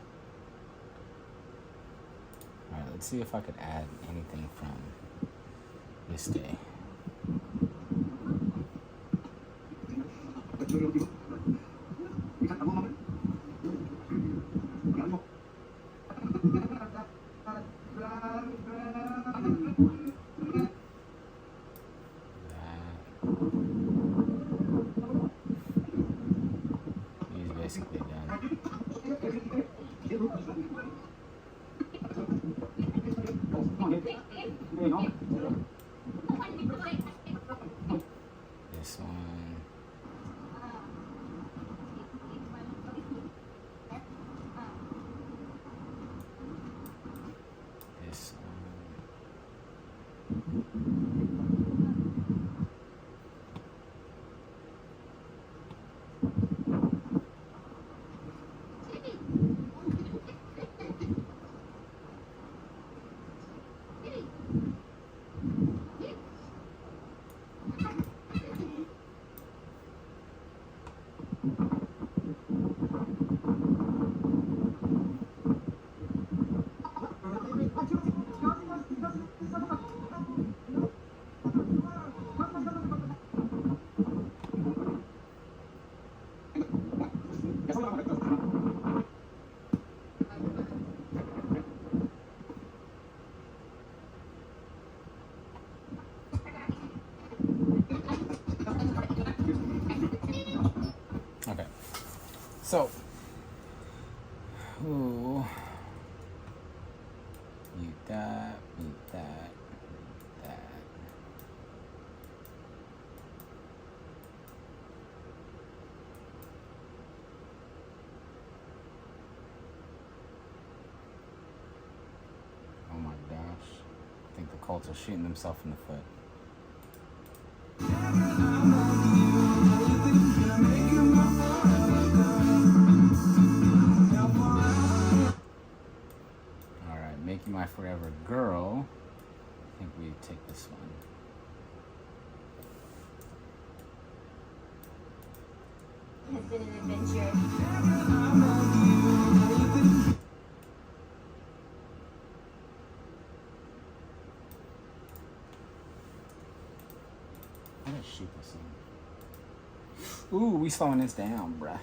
Alright, let's see if I could add anything from this day. He's basically done. This one. This one. Okay, so, ooh, mute that, mute that, mute that. Oh my gosh, I think the Colts are shooting themselves in the foot. Alright, Make You My Forever Girl. I think we take this one. Has been an adventure. I'm gonna shoot this thing. Ooh, we slowing this down, bruh.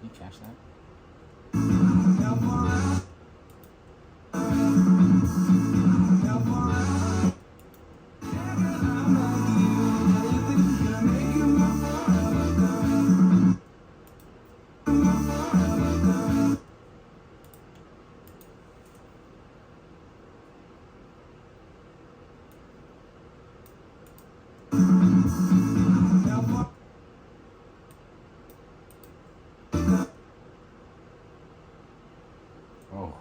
You catch that? Oh.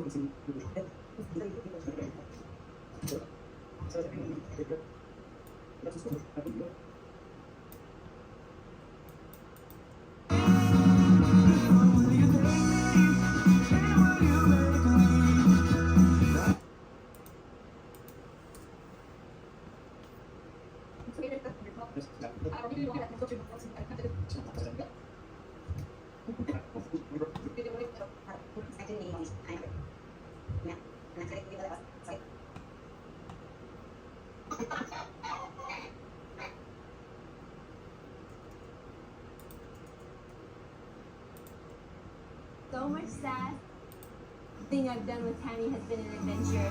So much sad. Thing I've done with Tammy has been an adventure.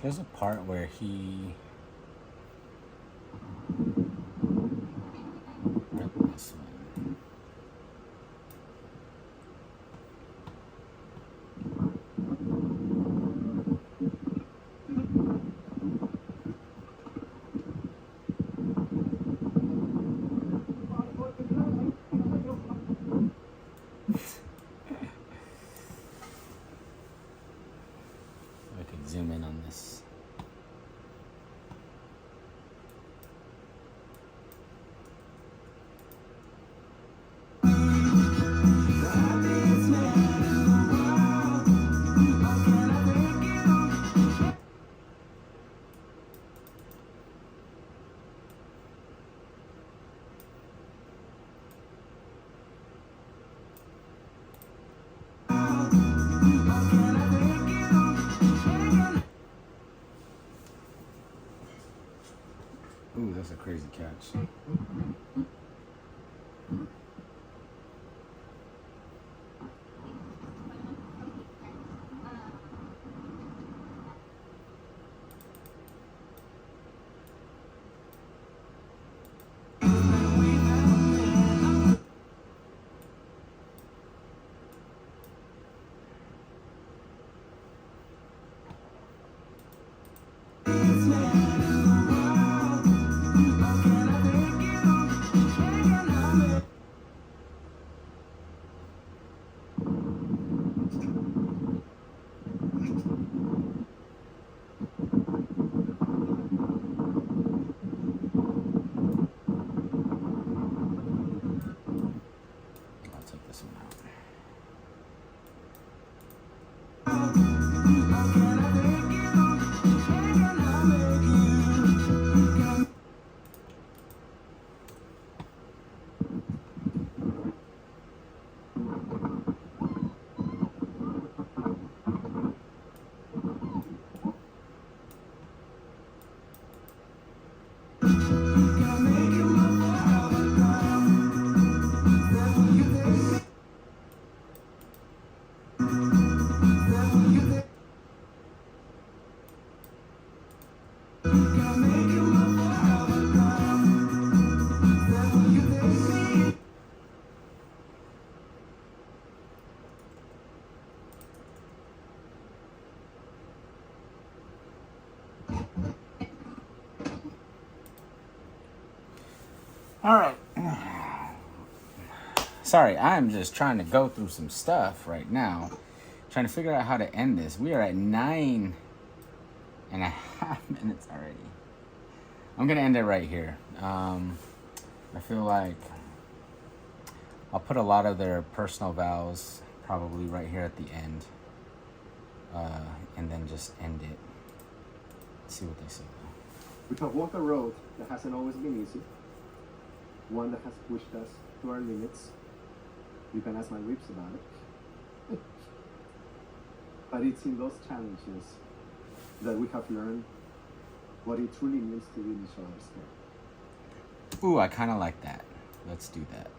There's a part where he. This one. I could zoom in on this. Ooh, that's a crazy catch. I'll take this one out. All right. Sorry, I'm just trying to go through some stuff right now. Trying to figure out how to end this. We are at 9.5 minutes already. I'm going to end it right here. I feel like I'll put a lot of their personal vows probably right here at the end. And then just end it. See what they say. We have walked a road that hasn't always been easy. One that has pushed us to our limits. You can ask my ribs about it. But it's in those challenges that we have learned what it truly means to be in each other's care. Ooh, I kind of like that. Let's do that.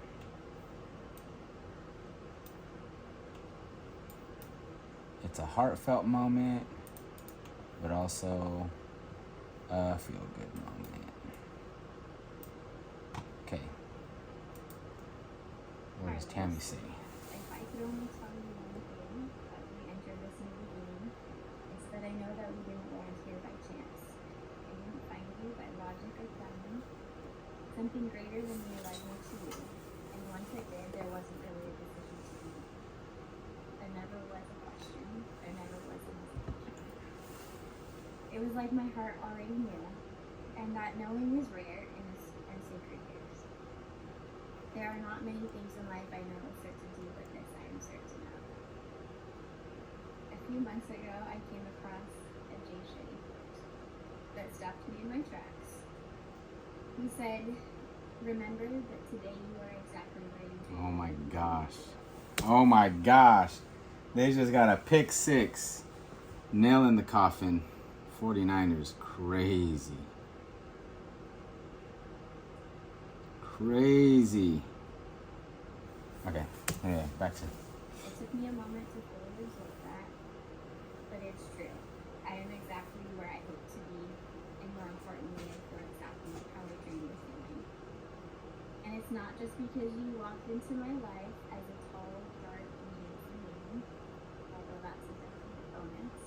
It's a heartfelt moment, but also Feel good moment. Okay. What does Tammy say? If I could only tell you one thing as we enter this new beginning, it's that I know that we didn't land here by chance. I didn't find you by logic or planning. Something greater than me led me to you, and once it did, there wasn't really a decision to be. There never was a question. There never was a hesitation. It was like my heart already knew, and that knowing is rare and sacred years. There are not many things in life I know with certainty, but this I am certain of. A few months ago, I came across a J Shetty quote that stopped me in my tracks. He said, "Remember that today you are exactly where you dreamed." Oh my gosh. Oh my gosh. They just got a pick six. Nail in the coffin. 49ers. Crazy. Crazy. Okay. Anyway, back to. It took me a moment to fully absorb that, but it's true. I am exactly where I hope to be, and more importantly, I feel exactly how I dreamed of feeling. And it's not just because you walked into my life as a tall, dark, and handsome man, although that's a definite bonus.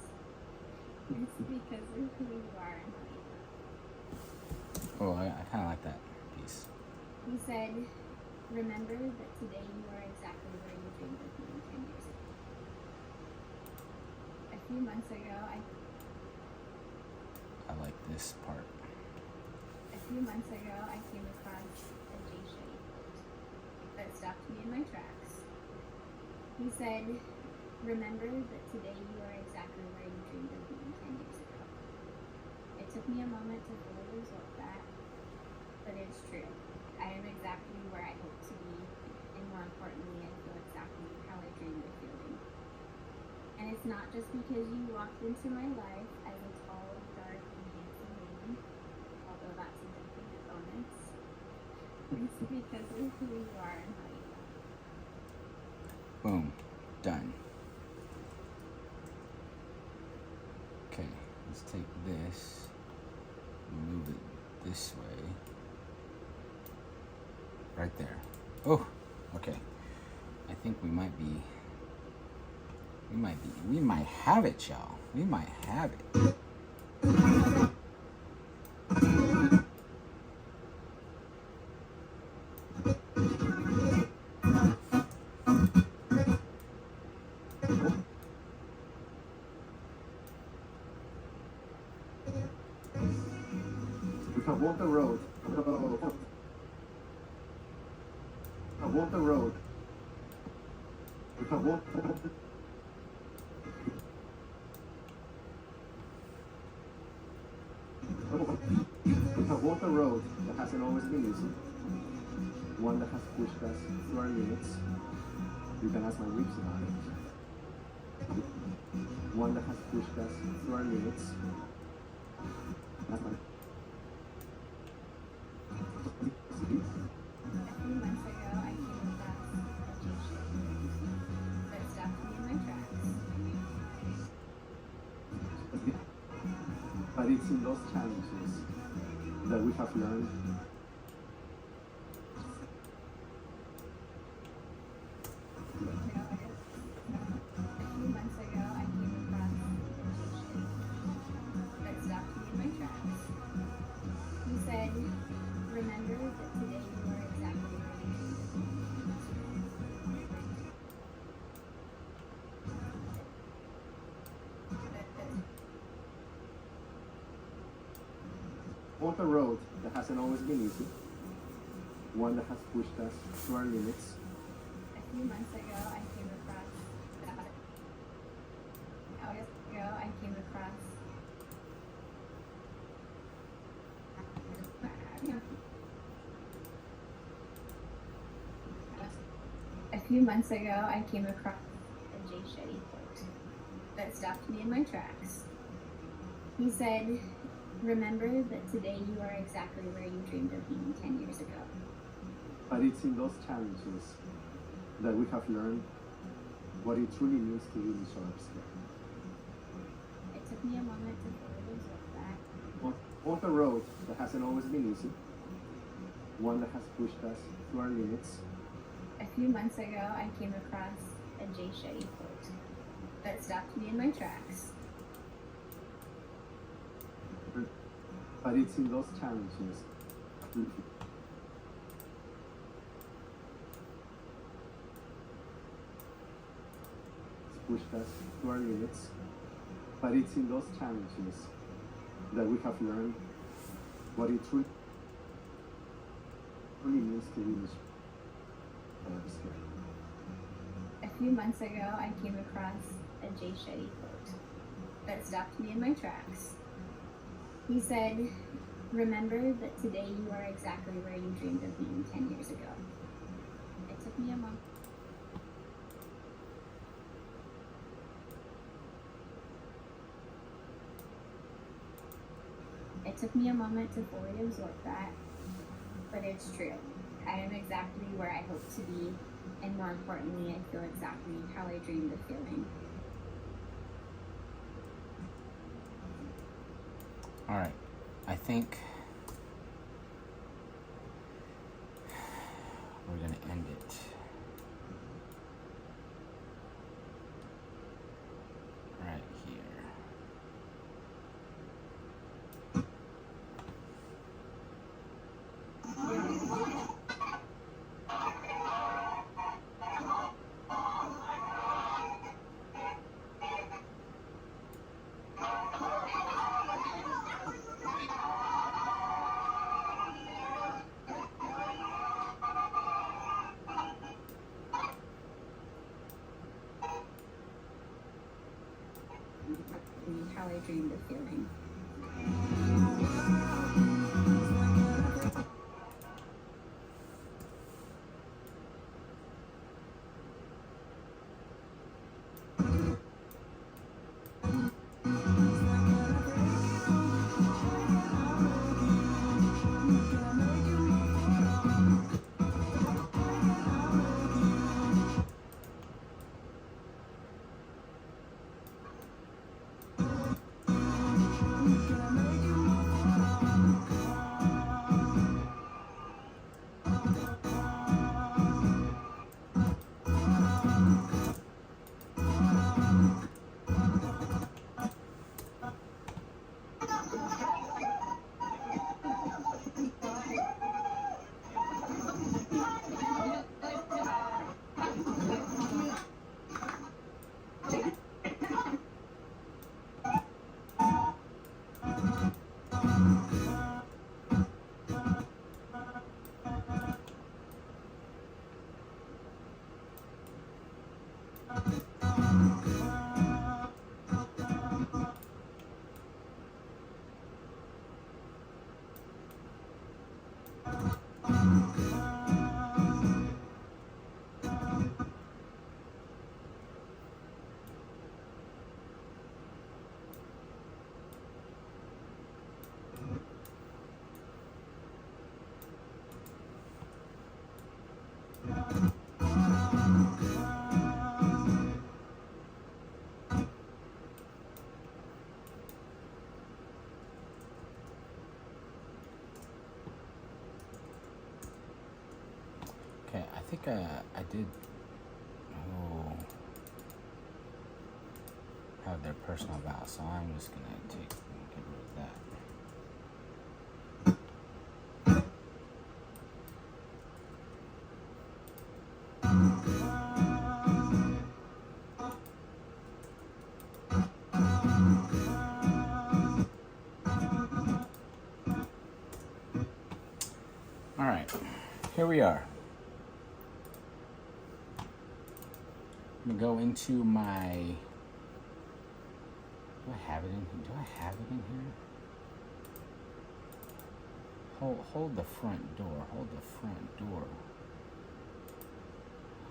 It's because of who you are and how you look. Oh, I kind of like that piece. He said, "Remember that today you are exactly where you dreamed of being 10 years ago." A few months ago, I like this part. I came across a J Shetty quote that stopped me in my tracks. He said, "Remember that today you are exactly where you dreamed of being 10 years ago." It took me a moment to fully absorb that, but it's true. I am exactly where I hope to be, and more importantly, I feel exactly how I dreamed of feeling. And it's not just because you walked into my life as a tall, dark, and handsome man, although that's a definite bonus. It's because of who you are and how you look. Boom. Done. Okay, let's take this, move it this way. Right there. Oh, okay. I think we might have it, y'all. We might have it. We can walk the road. Walk the road. We can walk. We can walk the road that hasn't always been easy. One that has pushed us to our limits. You can ask my lips about it. One that has pushed us to our limits. That's my. A few months ago, I came across a J Shetty that stopped me in my tracks. But it's in those challenges that we have learned. A few months ago, I came across a J Shetty that stopped me in my tracks. He said, "Remember that today you are exactly where you dreamed of being." Walk a road that hasn't always been easy. One that has pushed us to our limits. A few months ago, I came across. A few months ago, I came across a J Shetty quote that stopped me in my tracks. He said, "Remember that today you are exactly where you dreamed of being 10 years ago." But it's in those challenges that we have learned what it truly means to be in each other's care. It took me a moment to fully absorb that, both a road that hasn't always been easy, one that has pushed us to our limits. A few months ago, I came across a Jay Shetty quote that stopped me in my tracks. But it's in those challenges it's pushed us to our limits. But it's in those challenges that we have learned what it truly means to be A few months ago, I came across a Jay Shetty quote that stopped me in my tracks. He said, "Remember that today you are exactly where you dreamed of being 10 years ago." It took me a month. It took me a moment to fully absorb that, but it's true. I am exactly where I hope to be, and more importantly, I feel exactly how I dreamed of feeling. All right, I think we're gonna end it. Right here. How I dreamed of feeling. Okay, I think I did have their personal vow, so I'm just gonna get rid of that. All right, here we are. I'm gonna go into my. Do I have it in here? Do I have it in here? Hold the front door. Hold the front door.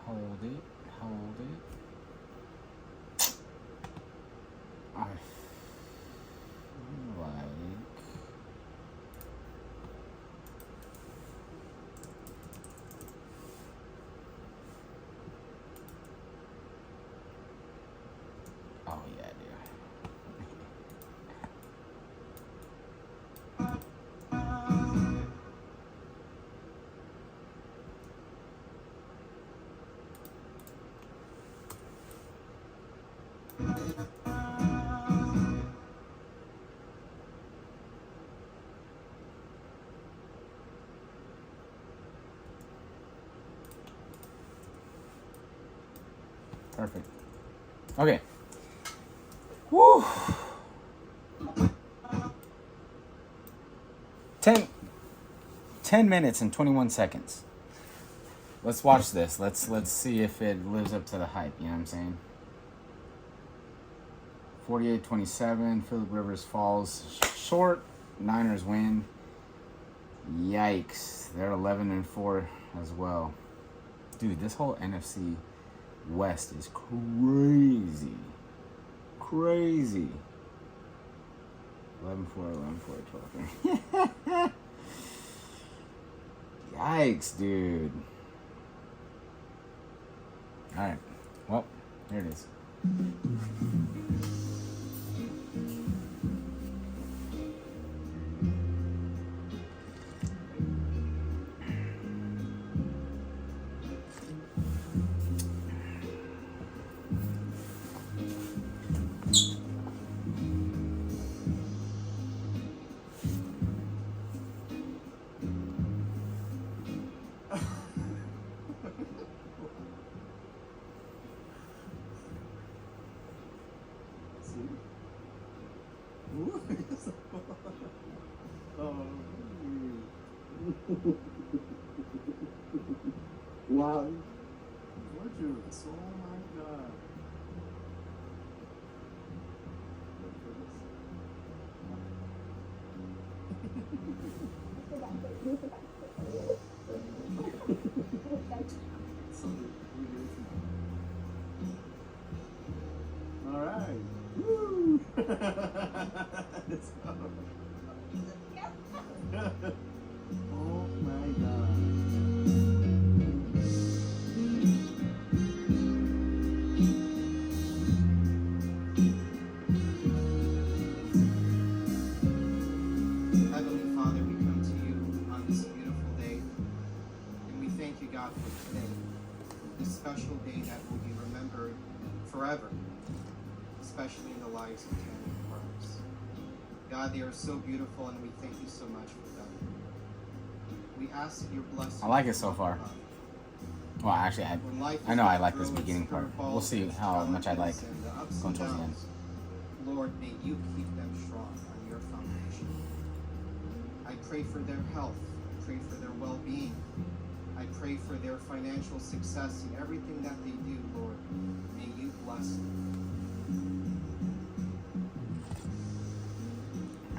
Hold it. Hold it. I feel like. Oh yeah, I do. Perfect. Okay. Woo. 10 minutes and 21 seconds. Let's watch this. Let's see if it lives up to the hype, you know what I'm saying? 48-27, Phillip Rivers falls short. Niners win. Yikes. They're 11-4 as well. Dude, this whole NFC West is crazy. Crazy. 11-4, 11-4, 12. Yikes, dude. Alright. Well, here it is. Wow. Gorgeous. Oh my God. All right. Woo. Let's go. Oh my God. Heavenly Father, we come to you on this beautiful day, and we thank you, God, for today, this special day that will be remembered forever, especially in the lives of Tammy and Carlos. God, they are so beautiful, and we thank you so much for them. We ask that your blessing. I like it so far. Well, actually, I know I like this beginning part. We'll see how much I like going towards the end. Lord, may you keep them strong on your foundation. I pray for their health. I pray for their well-being. I pray for their financial success in everything that they do, Lord. May you bless them.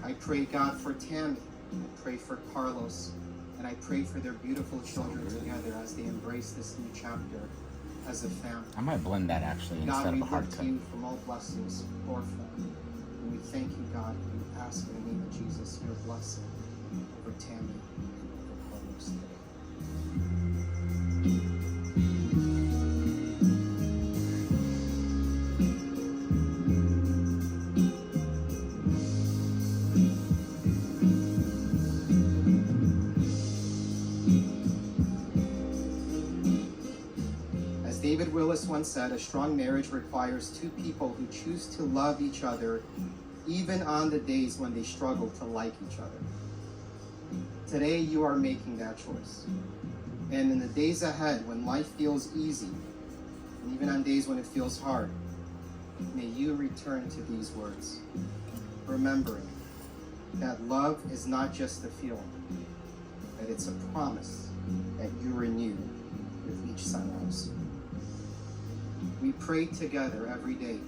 I pray, God, for Tammy. I pray for Carlos. And I pray for their beautiful children together as they embrace this new chapter as a family. I might blend that actually God, instead we of a hard look to cut. you from all blessings for them. And we thank you, God, and we ask in the name of Jesus your blessing over Tammy and over Carlos today. As David Willis once said, a strong marriage requires two people who choose to love each other even on the days when they struggle to like each other. Today you are making that choice. And in the days ahead when life feels easy, and even on days when it feels hard, may you return to these words, remembering that love is not just a feeling, that it's a promise that you renew with each sunrise. We pray together every day.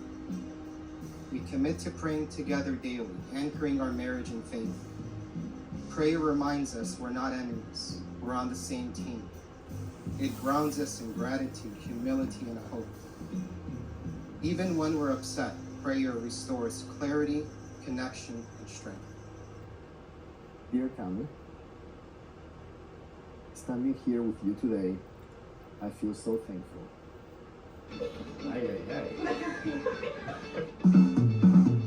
We commit to praying together daily, anchoring our marriage in faith. Prayer reminds us we're not enemies. We're on the same team. It grounds us in gratitude, humility, and hope. Even when we're upset, prayer restores clarity, connection, and strength. Dear Tammy, standing here with you today, I feel so thankful.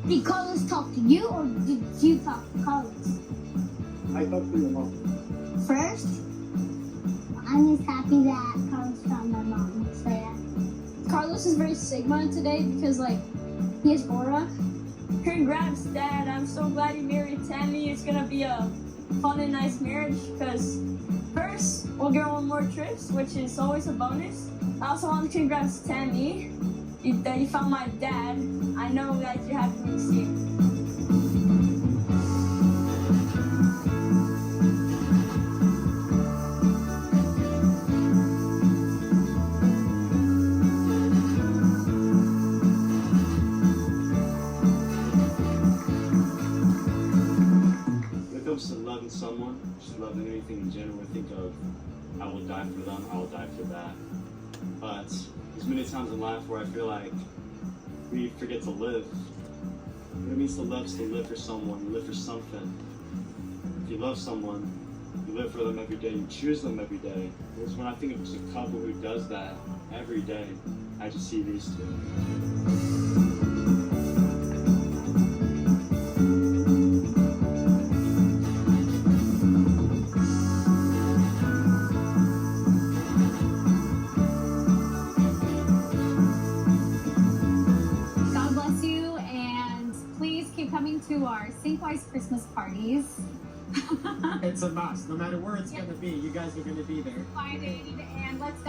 Did Carlos talk to you or did you talk to Carlos? I talked to your mom. First, I'm just happy that Carlos found my mom. So yeah. Carlos is very Sigma today because like Here's Aura. Congrats, Dad. I'm so glad you married Tammy. It's gonna be a fun and nice marriage because first, we'll go on more trips, which is always a bonus. I also want to congrats Tammy that you found my dad. I know that you're happy to see him. When it comes to loving someone, just loving anything in general, I think of I will die for them, I will die for that. But there's many times in life where I feel like we forget to live. What it means to love is to live for someone, you live for something. If you love someone, you live for them every day, you choose them every day. Because when I think of just a couple who does that every day, I just see these two. God bless you, and please keep coming to our Synchwise Christmas parties. It's a must. No matter where it's going to be, you guys are going to be there. Excited, and let's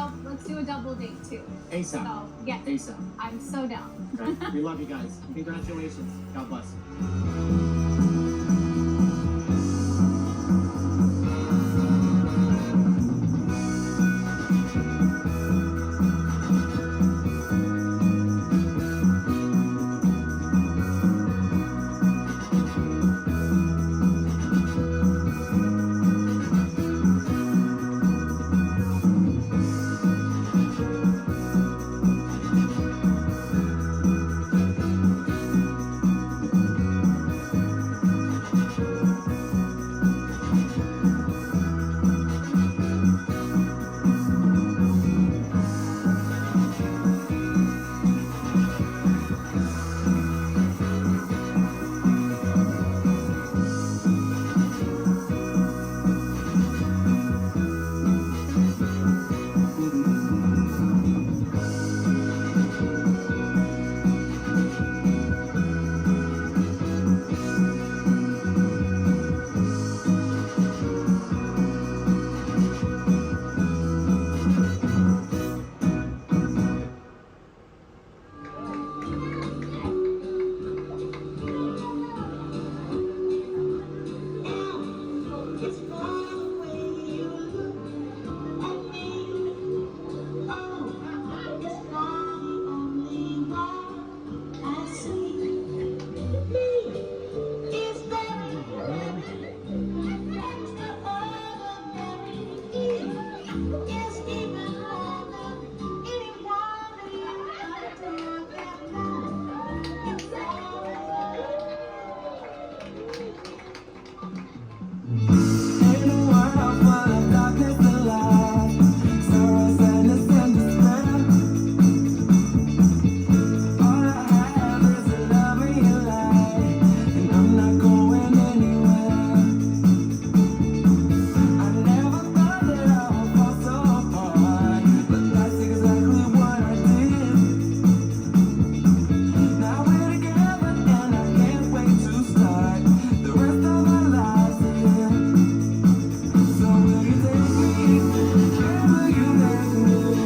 do a double date too. ASAP. So, yes. ASAP. I'm so down. Okay. We love you guys. Congratulations. God bless you.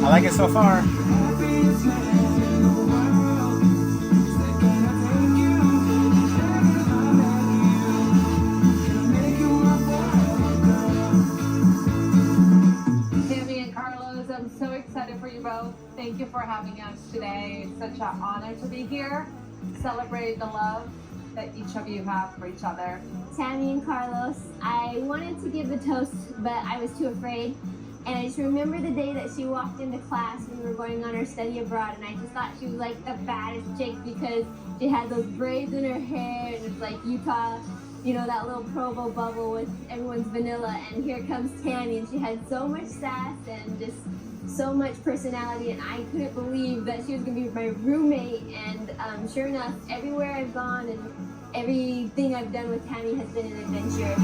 I like it so far. Tammy and Carlos, I'm so excited for you both. Thank you for having us today. It's such an honor to be here. Celebrate the love that each of you have for each other. Tammy and Carlos, I wanted to give the toast, but I was too afraid. And I just remember the day that she walked into class when we were going on our study abroad, and I just thought she was like the baddest chick because she had those braids in her hair, and it's like Utah, you know, that little Provo bubble with everyone's vanilla. And here comes Tammy, and she had so much sass and just so much personality, and I couldn't believe that she was going to be my roommate. And sure enough, everywhere I've gone and everything I've done with Tammy has been an adventure.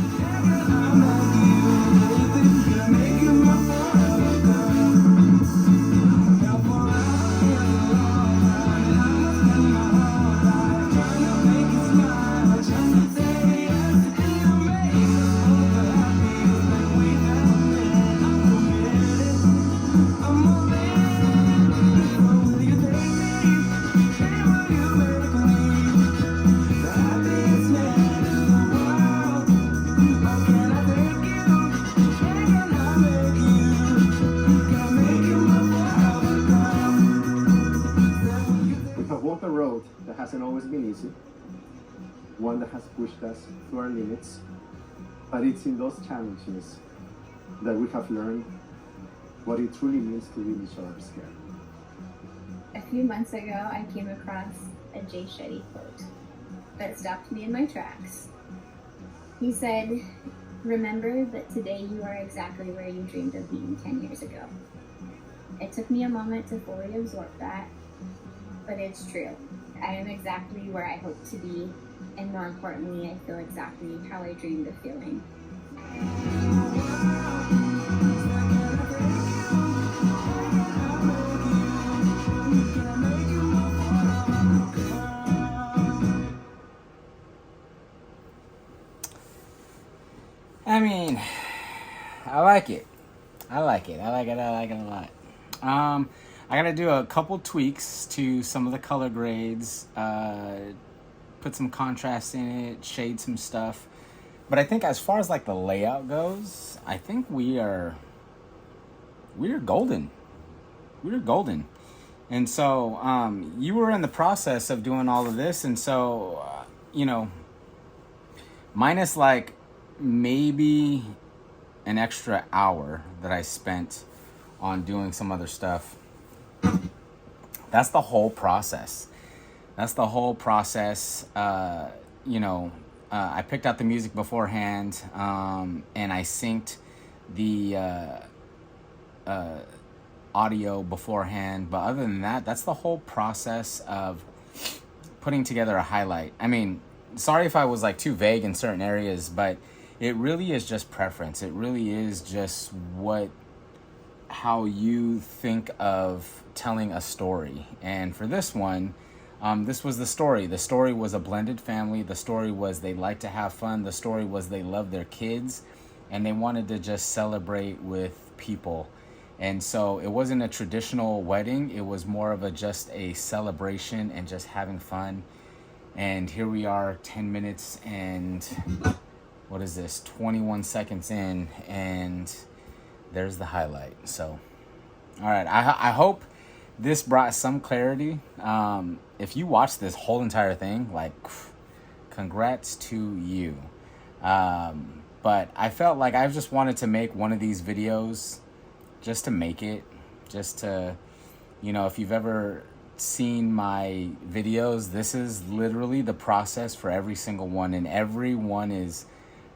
hasn't always been easy, one that has pushed us to our limits, but it's in those challenges that we have learned what it truly means to give each other care. A few months ago, I came across a Jay Shetty quote that stopped me in my tracks. He said, "Remember that today you are exactly where you dreamed of being 10 years ago." It took me a moment to fully absorb that, but it's true. I am exactly where I hope to be, and more importantly, I feel exactly how I dreamed of feeling. I mean, I like it. I like it a lot. I gotta do a couple tweaks to some of the color grades, put some contrast in it, shade some stuff. But I think as far as like the layout goes, I think we're golden. We're golden. And so you were in the process of doing all of this, and so minus like maybe an extra hour that I spent on doing some other stuff. That's the whole process. I picked out the music beforehand, and I synced the audio beforehand. But other than that, that's the whole process of putting together a highlight. I mean, sorry if I was like too vague in certain areas, but it really is just preference. It really is just how you think of telling a story. And for this one, this was the story. The story was a blended family. The story was they like to have fun. The story was they love their kids, and they wanted to just celebrate with people. And so it wasn't a traditional wedding. It was more of just a celebration and just having fun. And here we are, 10 minutes and 21 seconds in, and there's the highlight. So, all right, I hope this brought some clarity. If you watched this whole entire thing, like, congrats to you. But I felt like I just wanted to make one of these videos just to make it, just to, if you've ever seen my videos, this is literally the process for every single one, and every one is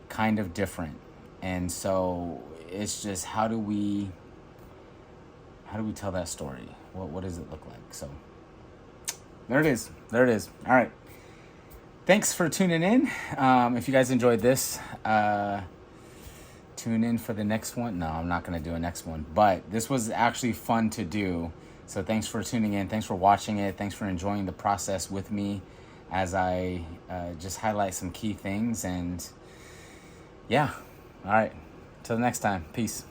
kind of different. And so it's just, how do we tell that story? What does it look like? So there it is. All right, thanks for tuning in. If you guys enjoyed this, tune in for the next one. No, I'm not going to do a next one, but this was actually fun to do. So thanks for tuning in. Thanks for watching it. Thanks for enjoying the process with me as I just highlight some key things. And yeah, all right, till the next time. Peace.